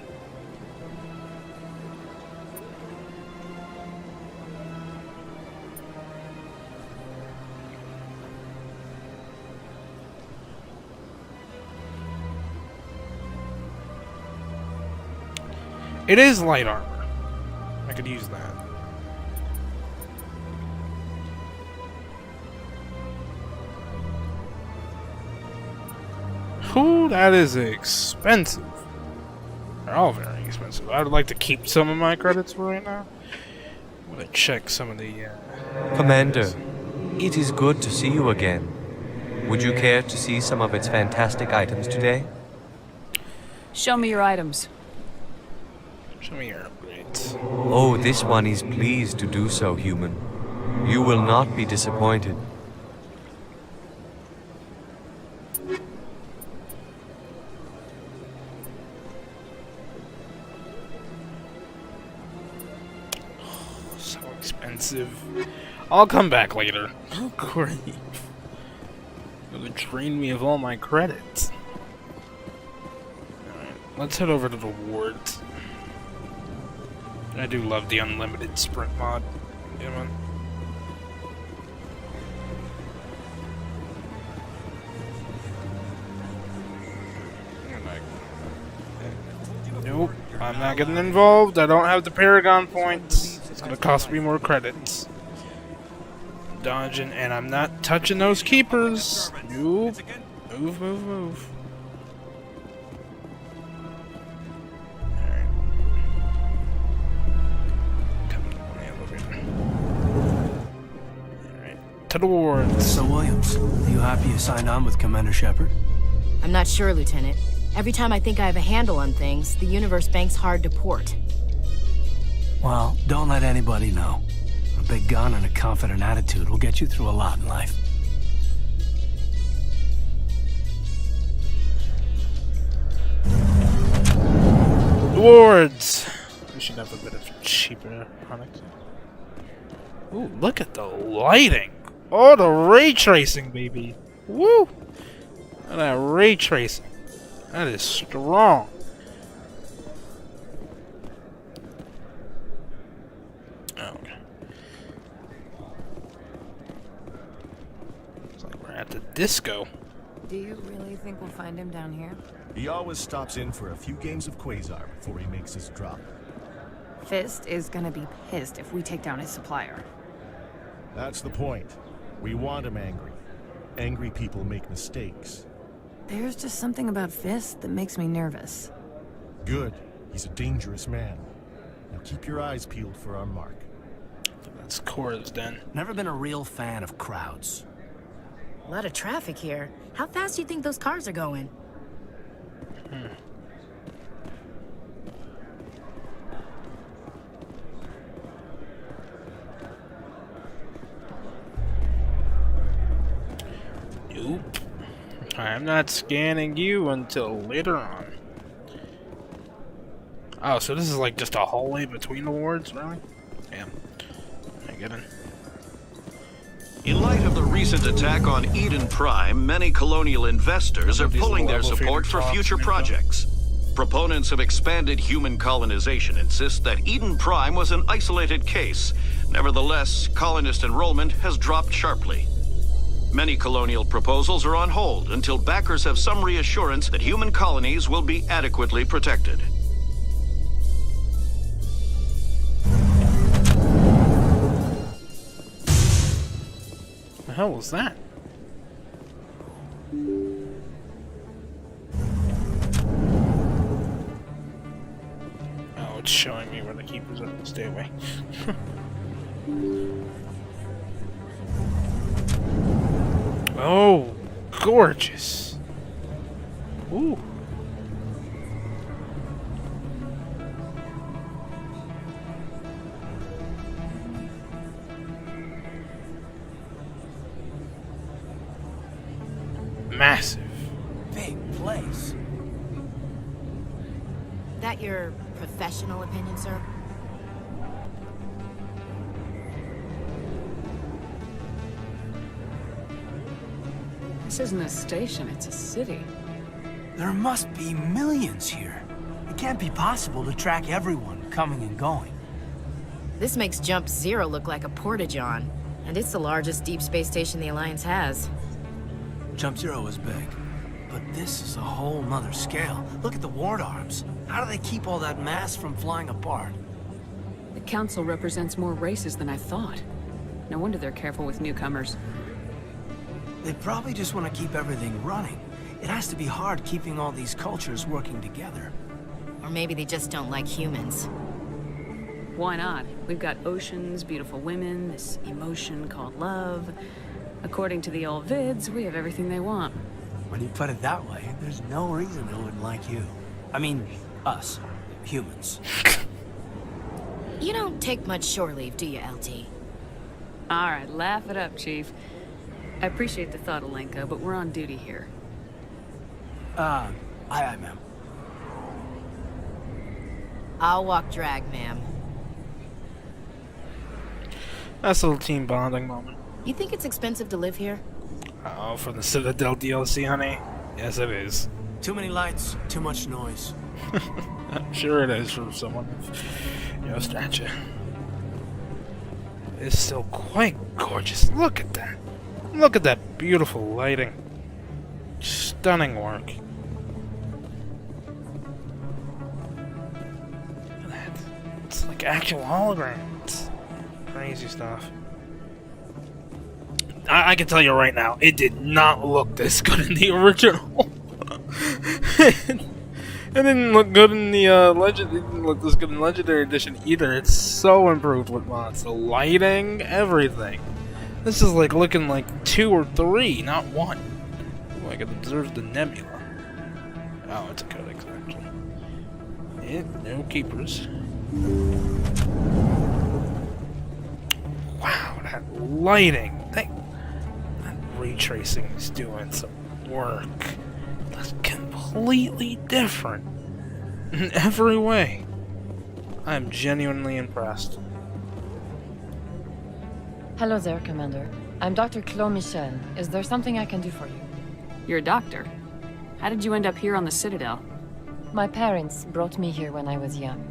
It is light armor. I could use that. Ooh, that is expensive. They're all very expensive. I would like to keep some of my credits for right now. I'm gonna check some of the. Commander, it is good to see you again. Would you care to see some of its fantastic items today? Show me your items. Show me your upgrades. Oh, this one is pleased to do so, human. You will not be disappointed. So expensive. I'll come back later. Oh, great. Gonna drain me of all my credits. Alright, let's head over to the wards. I do love the unlimited sprint mod. Yeah, man. Nope, I'm not getting involved. I don't have the Paragon points. It's gonna cost me more credits. Dodging, and I'm not touching those keepers. Nope. Move, move, move. To the wards. So, Williams, are you happy you signed on with Commander Shepard? I'm not sure, Lieutenant. Every time I think I have a handle on things, the universe bank's hard to port. Well, don't let anybody know. A big gun and a confident attitude will get you through a lot in life. Wards. We should have a bit of cheaper products. Ooh, look at the lighting. Oh, the ray tracing, baby. Woo! Look at that ray tracing. That is strong. Okay. It's like we're at the disco. Do you really think we'll find him down here? He always stops in for a few games of Quasar before he makes his drop. Fist is gonna be pissed if we take down his supplier. That's the point. We want him angry. Angry people make mistakes. There's just something about Fist that makes me nervous. Good. He's a dangerous man. Now keep your eyes peeled for our mark. That's Cora's den. Never been a real fan of crowds. A lot of traffic here. How fast do you think those cars are going? Nope. I'm not scanning you until later on. Oh, so this is like just a hallway between the wards, really? Damn. I get in. In light of the recent attack on Eden Prime, many colonial investors are pulling their support for future projects. Proponents of expanded human colonization insist that Eden Prime was an isolated case. Nevertheless, colonist enrollment has dropped sharply. Many colonial proposals are on hold until backers have some reassurance that human colonies will be adequately protected. The hell was that? Oh, it's showing me where the keepers are. Stay away. Oh, gorgeous. Ooh. Massive. Big place. That your professional opinion, sir? This isn't a station, it's a city. There must be millions here. It can't be possible to track everyone coming and going. This makes Jump Zero look like a porta-john, and it's the largest deep space station the Alliance has. Jump Zero is big, but this is a whole nother scale. Look at the ward arms. How do they keep all that mass from flying apart? The Council represents more races than I thought. No wonder they're careful with newcomers. They probably just want to keep everything running. It has to be hard keeping all these cultures working together. Or maybe they just don't like humans. Why not? We've got oceans, beautiful women, this emotion called love. According to the old vids, we have everything they want. When you put it that way, there's no reason they wouldn't like you. I mean, us, humans. You don't take much shore leave, do you, LT? Alright, laugh it up, Chief. I appreciate the thought, Alenka, but we're on duty here. Aye, ma'am. I'll walk drag, ma'am. That's a little team bonding moment. You think it's expensive to live here? Oh, for the Citadel DLC, honey? Yes, it is. Too many lights, too much noise. I'm sure it is for someone of your stature. It's still quite gorgeous. Look at that. Look at that beautiful lighting. Stunning work. Look at that. It's like actual holograms. Crazy stuff. I can tell you right now, it did not look this good in the original. It didn't look good in the Legend. It didn't look this good in Legendary Edition either. It's so improved with mods, the lighting, everything. This is like looking like 2 or 3, not 1. Oh, I can observe the nebula. Oh, it's a codex actually. No keepers. Wow, that lighting. That ray tracing is doing some work. That's completely different in every way. I'm genuinely impressed. Hello there, Commander. I'm Dr. Claude Michel. Is there something I can do for you? You're a doctor. How did you end up here on the Citadel? My parents brought me here when I was young.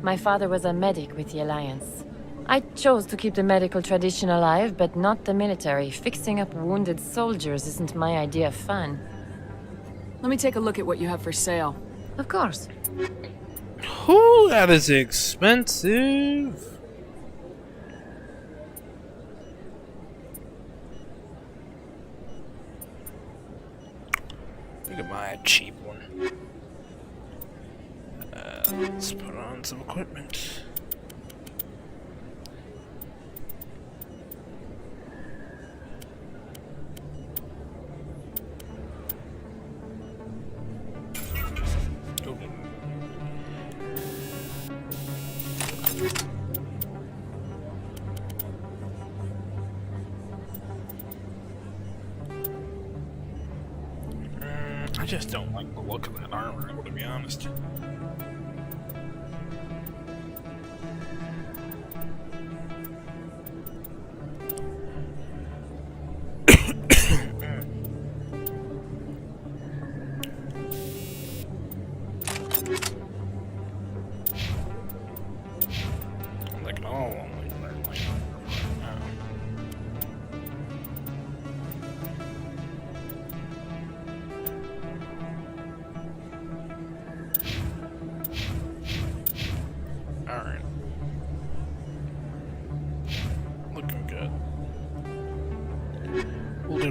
My father was a medic with the Alliance. I chose to keep the medical tradition alive, but not the military. Fixing up wounded soldiers isn't my idea of fun. Let me take a look at what you have for sale. Of course. Ooh, that is expensive. Look at my cheap one. Let's put on some equipment. I just don't like the look of that armor, to be honest.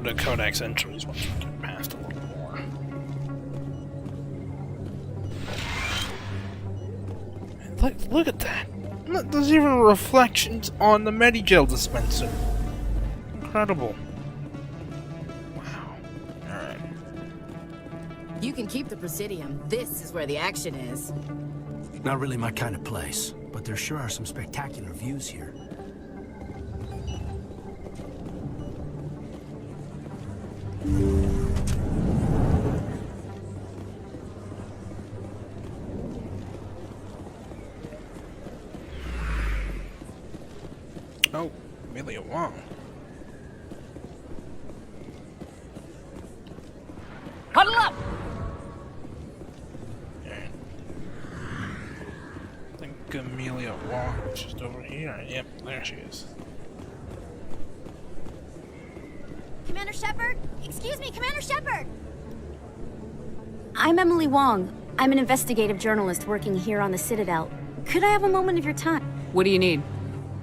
do the codex entries once we get past a little more. Look at that! Look, there's even reflections on the Medigel dispenser. Incredible. Wow. Alright. You can keep the Presidium. This is where the action is. Not really my kind of place, but there sure are some spectacular views here. Oh, Amelia Wong. Huddle up! I think Amelia Wong is just over here. Yep, there she is. Commander Shepard? Excuse me, Commander Shepard! I'm Emily Wong. I'm an investigative journalist working here on the Citadel. Could I have a moment of your time? What do you need?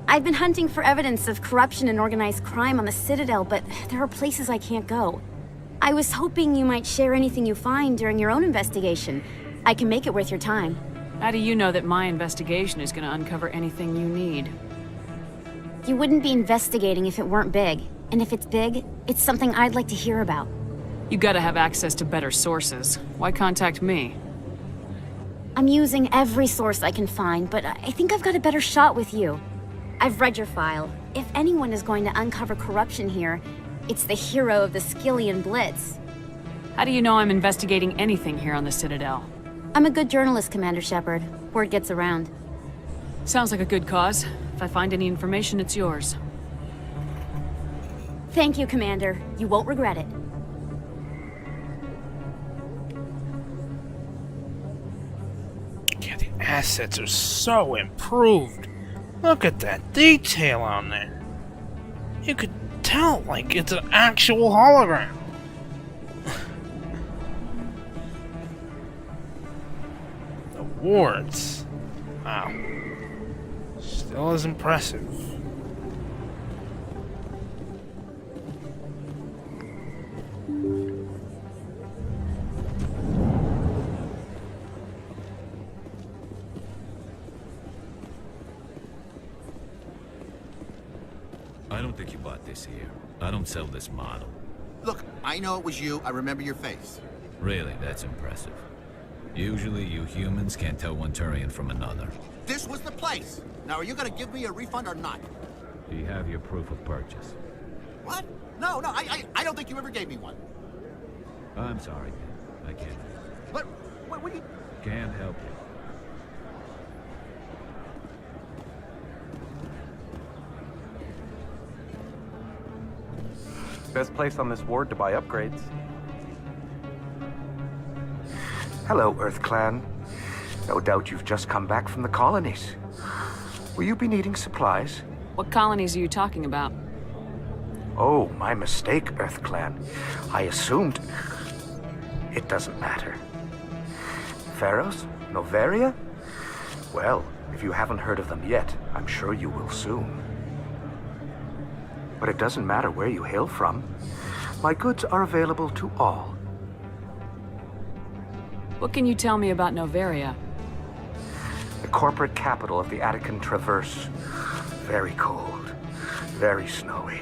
I've been hunting for evidence of corruption and organized crime on the Citadel, but there are places I can't go. I was hoping you might share anything you find during your own investigation. I can make it worth your time. How do you know that my investigation is going to uncover anything you need? You wouldn't be investigating if it weren't big. And if it's big, it's something I'd like to hear about. You gotta have access to better sources. Why contact me? I'm using every source I can find, but I think I've got a better shot with you. I've read your file. If anyone is going to uncover corruption here, it's the hero of the Skillian Blitz. How do you know I'm investigating anything here on the Citadel? I'm a good journalist, Commander Shepard. Word gets around. Sounds like a good cause. If I find any information, it's yours. Thank you, Commander. You won't regret it. Yeah, the assets are so improved. Look at that detail on there. You could tell, like, it's an actual hologram. The wards. Wow. Still as impressive. I don't think you bought this here. I don't sell this model. Look, I know it was you. I remember your face. Really, that's impressive. Usually you humans can't tell one Turian from another. This was the place. Now, are you gonna give me a refund or not? Do you have your proof of purchase? What? No, I don't think you ever gave me one. I'm sorry. I can't. But, what do you... Can't help you. Best place on this ward to buy upgrades. Hello, Earth Clan. No doubt you've just come back from the colonies. Will you be needing supplies? What colonies are you talking about? Oh, my mistake, Earth Clan. I assumed... It doesn't matter. Pharaohs? Noveria? Well, if you haven't heard of them yet, I'm sure you will soon. But it doesn't matter where you hail from. My goods are available to all. What can you tell me about Noveria? The corporate capital of the Attican Traverse. Very cold. Very snowy.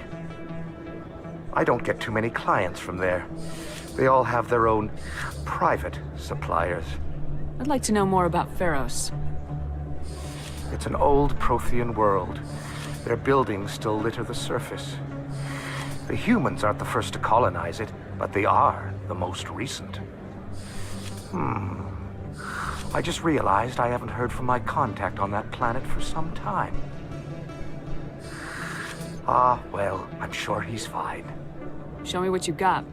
I don't get too many clients from there. They all have their own private suppliers. I'd like to know more about Pharos. It's an old Prothean world. Their buildings still litter the surface. The humans aren't the first to colonize it, but they are the most recent. I just realized I haven't heard from my contact on that planet for some time. Ah, well, I'm sure he's fine. Show me what you got.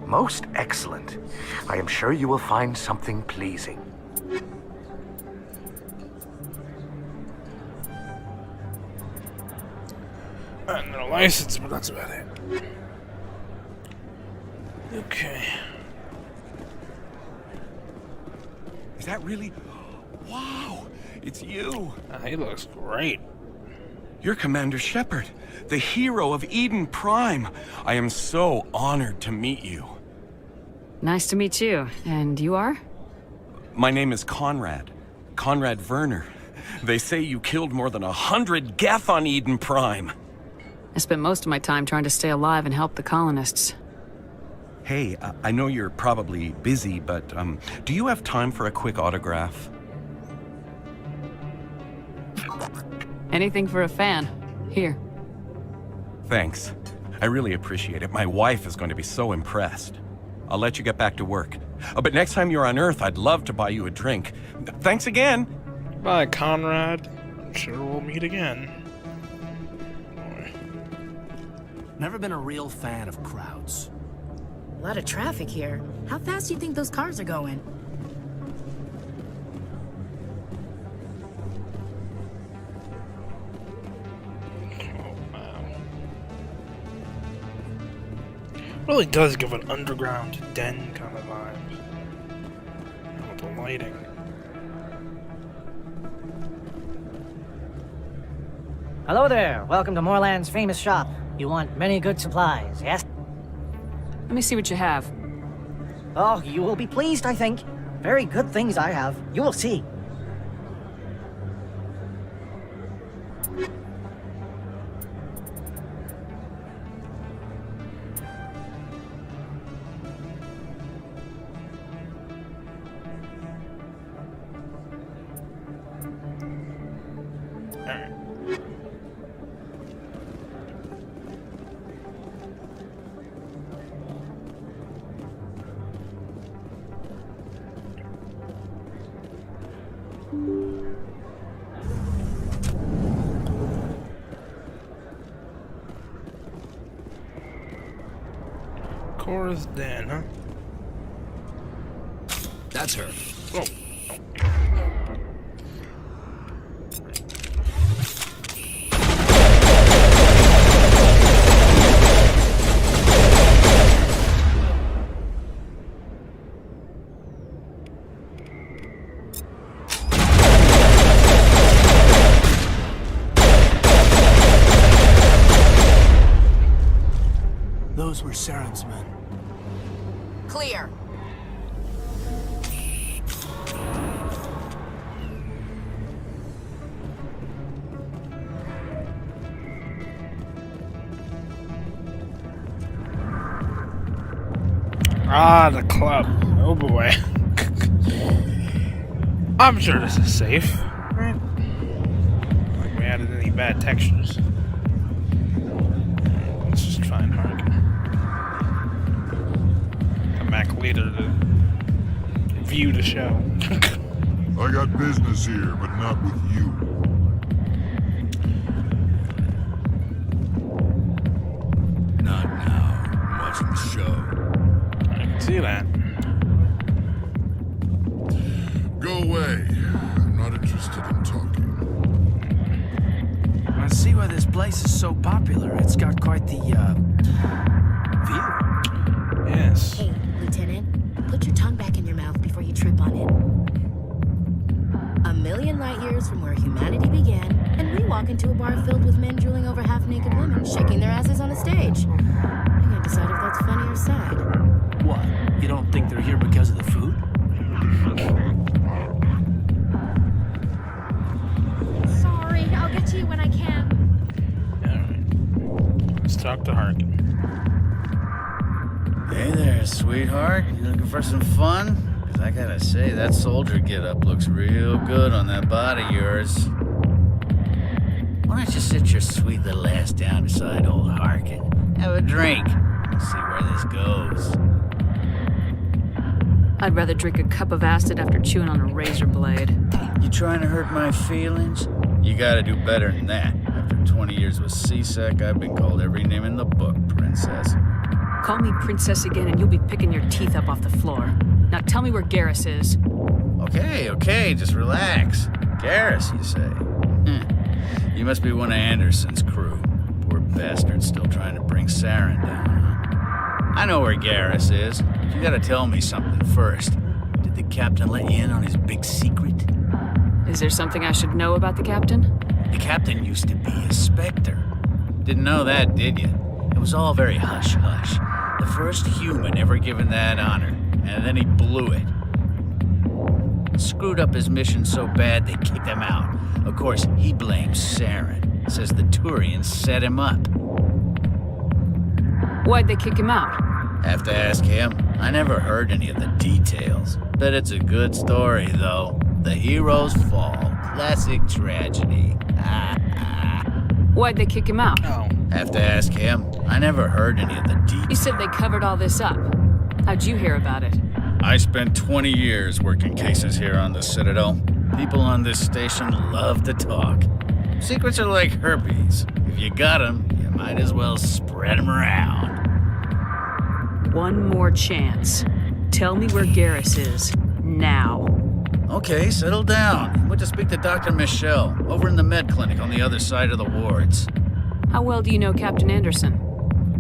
Most excellent. I am sure you will find something pleasing. No license, but that's about it. Okay. Is that really? Wow! It's you! He looks great. You're Commander Shepard, the hero of Eden Prime. I am so honored to meet you. Nice to meet you. And you are? My name is Conrad. Conrad Werner. They say you killed more than 100 Geth on Eden Prime. I spent most of my time trying to stay alive and help the colonists. Hey, I know you're probably busy, but do you have time for a quick autograph? Anything for a fan. Here. Thanks. I really appreciate it. My wife is going to be so impressed. I'll let you get back to work. But next time you're on Earth, I'd love to buy you a drink. Thanks again. Bye, Conrad. I'm sure we'll meet again. Never been a real fan of crowds. A lot of traffic here. How fast do you think those cars are going? Really does give an underground den kind of vibe. With the lighting. Hello there. Welcome to Moorland's famous shop. You want many good supplies, yes? Let me see what you have. Oh, you will be pleased, I think. Very good things I have. You will see. Cora's den, huh? That's her. Oh. Those were Saren's men. Clear. Ah, the club. Oh boy. I'm sure this is safe. Right? Like we added any bad textures. Let's just try and hard. Come back later to view the show. I got business here, but not with you. Not now. I'm watching the show. I can see that. Go away. I'm not interested in talking. I see why this place is so popular. It's got quite the, view. Yes. Hey, Lieutenant, put your tongue back in your mouth before you trip on it. 1,000,000 light years from where humanity began, and we walk into a bar filled with men drooling over half-naked women, shaking their asses on a stage. I can't decide if that's funny or sad. What? You don't think they're here because of the food? Sorry, I'll get to you when I can. Alright. Let's talk to Harkin. Hey there, sweetheart. You looking for some fun? Because I gotta say, that soldier get-up looks real good on that body of yours. Why don't you sit your sweet little ass down beside old Harkin? Have a drink. And see where this goes. I'd rather drink a cup of acid after chewing on a razor blade. You trying to hurt my feelings? You gotta do better than that. After 20 years with C-Sec, I've been called every name in the book, princess. Call me princess again and you'll be picking your teeth up off the floor. Now tell me where Garrus is. Okay, just relax. Garrus, you say? You must be one of Anderson's crew. Poor bastard still trying to bring Saren down, huh? I know where Garrus is. But you gotta tell me something first. Did the captain let you in on his big secret? Is there something I should know about the captain? The captain used to be a Spectre. Didn't know that, did you? It was all very hush-hush. The first human ever given that honor, and then he blew it. Screwed up his mission so bad they kicked him out. Of course, he blames Saren. Says the Turians set him up. Why'd they kick him out? Have to ask him. I never heard any of the details. Bet it's a good story, though. The heroes fall. Classic tragedy. Why'd they kick him out? Oh. Have to ask him. I never heard any of the details. You said they covered all this up. How'd you hear about it? I spent 20 years working cases here on the Citadel. People on this station love to talk. Secrets are like herpes. If you got them, you might as well spread them around. One more chance. Tell me where Garrus is. Now. Okay, settle down. Went to speak to Dr. Michelle, over in the med clinic on the other side of the wards. How well do you know Captain Anderson?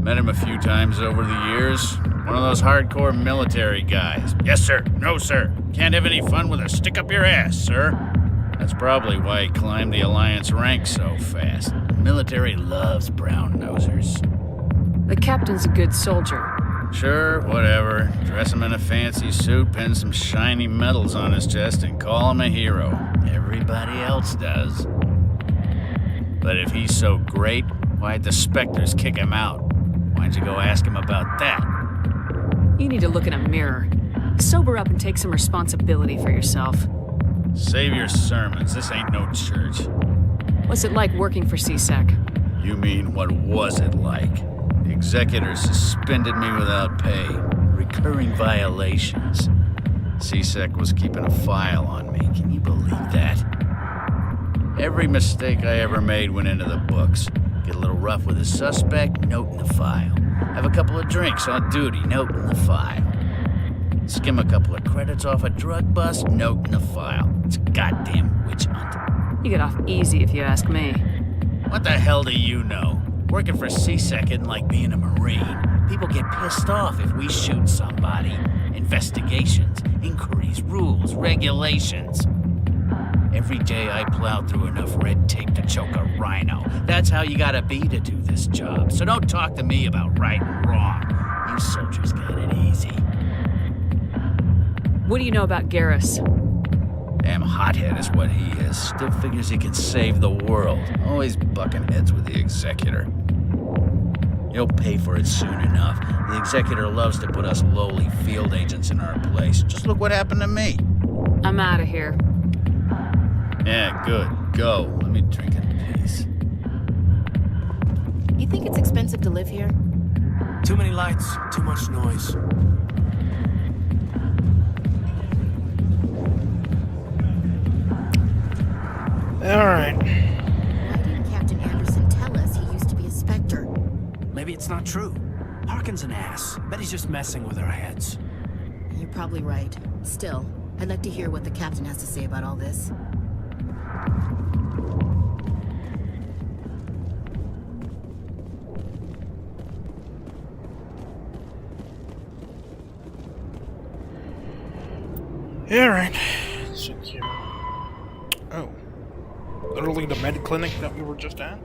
Met him a few times over the years. One of those hardcore military guys. Yes, sir. No, sir. Can't have any fun with a stick up your ass, sir. That's probably why he climbed the Alliance ranks so fast. The military loves brown-nosers. The captain's a good soldier. Sure, whatever. Dress him in a fancy suit, pin some shiny medals on his chest, and call him a hero. Everybody else does. But if he's so great, why'd the Spectres kick him out? Why'd you go ask him about that? You need to look in a mirror. Sober up and take some responsibility for yourself. Save your sermons. This ain't no church. What's it like working for CSEC? You mean, what was it like? The executor suspended me without pay. Recurring violations. CSEC was keeping a file on me. Can you believe that? Every mistake I ever made went into the books. Get a little rough with a suspect, note in the file. Have a couple of drinks on duty, note in the file. Skim a couple of credits off a drug bust, note in the file. It's a goddamn witch hunt. You get off easy if you ask me. What the hell do you know? Working for CSEC isn't like being a Marine. People get pissed off if we shoot somebody. Investigations, inquiries, rules, regulations. Every day I plow through enough red tape to choke a rhino. That's how you gotta be to do this job. So don't talk to me about right and wrong. You soldiers got it easy. What do you know about Garrus? Damn hothead is what he is. Still figures he can save the world. Always bucking heads with the executor. He'll pay for it soon enough. The executor loves to put us lowly field agents in our place. Just look what happened to me. I'm out of here. Yeah, good. Go. Let me drink in peace. You think it's expensive to live here? Too many lights, too much noise. Alright. Why didn't Captain Anderson tell us he used to be a Spectre? Maybe it's not true. Harkin's an ass. Bet he's just messing with our heads. You're probably right. Still, I'd like to hear what the captain has to say about all this. Alright. Oh. Literally the med clinic that we were just at?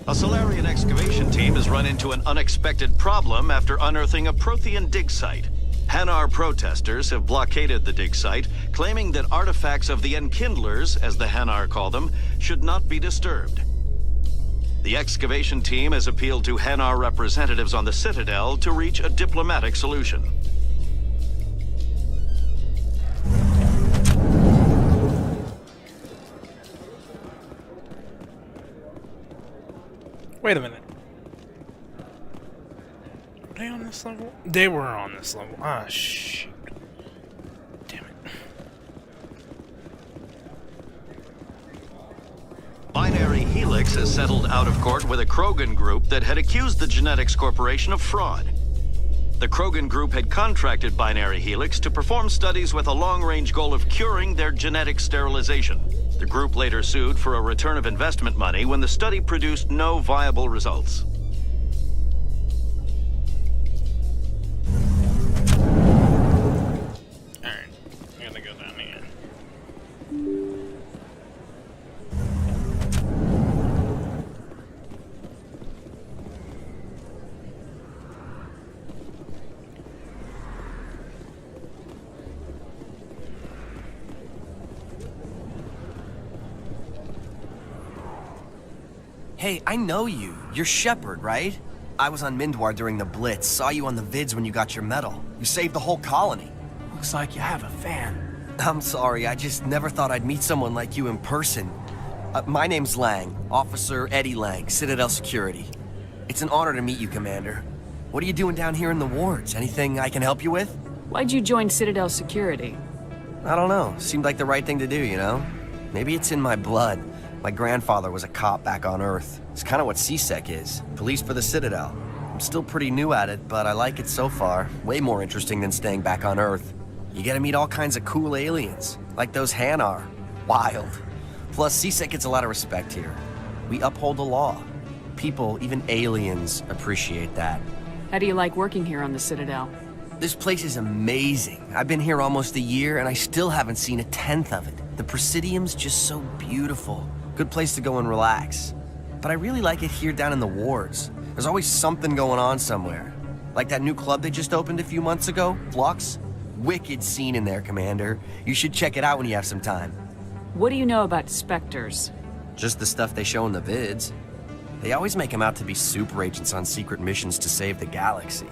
A Solarian excavation team has run into an unexpected problem after unearthing a Prothean dig site. Hanar protesters have blockaded the dig site, claiming that artifacts of the Enkindlers, as the Hanar call them, should not be disturbed. The excavation team has appealed to Hanar representatives on the Citadel to reach a diplomatic solution. Wait a minute. Were they on this level? They were on this level. Ah, shoot. Damn it. Helix has settled out of court with a Krogan group that had accused the Genetics Corporation of fraud. The Krogan group had contracted Binary Helix to perform studies with a long-range goal of curing their genetic sterilization. The group later sued for a return of investment money when the study produced no viable results. Alright, I'm gonna go down here. Hey, I know you. You're Shepard, right? I was on Mindwar during the Blitz, saw you on the vids when you got your medal. You saved the whole colony. Looks like you have a fan. I'm sorry, I just never thought I'd meet someone like you in person. My name's Lang, Officer Eddie Lang, Citadel Security. It's an honor to meet you, Commander. What are you doing down here in the wards? Anything I can help you with? Why'd you join Citadel Security? I don't know. Seemed like the right thing to do, you know? Maybe it's in my blood. My grandfather was a cop back on Earth. It's kind of what CSEC is. Police for the Citadel. I'm still pretty new at it, but I like it so far. Way more interesting than staying back on Earth. You get to meet all kinds of cool aliens, like those Hanar. Wild. Plus, CSEC gets a lot of respect here. We uphold the law. People, even aliens, appreciate that. How do you like working here on the Citadel? This place is amazing. I've been here almost a year, and I still haven't seen a tenth of it. The Presidium's just so beautiful. Good place to go and relax. But I really like it here down in the wards. There's always something going on somewhere. Like that new club they just opened a few months ago, Flux. Wicked scene in there, Commander. You should check it out when you have some time. What do you know about Spectres? Just the stuff they show in the vids. They always make them out to be super agents on secret missions to save the galaxy.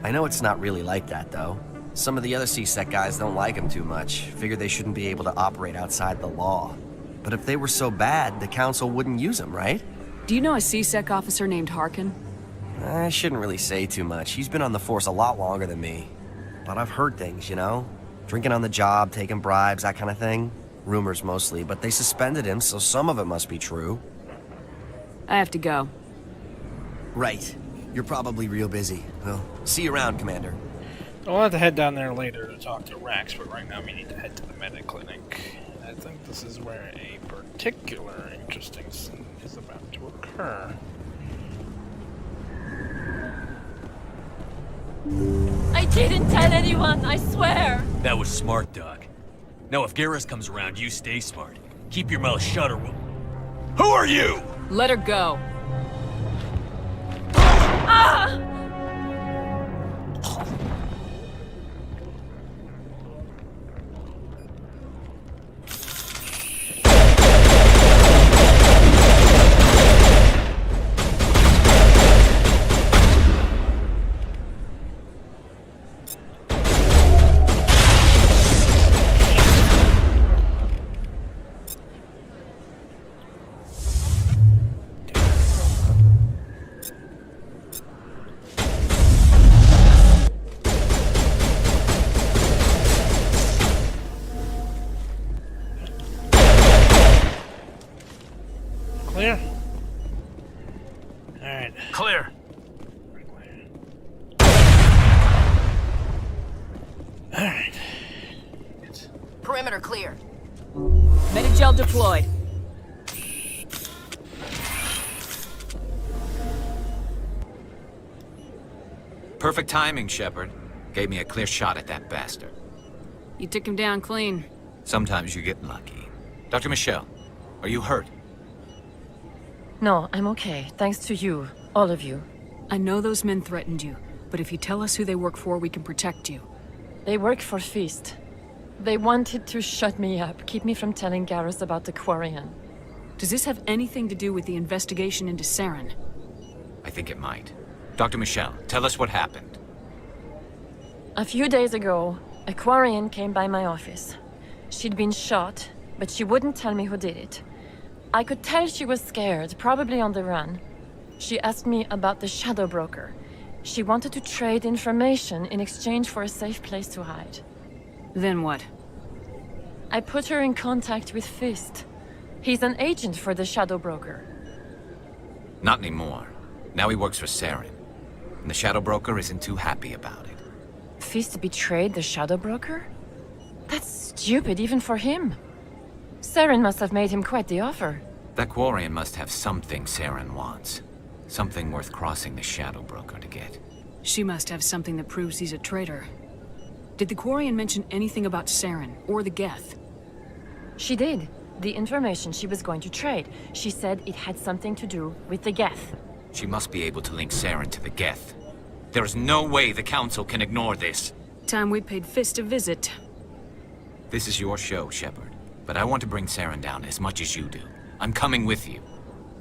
I know it's not really like that, though. Some of the other CSEC guys don't like them too much. Figure they shouldn't be able to operate outside the law. But if they were so bad, the Council wouldn't use them, right? Do you know a CSEC officer named Harkin? I shouldn't really say too much. He's been on the force a lot longer than me. But I've heard things, you know? Drinking on the job, taking bribes, that kind of thing. Rumors mostly, but they suspended him, so some of it must be true. I have to go. Right. You're probably real busy. Well, see you around, Commander. I'll have to head down there later to talk to Rex, but right now we need to head to the medic clinic. I think this is where a particular interesting scene is about to occur. I didn't tell anyone, I swear! That was smart, Doc. Now if Garrus comes around, you stay smart. Keep your mouth shut or we'll... Who are you? Let her go. Ah! Clear? Alright. Clear. Alright. Perimeter clear. Medigel deployed. Perfect timing, Shepard. Gave me a clear shot at that bastard. You took him down clean. Sometimes you get lucky. Dr. Michelle, are you hurt? No, I'm okay. Thanks to you. All of you. I know those men threatened you, but if you tell us who they work for, we can protect you. They work for Feast. They wanted to shut me up, keep me from telling Garrus about the Quarian. Does this have anything to do with the investigation into Saren? I think it might. Dr. Michelle, tell us what happened. A few days ago, a Quarian came by my office. She'd been shot, but she wouldn't tell me who did it. I could tell she was scared, probably on the run. She asked me about the Shadow Broker. She wanted to trade information in exchange for a safe place to hide. Then what? I put her in contact with Fist. He's an agent for the Shadow Broker. Not anymore. Now he works for Saren. And the Shadow Broker isn't too happy about it. Fist betrayed the Shadow Broker? That's stupid even for him. Saren must have made him quite the offer. That Quarian must have something Saren wants. Something worth crossing the Shadow Broker to get. She must have something that proves he's a traitor. Did the Quarian mention anything about Saren or the Geth? She did. The information she was going to trade. She said it had something to do with the Geth. She must be able to link Saren to the Geth. There is no way the Council can ignore this. Time we paid Fist a visit. This is your show, Shepard. But I want to bring Saren down as much as you do. I'm coming with you.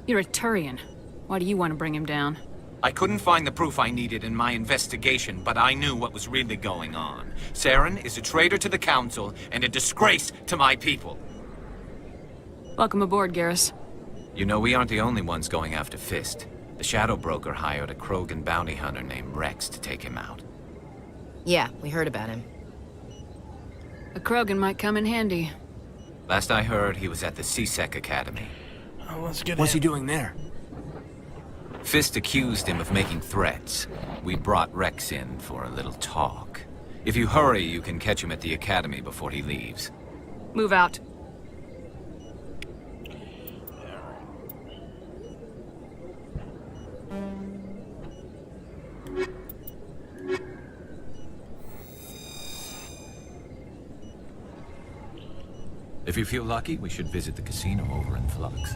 You're a Turian. Why do you want to bring him down? I couldn't find the proof I needed in my investigation, but I knew what was really going on. Saren is a traitor to the Council and a disgrace to my people. Welcome aboard, Garrus. You know, we aren't the only ones going after Fist. The Shadow Broker hired a Krogan bounty hunter named Rex to take him out. Yeah, we heard about him. A Krogan might come in handy. Last I heard, he was at the C-Sec Academy. Oh, let's get What's he doing there? Fist accused him of making threats. We brought Rex in for a little talk. If you hurry, you can catch him at the Academy before he leaves. Move out. If you feel lucky, we should visit the casino over in Flux.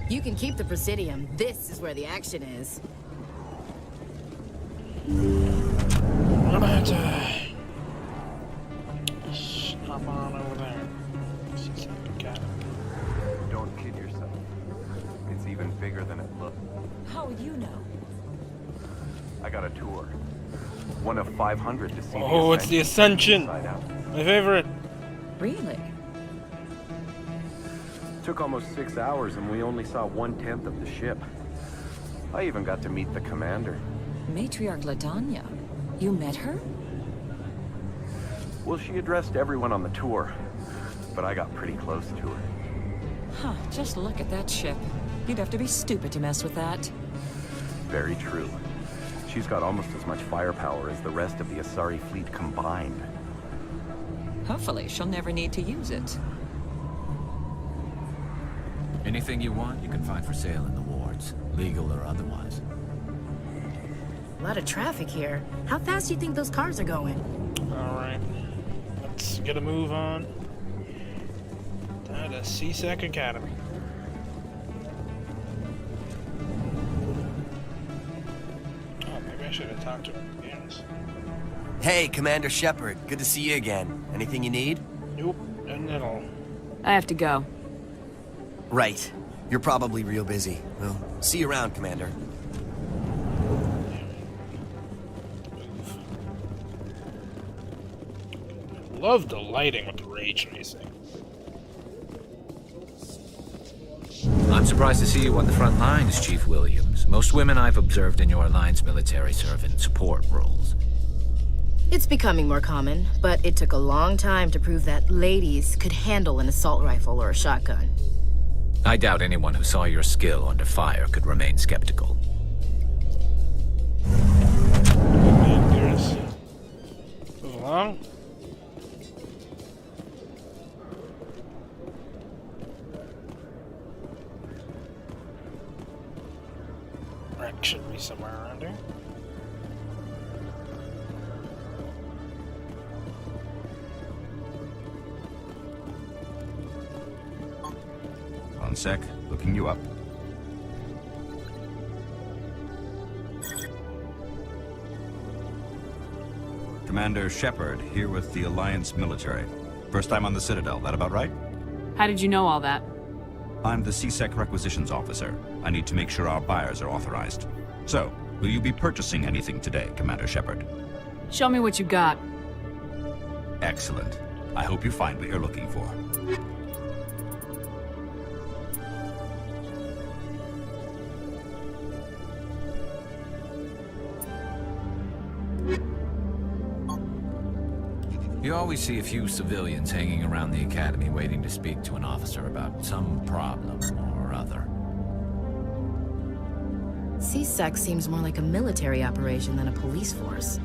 You can keep the Presidium. This is where the action is. I'm gonna have to hop on over there. Don't kid yourself. It's even bigger than it looks. How would you know? I got a tour. One of 500 to see Oh, it's the Ascension. My favorite. Really? Took almost 6 hours and we only saw 1/10 of the ship. I even got to meet the commander. Matriarch Ladanya. You met her? Well, she addressed everyone on the tour, but I got pretty close to her. Huh, just look at that ship. You'd have to be stupid to mess with that. Very true. She's got almost as much firepower as the rest of the Asari fleet combined. Hopefully, she'll never need to use it. Anything you want, you can find for sale in the wards, legal or otherwise. A lot of traffic here. How fast do you think those cars are going? Alright. Let's get a move on. Down to C-Sec Academy. Oh, maybe I should have talked to him. Yes. Hey, Commander Shepard. Good to see you again. Anything you need? Nope, nothing at all. I have to go. Right. You're probably real busy. Well, see you around, Commander. Love the lighting with the ray tracing. I'm surprised to see you on the front lines, Chief Williams. Most women I've observed in your Alliance military serve in support roles. It's becoming more common, but it took a long time to prove that ladies could handle an assault rifle or a shotgun. I doubt anyone who saw your skill under fire could remain skeptical. Move along. Rex should be somewhere around here. One sec, looking you up. Commander Shepard, here with the Alliance military. First time on the Citadel, that about right? How did you know all that? I'm the C-Sec requisitions officer. I need to make sure our buyers are authorized. So, will you be purchasing anything today, Commander Shepard? Show me what you got. Excellent. I hope you find what you're looking for. You always see a few civilians hanging around the academy waiting to speak to an officer about some problem or other. C-Sec seems more like a military operation than a police force.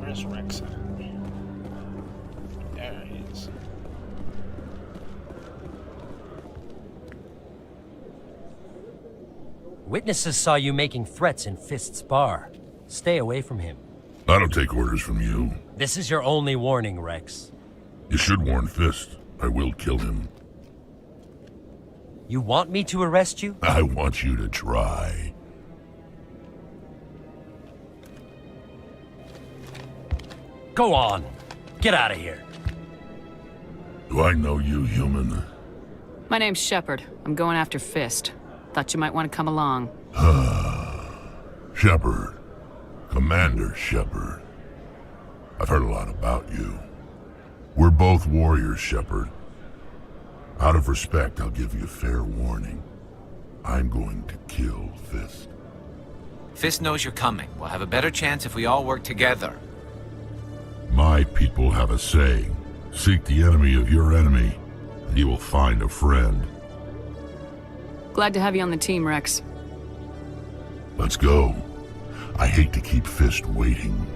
Where's Rex at? There he is. Witnesses saw you making threats in Fist's bar. Stay away from him. I don't take orders from you. This is your only warning, Rex. You should warn Fist. I will kill him. You want me to arrest you? I want you to try. Go on. Get out of here. Do I know you, human? My name's Shepard. I'm going after Fist. Thought you might want to come along. Shepard. Commander Shepard. I've heard a lot about you. We're both warriors, Shepard. Out of respect, I'll give you fair warning. I'm going to kill Fist. Fist knows you're coming. We'll have a better chance if we all work together. My people have a saying. Seek the enemy of your enemy, and you will find a friend. Glad to have you on the team, Rex. Let's go. I hate to keep Fist waiting.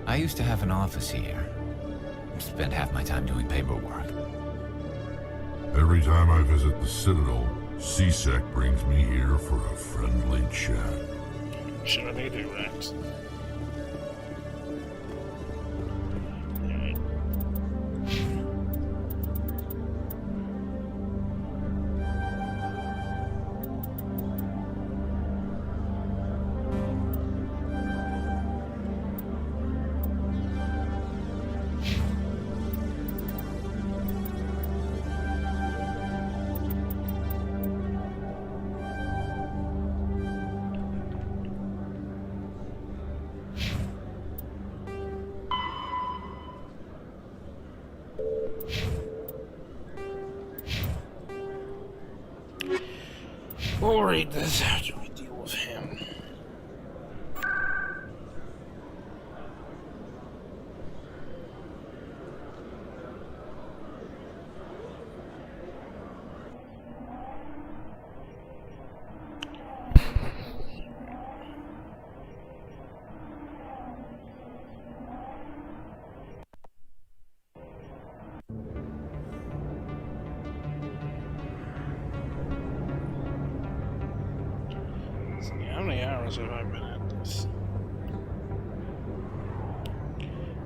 I used to have an office here. Spent half my time doing paperwork. Every time I visit the Citadel, C-Sec brings me here for a friendly chat. Sure they do, Rex. We'll read this after we deal with him. How many hours have I been at this?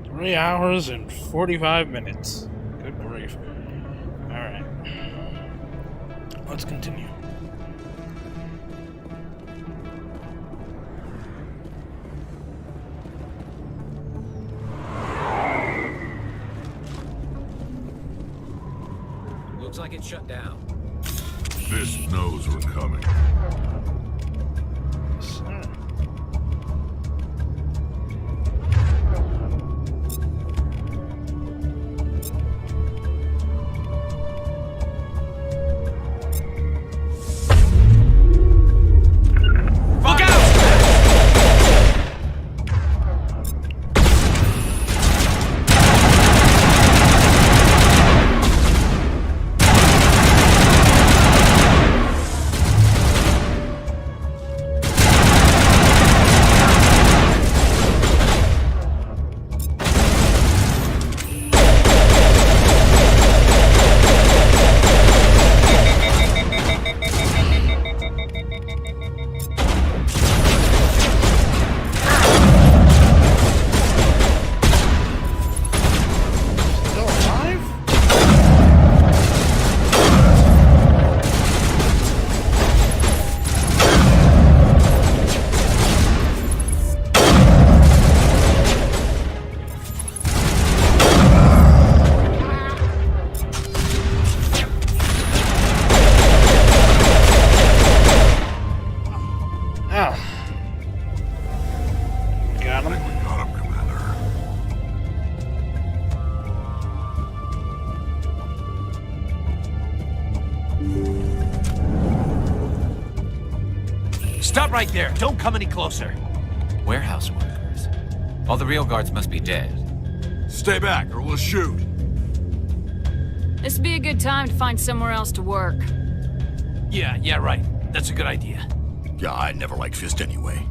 3 hours and 45 minutes. Good grief. Alright. Let's continue. Looks like it's shut down. Fist knows we're coming. Stop right there. Don't come any closer. Warehouse workers. All the real guards must be dead. Stay back, or we'll shoot. This would be a good time to find somewhere else to work. Yeah, right. That's a good idea. Yeah, I never liked Fist anyway.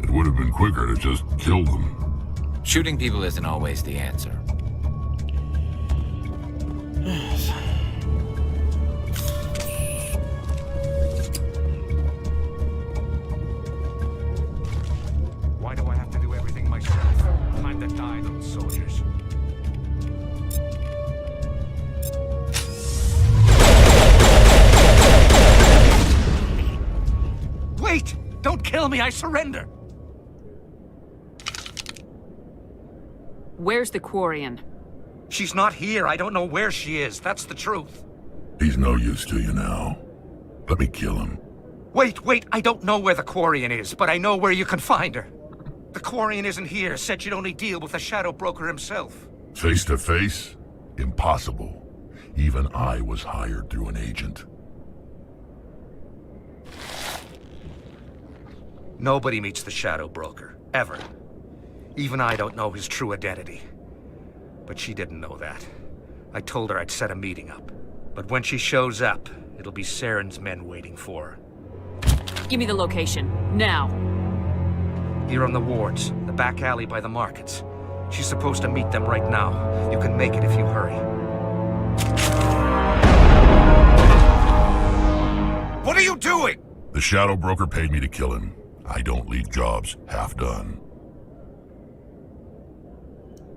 It would have been quicker to just kill them. Shooting people isn't always the answer. Why do I have to do everything myself? Time to die, those soldiers. Wait! Don't kill me, I surrender! Where's the Quarian? She's not here. I don't know where she is. That's the truth. He's no use to you now. Let me kill him. Wait. I don't know where the Quarian is, but I know where you can find her. The Quarian isn't here. Said she'd only deal with the Shadow Broker himself. Face to face? Impossible. Even I was hired through an agent. Nobody meets the Shadow Broker. Ever. Even I don't know his true identity. But she didn't know that. I told her I'd set a meeting up. But when she shows up, it'll be Saren's men waiting for her. Give me the location, now. Here on the wards, the back alley by the markets. She's supposed to meet them right now. You can make it if you hurry. What are you doing? The Shadow Broker paid me to kill him. I don't leave jobs half done.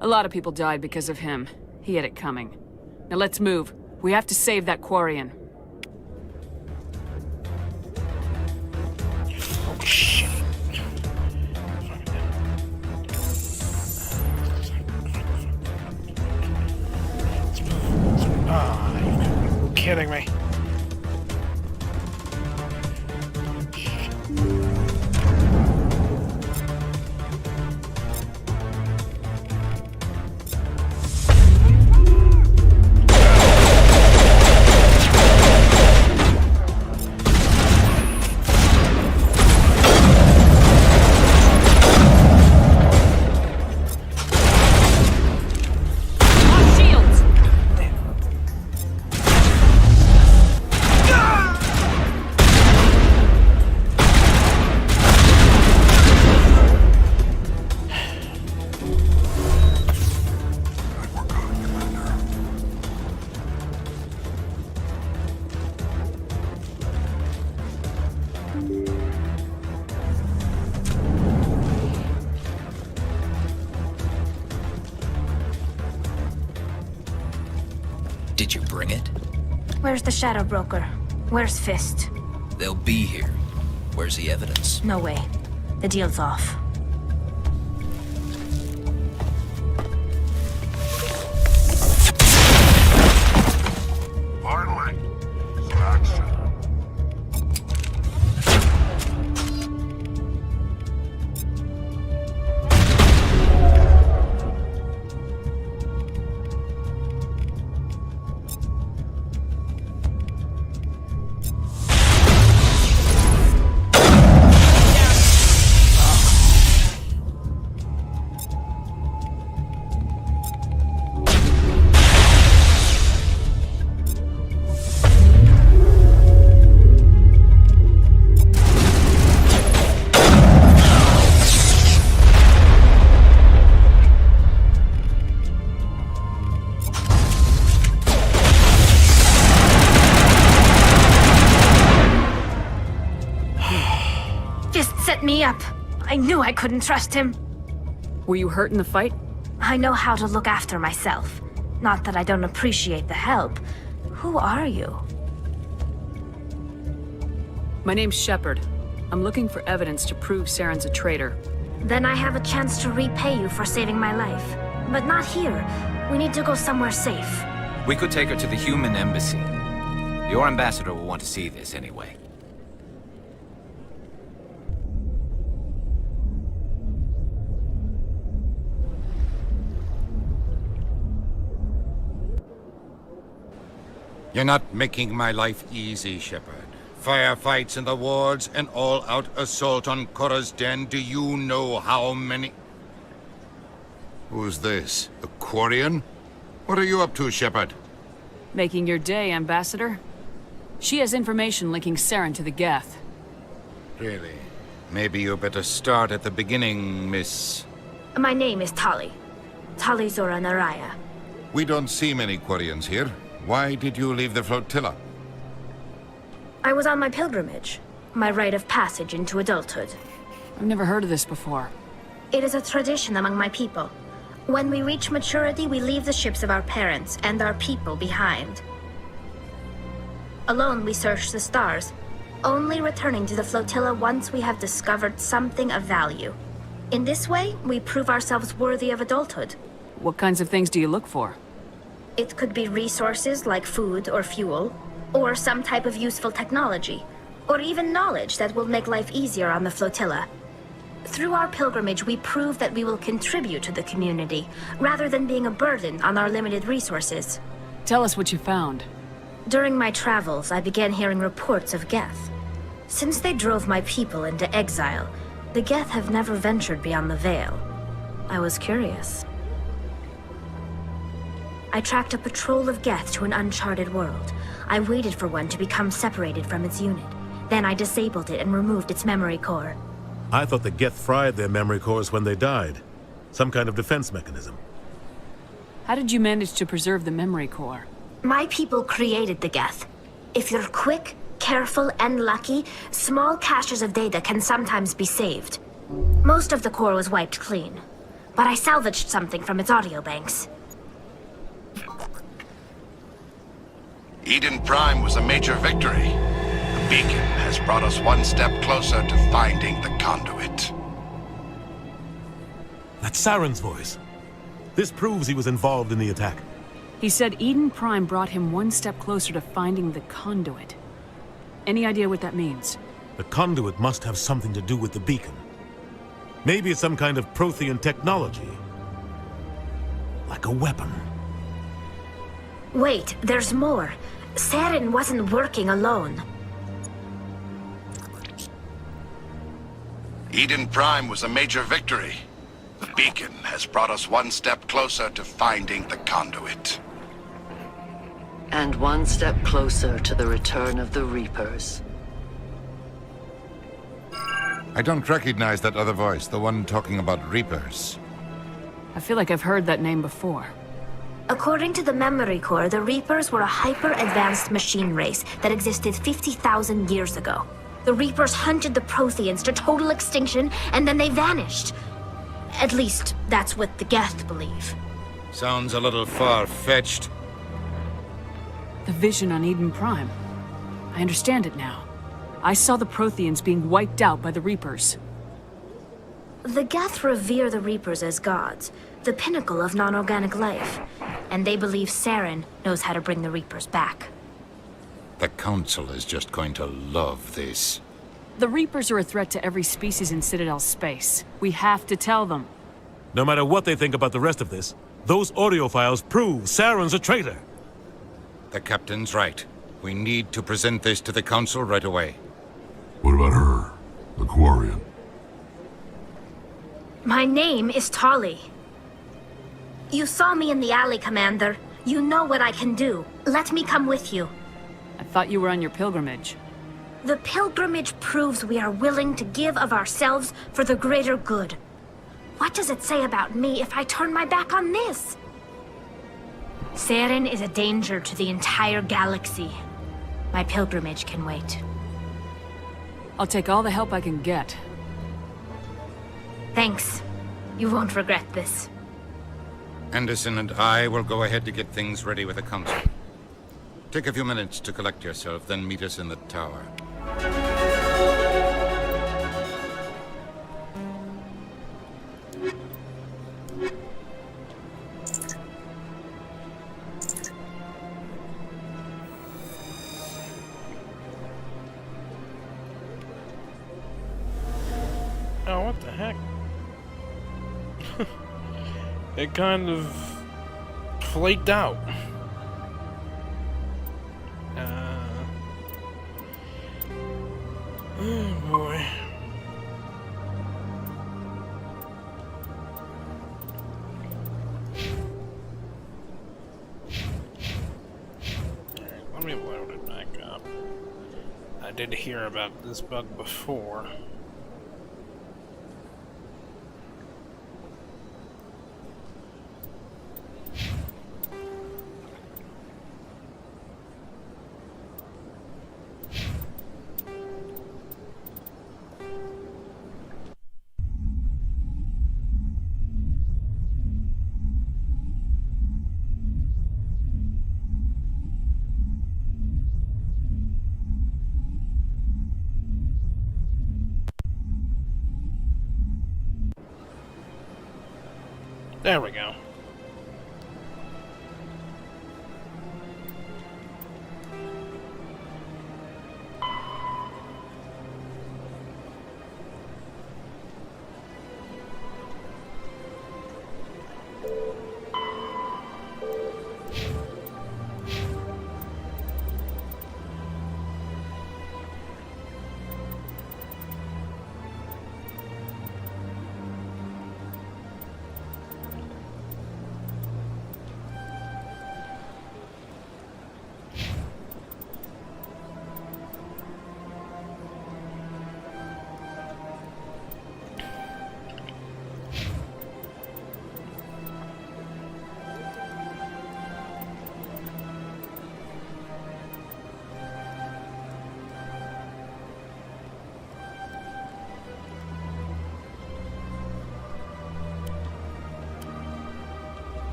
A lot of people died because of him. He had it coming. Now let's move. We have to save that Quarian. Oh, shit. You're kidding me. Did you bring it? Where's the Shadow Broker? Where's Fist? They'll be here. Where's the evidence? No way. The deal's off. Finally, some action. Set me up. I knew I couldn't trust him. Were you hurt in the fight? I know how to look after myself. Not that I don't appreciate the help. Who are you? My name's Shepard. I'm looking for evidence to prove Saren's a traitor. Then I have a chance to repay you for saving my life. But not here. We need to go somewhere safe. We could take her to the human embassy. Your ambassador will want to see this anyway. You're not making my life easy, Shepard. Firefights in the wards, an all-out assault on Korra's den. Do you know how many? Who's this? A Quarian? What are you up to, Shepard? Making your day, Ambassador. She has information linking Saren to the Geth. Really? Maybe you better start at the beginning, Miss... My name is Tali. Tali Zora Naraya. We don't see many Quarians here. Why did you leave the flotilla? I was on my pilgrimage. My rite of passage into adulthood. I've never heard of this before. It is a tradition among my people. When we reach maturity, we leave the ships of our parents and our people behind. Alone, we search the stars, only returning to the flotilla once we have discovered something of value. In this way, we prove ourselves worthy of adulthood. What kinds of things do you look for? It could be resources like food or fuel, or some type of useful technology, or even knowledge that will make life easier on the flotilla. Through our pilgrimage, we prove that we will contribute to the community, rather than being a burden on our limited resources. Tell us what you found. During my travels, I began hearing reports of Geth. Since they drove my people into exile, the Geth have never ventured beyond the Veil. I was curious. I tracked a patrol of Geth to an uncharted world. I waited for one to become separated from its unit. Then I disabled it and removed its memory core. I thought the Geth fried their memory cores when they died. Some kind of defense mechanism. How did you manage to preserve the memory core? My people created the Geth. If you're quick, careful, and lucky, small caches of data can sometimes be saved. Most of the core was wiped clean, but I salvaged something from its audio banks. Eden Prime was a major victory. The beacon has brought us one step closer to finding the conduit. That's Saren's voice. This proves he was involved in the attack. He said Eden Prime brought him one step closer to finding the conduit. Any idea what that means? The conduit must have something to do with the beacon. Maybe it's some kind of Prothean technology. Like a weapon. Wait, there's more. Saren wasn't working alone. Eden Prime was a major victory. The beacon has brought us one step closer to finding the conduit. And one step closer to the return of the Reapers. I don't recognize that other voice, the one talking about Reapers. I feel like I've heard that name before. According to the memory core, the Reapers were a hyper-advanced machine race that existed 50,000 years ago. The Reapers hunted the Protheans to total extinction, and then they vanished. At least, that's what the Geth believe. Sounds a little far-fetched. The vision on Eden Prime. I understand it now. I saw the Protheans being wiped out by the Reapers. The Geth revere the Reapers as gods, the pinnacle of non-organic life, and they believe Saren knows how to bring the Reapers back. The Council is just going to love this. The Reapers are a threat to every species in Citadel space. We have to tell them. No matter what they think about the rest of this, those audio files prove Saren's a traitor. The Captain's right. We need to present this to the Council right away. What about her? The Quarian? My name is Tali. You saw me in the alley, Commander. You know what I can do. Let me come with you. I thought you were on your pilgrimage. The pilgrimage proves we are willing to give of ourselves for the greater good. What does it say about me if I turn my back on this? Saren is a danger to the entire galaxy. My pilgrimage can wait. I'll take all the help I can get. Thanks. You won't regret this. Anderson and I will go ahead to get things ready with the Council. Take a few minutes to collect yourself, then meet us in the tower. Oh, what the heck? It kind of flaked out. up. I did hear about this bug before. There we go.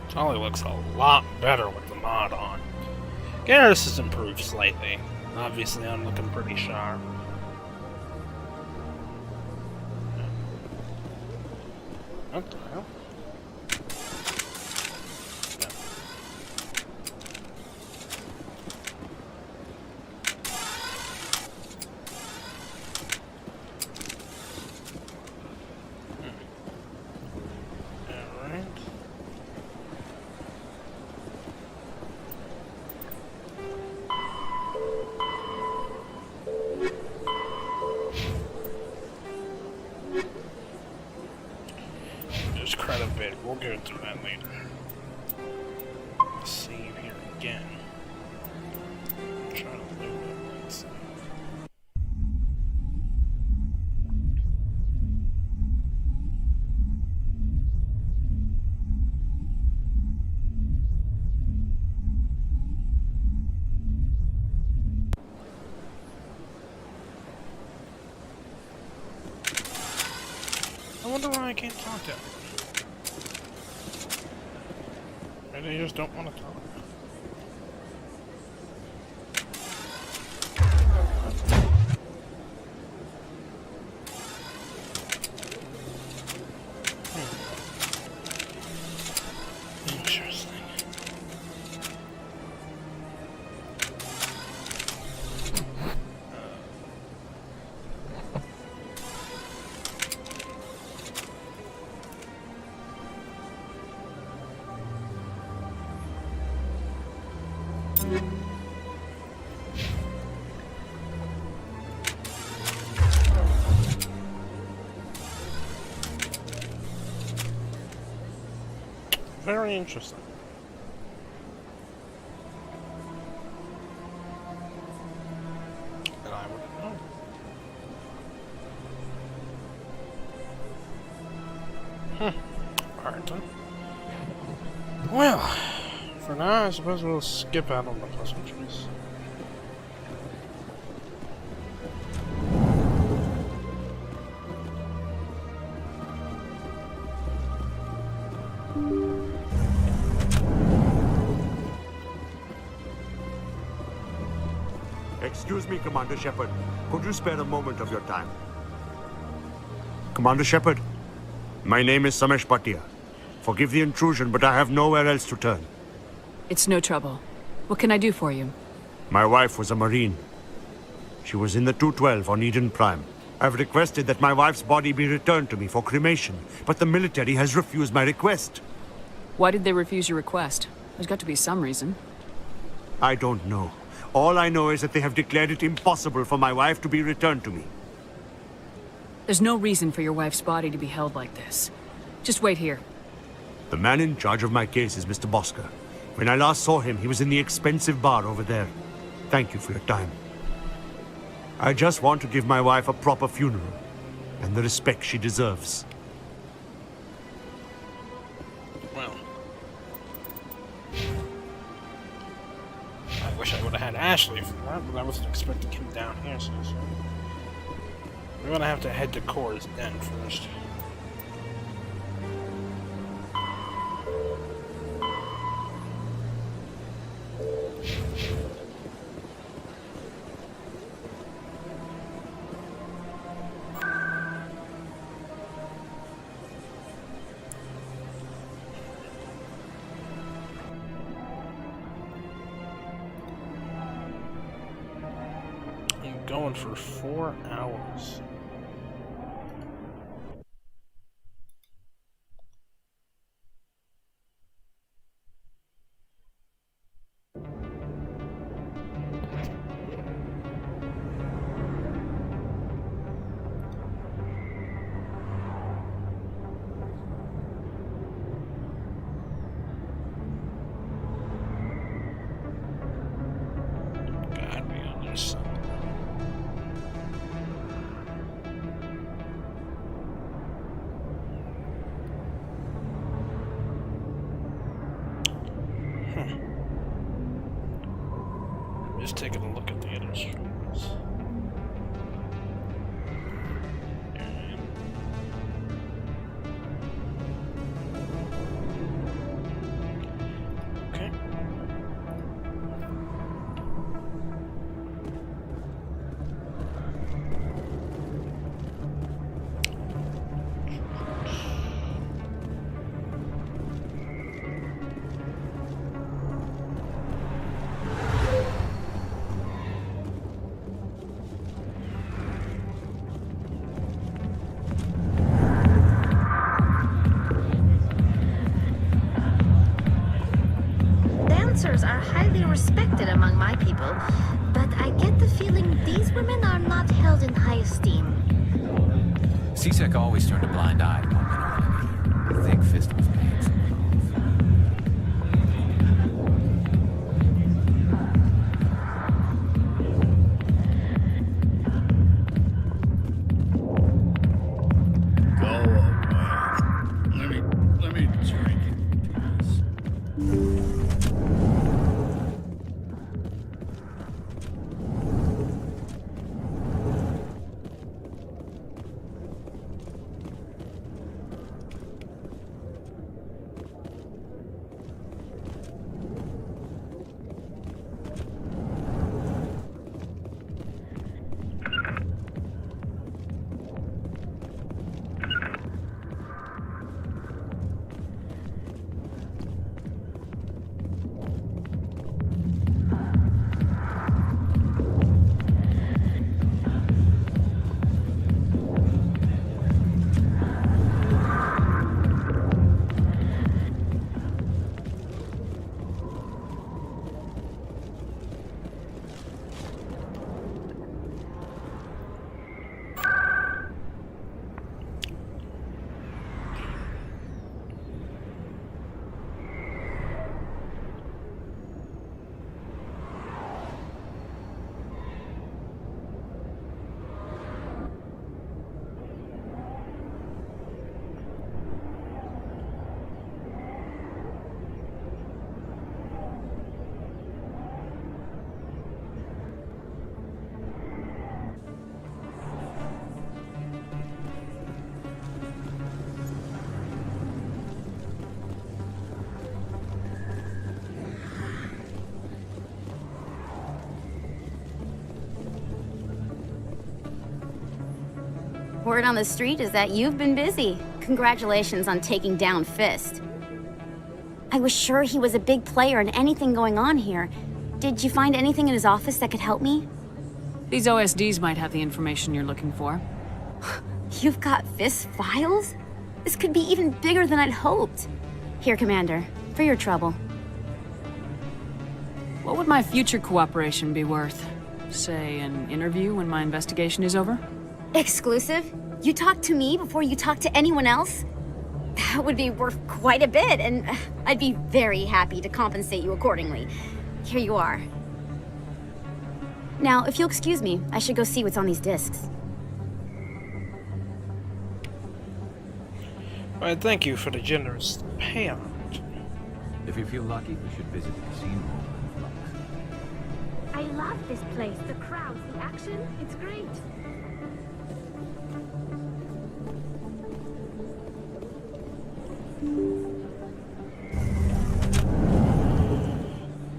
Probably looks a lot better with the mod on. Garrus has improved slightly. Obviously, I'm looking pretty sharp. What the hell? We'll go through that later. Save here again. Try to load it. Let's see. I wonder why I can't talk to everyone. They just don't want to talk. Interesting. Very interesting. And I wouldn't know. Alright then. Well, for now I suppose we'll skip out on the pleasantries. Excuse me, Commander Shepard. Could you spare a moment of your time? Commander Shepard, my name is Samesh Bhatia. Forgive the intrusion, but I have nowhere else to turn. It's no trouble. What can I do for you? My wife was a Marine. She was in the 212 on Eden Prime. I've requested that my wife's body be returned to me for cremation, but the military has refused my request. Why did they refuse your request? There's got to be some reason. I don't know. All I know is that they have declared it impossible for my wife to be returned to me. There's no reason for your wife's body to be held like this. Just wait here. The man in charge of my case is Mr. Bosker. When I last saw him, he was in the expensive bar over there. Thank you for your time. I just want to give my wife a proper funeral, and the respect she deserves. Well, I wish I would have had Ashley for that, but I wasn't expecting him down here so soon. We're gonna have to head to Cora's den first. Going for 4 hours. Gotta be on there somewhere. Just taking a look at the other streams. Okay. Dancers are highly respected among my people, but I get the feeling these women are not held in high esteem. C-Sec always turned a blind eye to more minority. I think Fist was paying some Go away. Let me drink it. Word on the street is that you've been busy. Congratulations on taking down Fist. I was sure he was a big player in anything going on here. Did you find anything in his office that could help me? These OSDs might have the information you're looking for. You've got Fist's files? This could be even bigger than I'd hoped. Here, Commander, for your trouble. What would my future cooperation be worth? Say, an interview when my investigation is over? Exclusive? You talk to me before you talk to anyone else? that would be worth quite a bit, and I'd be very happy to compensate you accordingly. Here you are. Now, if you'll excuse me, I should go see what's on these discs. Well, thank you for the generous payout. If you feel lucky, we should visit the casino. I love this place. The crowds, the action, it's great.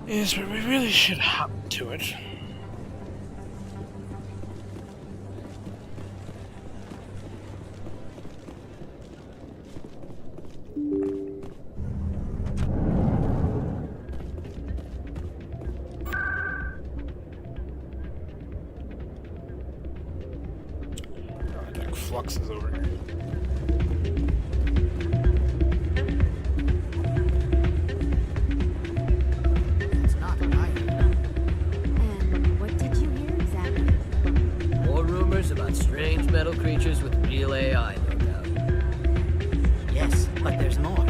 Yes, but we really should hop to it. I think Flux is over here. About strange metal creatures with real AI, no doubt. Yes, but there's more.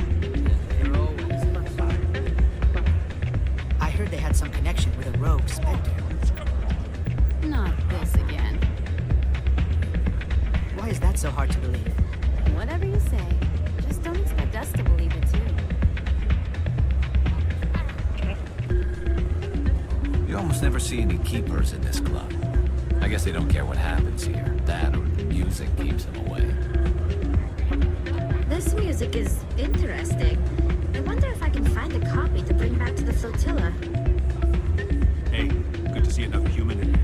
I heard they had some connection with a rogue Spectre. Not this again. Why is that so hard to believe? Whatever you say. Just don't expect us to believe it too. You almost never see any keepers in this club. I guess they don't care what happens here. That or the music keeps them away. This music is interesting. I wonder if I can find a copy to bring back to the flotilla. Hey, good to see another human in here.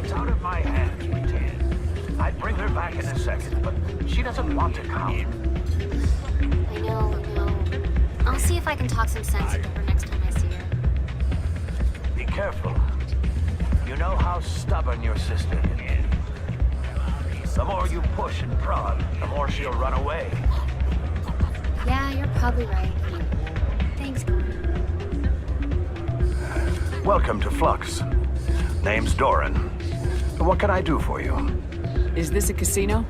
It's out of my hands, Lieutenant. I'd bring her back in a second, but she doesn't want to come. I know. I'll see if I can talk some sense into her next time I see her. Be careful. You know how stubborn your sister is. The more you push and prod, the more she'll run away. Yeah, you're probably right. Thanks, Gordon. Welcome to Flux. Name's Doran. What can I do for you? Is this a casino?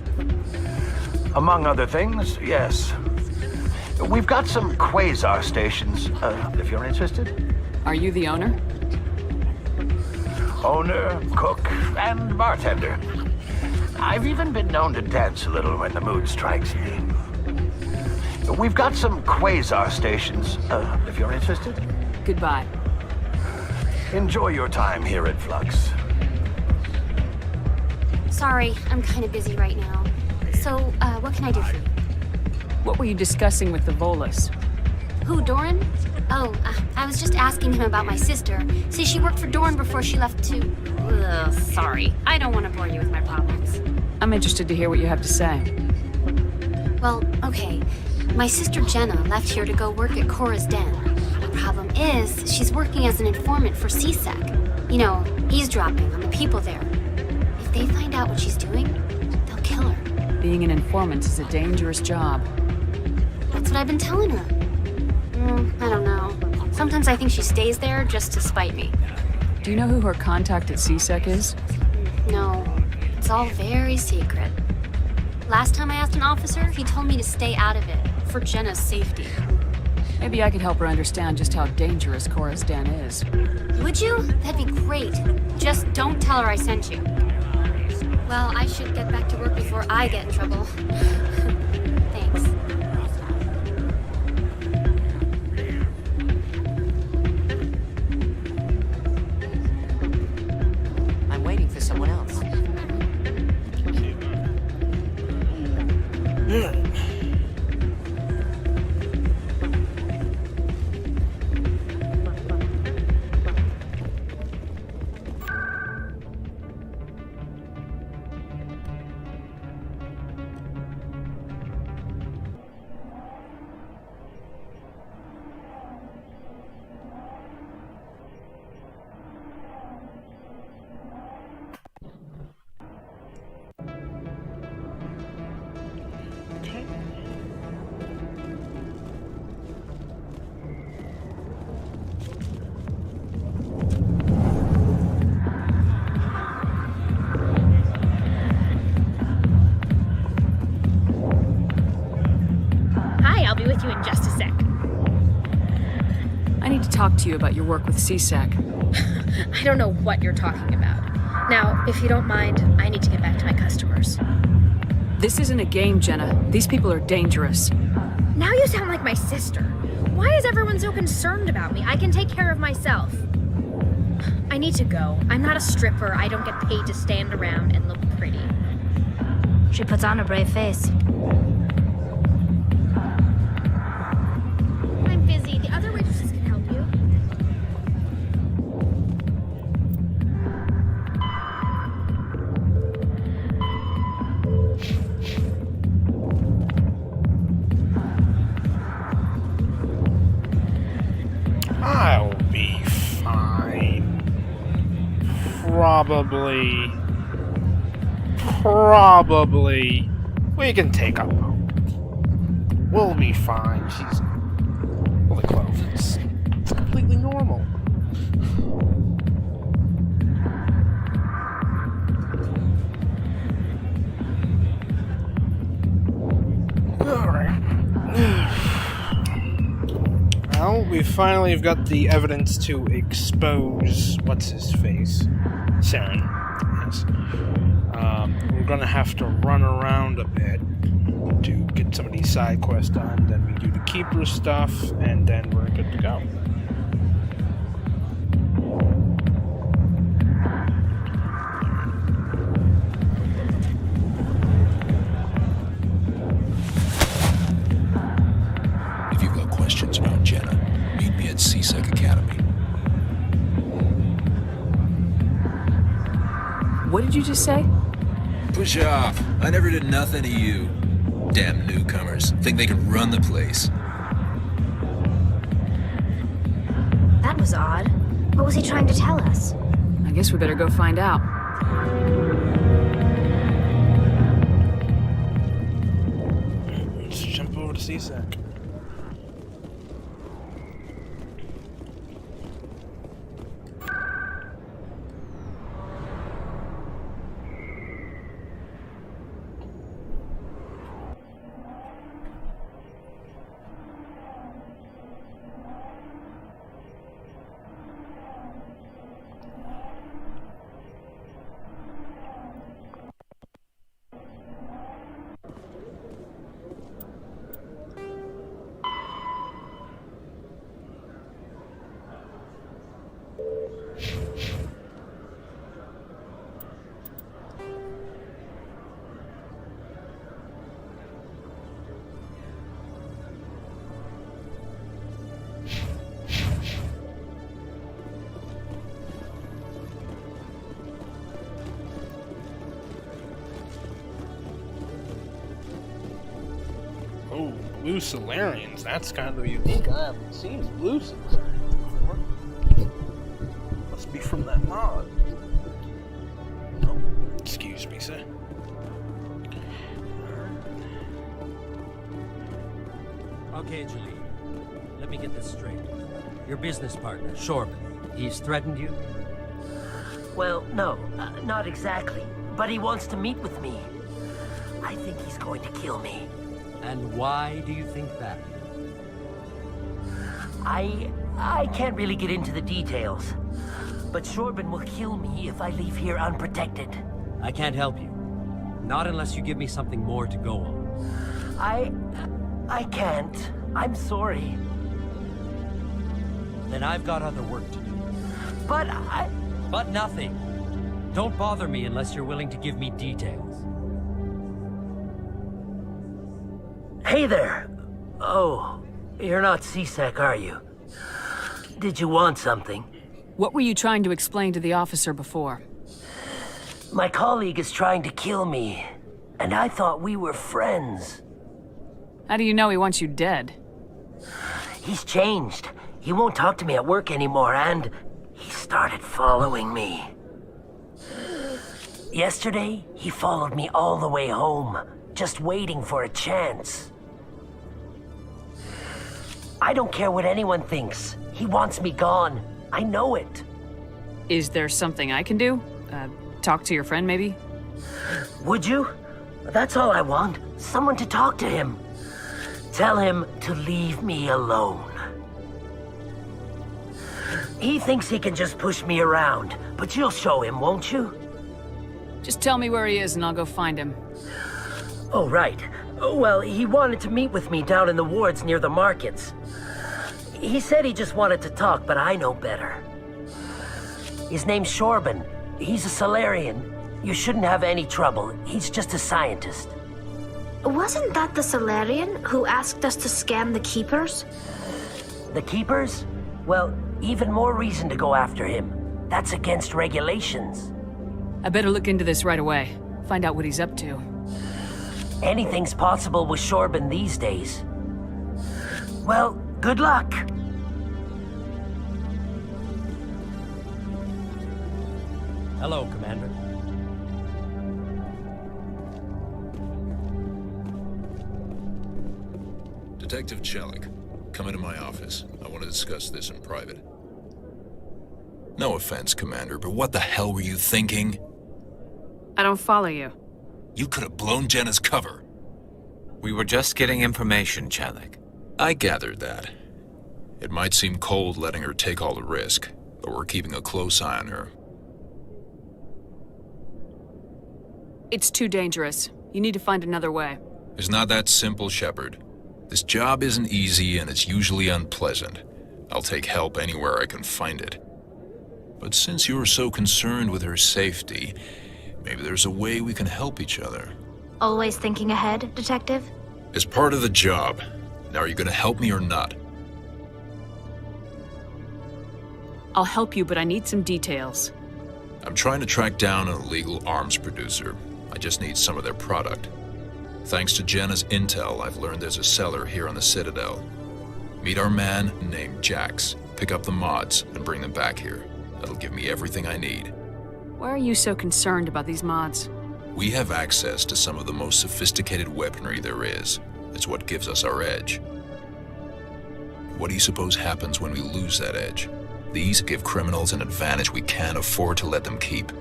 Among other things, yes. We've got some quasar stations, if you're interested. Are you the owner? Owner, cook, and bartender. I've even been known to dance a little when the mood strikes me. We've got some quasar stations, if you're interested. Goodbye. Enjoy your time here at Flux. Sorry, I'm kind of busy right now. So, what can I do for you? What were you discussing with the Volus? Who, Doran? Oh, I was just asking him about my sister. See, she worked for Doran before she left to... sorry. I don't want to bore you with my problems. I'm interested to hear what you have to say. Well, okay. My sister Jenna left here to go work at Cora's Den. The problem is, she's working as an informant for CSEC. You know, eavesdropping on the people there. If they find out what she's doing, they'll kill her. Being an informant is a dangerous job. That's what I've been telling her. I don't know. Sometimes I think she stays there just to spite me. Do you know who her contact at CSEC is? No. It's all very secret. Last time I asked an officer, he told me to stay out of it, for Jenna's safety. Maybe I could help her understand just how dangerous Cora's Den is. Would you? That'd be great. Just don't tell her I sent you. Well, I should get back to work before I get in trouble. Thanks. I'm waiting for someone else. Okay. be with you in just a sec. I need to talk to you about your work with CSAC. I don't know what you're talking about. Now, if you don't mind, I need to get back to my customers. This isn't a game, Jenna. These people are dangerous. Now you sound like my sister. Why is everyone so concerned about me? I can take care of myself. I need to go. I'm not a stripper. I don't get paid to stand around and look pretty. She puts on a brave face. I'm busy. The other waitresses can help you. I'll be fine. Probably. We can take a moment. We'll be fine. She's fully clothed. It's completely normal. Alright. Well, we finally have got the evidence to expose what's-his-face. Saren. Yes. We're gonna have to run around a bit to get some of these side quests done, then we do the Keeper stuff, and then we're good to go. If you've got questions about Jenna, meet me at CSAC Academy. What did you just say? Push off. I never did nothing to you. Damn newcomers. Think they can run the place. That was odd. What was he trying to tell us? I guess we better go find out. Let's jump over to CSAC. Oh, blue Solarians. That's kind of unique. I haven't seen blue Solarians before. Must be from that mod. Oh, excuse me, sir. Okay, Julie. Let me get this straight. Your business partner, Shorban, he's threatened you? Well, no, not exactly. But he wants to meet with me. I think he's going to kill me. And why do you think that? I can't really get into the details. But Shorban will kill me if I leave here unprotected. I can't help you. Not unless you give me something more to go on. I can't. I'm sorry. Then I've got other work to do. But But nothing. Don't bother me unless you're willing to give me details. Hey there! Oh, you're not CSAC, are you? Did you want something? What were you trying to explain to the officer before? My colleague is trying to kill me, and I thought we were friends. How do you know he wants you dead? He's changed. He won't talk to me at work anymore, and he started following me. Yesterday, he followed me all the way home, just waiting for a chance. I don't care what anyone thinks. He wants me gone. I know it. Is there something I can do? Talk to your friend, maybe? Would you? That's all I want. Someone to talk to him. Tell him to leave me alone. He thinks he can just push me around, but you'll show him, won't you? Just tell me where he is and I'll go find him. Oh, right. Well, he wanted to meet with me down in the wards near the markets. He said he just wanted to talk, but I know better. His name's Shorban. He's a Solarian. You shouldn't have any trouble. He's just a scientist. Wasn't that the Solarian who asked us to scan the Keepers? The Keepers? Well, even more reason to go after him. That's against regulations. I better look into this right away. Find out what he's up to. Anything's possible with Shorban these days. Well, good luck. Hello, Commander. Detective Chelik, come into my office. I want to discuss this in private. No offense, Commander, but what the hell were you thinking? I don't follow you. You could have blown Jenna's cover. We were just getting information, Chelik. I gathered that. It might seem cold letting her take all the risk, but we're keeping a close eye on her. It's too dangerous. You need to find another way. It's not that simple, Shepard. This job isn't easy and it's usually unpleasant. I'll take help anywhere I can find it. But since you're so concerned with her safety, maybe there's a way we can help each other. Always thinking ahead, Detective? It's part of the job. Now, are you gonna help me or not? I'll help you, but I need some details. I'm trying to track down an illegal arms producer. I just need some of their product. Thanks to Jenna's intel, I've learned there's a seller here on the Citadel. Meet our man named Jax, pick up the mods, and bring them back here. That'll give me everything I need. Why are you so concerned about these mods? We have access to some of the most sophisticated weaponry there is. It's what gives us our edge. What do you suppose happens when we lose that edge? These give criminals an advantage we can't afford to let them keep.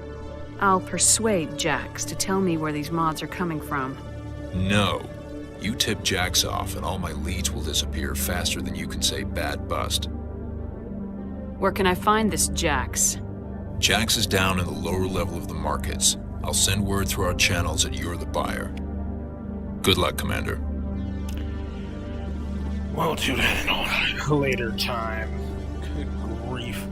I'll persuade Jax to tell me where these mods are coming from. No. You tip Jax off and all my leads will disappear faster than you can say bad bust. Where can I find this Jax? Jax is down in the lower level of the markets. I'll send word through our channels that you're the buyer. Good luck, Commander. We'll do that in a later time. Good grief.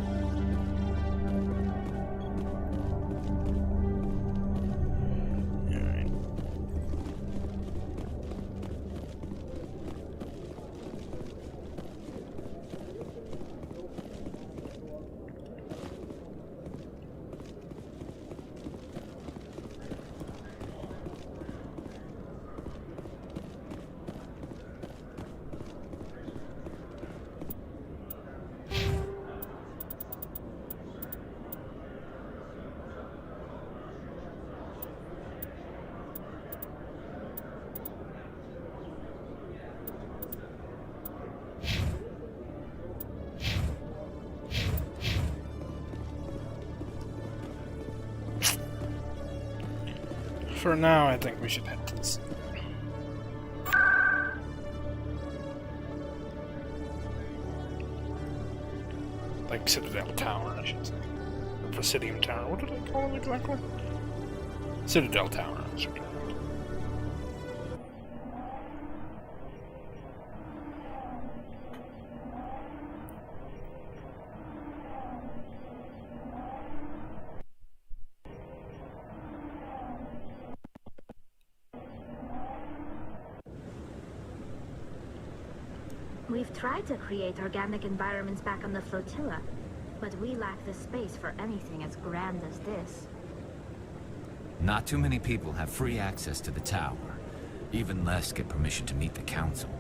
For now, I think we should head to this. Like Citadel Tower, I should say. Or Presidium Tower. What did I call it exactly? Citadel Tower, I should call it. We've tried to create organic environments back on the flotilla, but we lack the space for anything as grand as this. Not too many people have free access to the tower. Even less get permission to meet the council.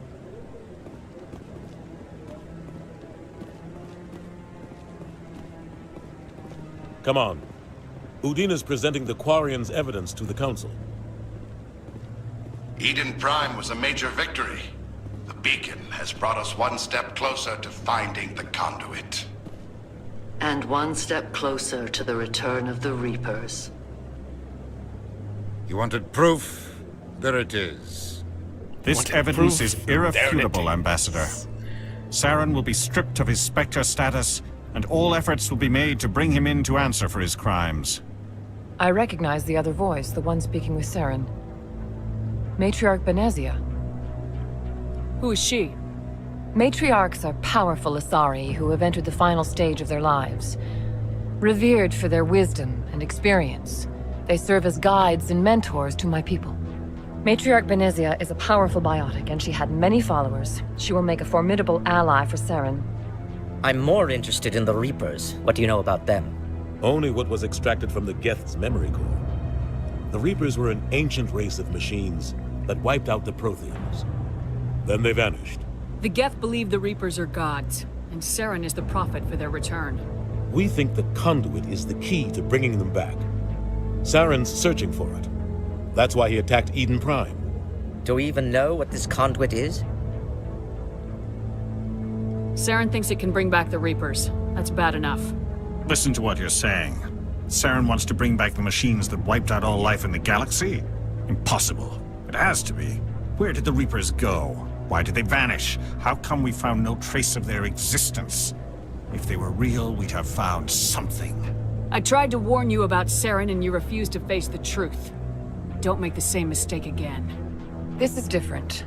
Come on. Udina's presenting the Quarians' evidence to the council. Eden Prime was a major victory. The beacon has brought us one step closer to finding the conduit. And one step closer to the return of the Reapers. You wanted proof? There it is. This Want to evidence prove is their irrefutable, identities. Ambassador. Saren will be stripped of his Spectre status, and all efforts will be made to bring him in to answer for his crimes. I recognize the other voice, the one speaking with Saren. Matriarch Benezia. Who is she? Matriarchs are powerful Asari who have entered the final stage of their lives. Revered for their wisdom and experience, they serve as guides and mentors to my people. Matriarch Benezia is a powerful biotic, and she had many followers. She will make a formidable ally for Saren. I'm more interested in the Reapers. What do you know about them? Only what was extracted from the Geth's memory core. The Reapers were an ancient race of machines that wiped out the Protheans. Then they vanished. The Geth believe the Reapers are gods, and Saren is the prophet for their return. We think the conduit is the key to bringing them back. Saren's searching for it. That's why he attacked Eden Prime. Do we even know what this conduit is? Saren thinks it can bring back the Reapers. That's bad enough. Listen to what you're saying. Saren wants to bring back the machines that wiped out all life in the galaxy? Impossible. It has to be. Where did the Reapers go? Why did they vanish? How come we found no trace of their existence? If they were real, we'd have found something. I tried to warn you about Saren, and you refused to face the truth. Don't make the same mistake again. This is different.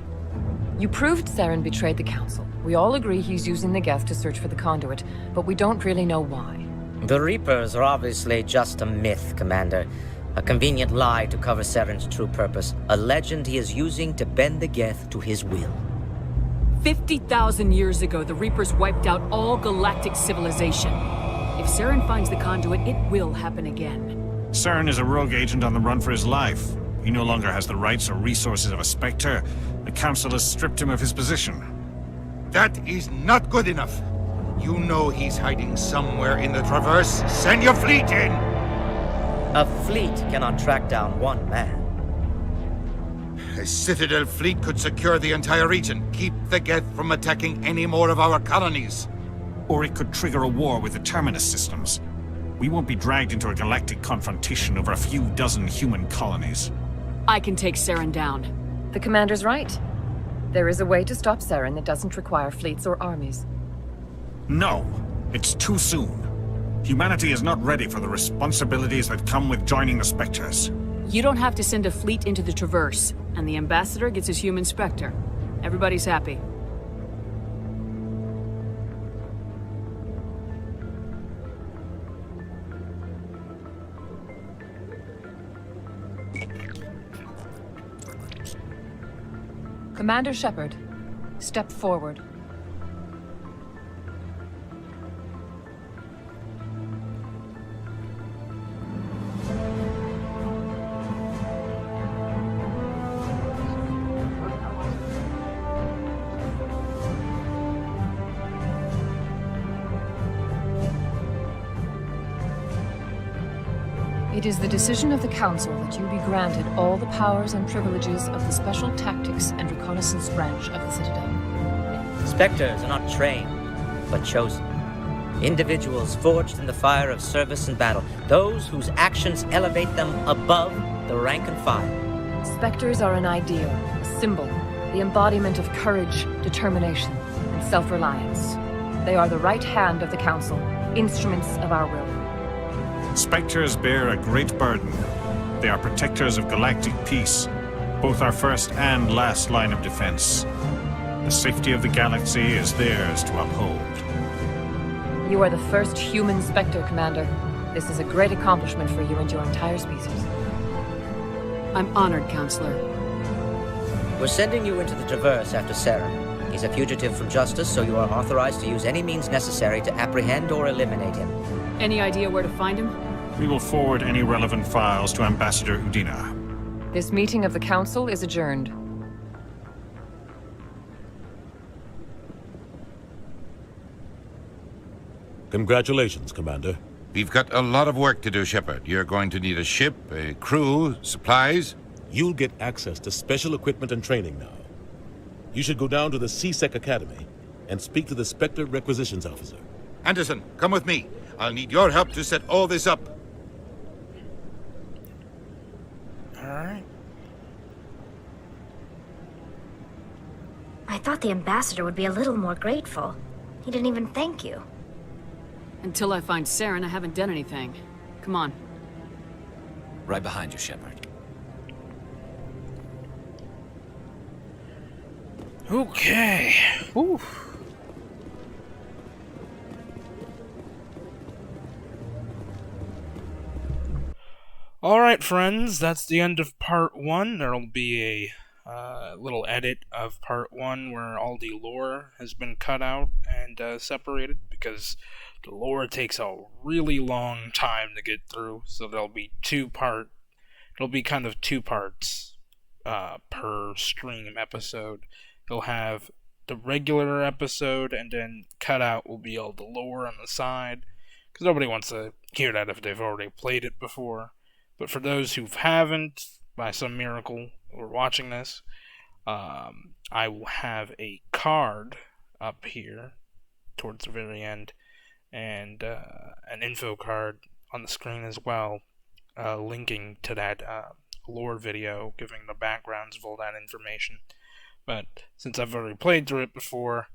You proved Saren betrayed the Council. We all agree he's using the Geth to search for the conduit, but we don't really know why. The Reapers are obviously just a myth, Commander. A convenient lie to cover Saren's true purpose. A legend he is using to bend the Geth to his will. 50,000 years ago, the Reapers wiped out all galactic civilization. If Saren finds the conduit, it will happen again. Saren is a rogue agent on the run for his life. He no longer has the rights or resources of a Spectre. The Council has stripped him of his position. That is not good enough. You know he's hiding somewhere in the Traverse. Send your fleet in! A fleet cannot track down one man. A Citadel fleet could secure the entire region, keep the Geth from attacking any more of our colonies. Or it could trigger a war with the Terminus systems. We won't be dragged into a galactic confrontation over a few dozen human colonies. I can take Saren down. The Commander's right. There is a way to stop Saren that doesn't require fleets or armies. No, it's too soon. Humanity is not ready for the responsibilities that come with joining the Spectres. You don't have to send a fleet into the Traverse, and the Ambassador gets his human Spectre. Everybody's happy. Commander Shepard, step forward. It is the decision of the Council that you be granted all the powers and privileges of the Special Tactics and Reconnaissance Branch of the Citadel. Spectres are not trained, but chosen. Individuals forged in the fire of service and battle. Those whose actions elevate them above the rank and file. Spectres are an ideal, a symbol, the embodiment of courage, determination, and self-reliance. They are the right hand of the Council, instruments of our will. Spectres bear a great burden. They are protectors of galactic peace, both our first and last line of defense. The safety of the galaxy is theirs to uphold. You are the first human Spectre, Commander. This is a great accomplishment for you and your entire species. I'm honored, Counselor. We're sending you into the Traverse after Saren. He's a fugitive from justice, so you are authorized to use any means necessary to apprehend or eliminate him. Any idea where to find him? We will forward any relevant files to Ambassador Udina. This meeting of the Council is adjourned. Congratulations, Commander. We've got a lot of work to do, Shepard. You're going to need a ship, a crew, supplies. You'll get access to special equipment and training now. You should go down to the CSEC Academy and speak to the Spectre Requisitions Officer. Anderson, come with me. I'll need your help to set all this up. Alright. I thought the ambassador would be a little more grateful. He didn't even thank you. Until I find Saren, I haven't done anything. Come on. Right behind you, Shepard. Okay. Whew. Alright, friends, that's the end of part 1. There'll be a little edit of part 1 where all the lore has been cut out and separated, because the lore takes a really long time to get through, so there'll be it'll be kind of 2 parts per stream episode. You'll have the regular episode, and then cut out will be all the lore on the side, because nobody wants to hear that if they've already played it before. But for those who haven't, by some miracle, or watching this, I will have a card up here towards the very end, and an info card on the screen as well, linking to that lore video, giving the backgrounds of all that information. But since I've already played through it before,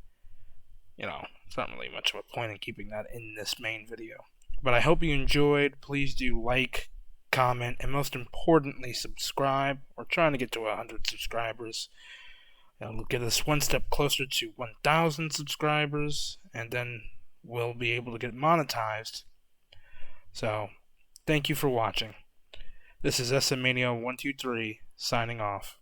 you know, it's not really much of a point in keeping that in this main video. But I hope you enjoyed. Please do like, comment, and most importantly, subscribe. We're trying to get to 100 subscribers. It'll get us one step closer to 1,000 subscribers, and then we'll be able to get monetized. So, thank you for watching. This is SMania123, signing off.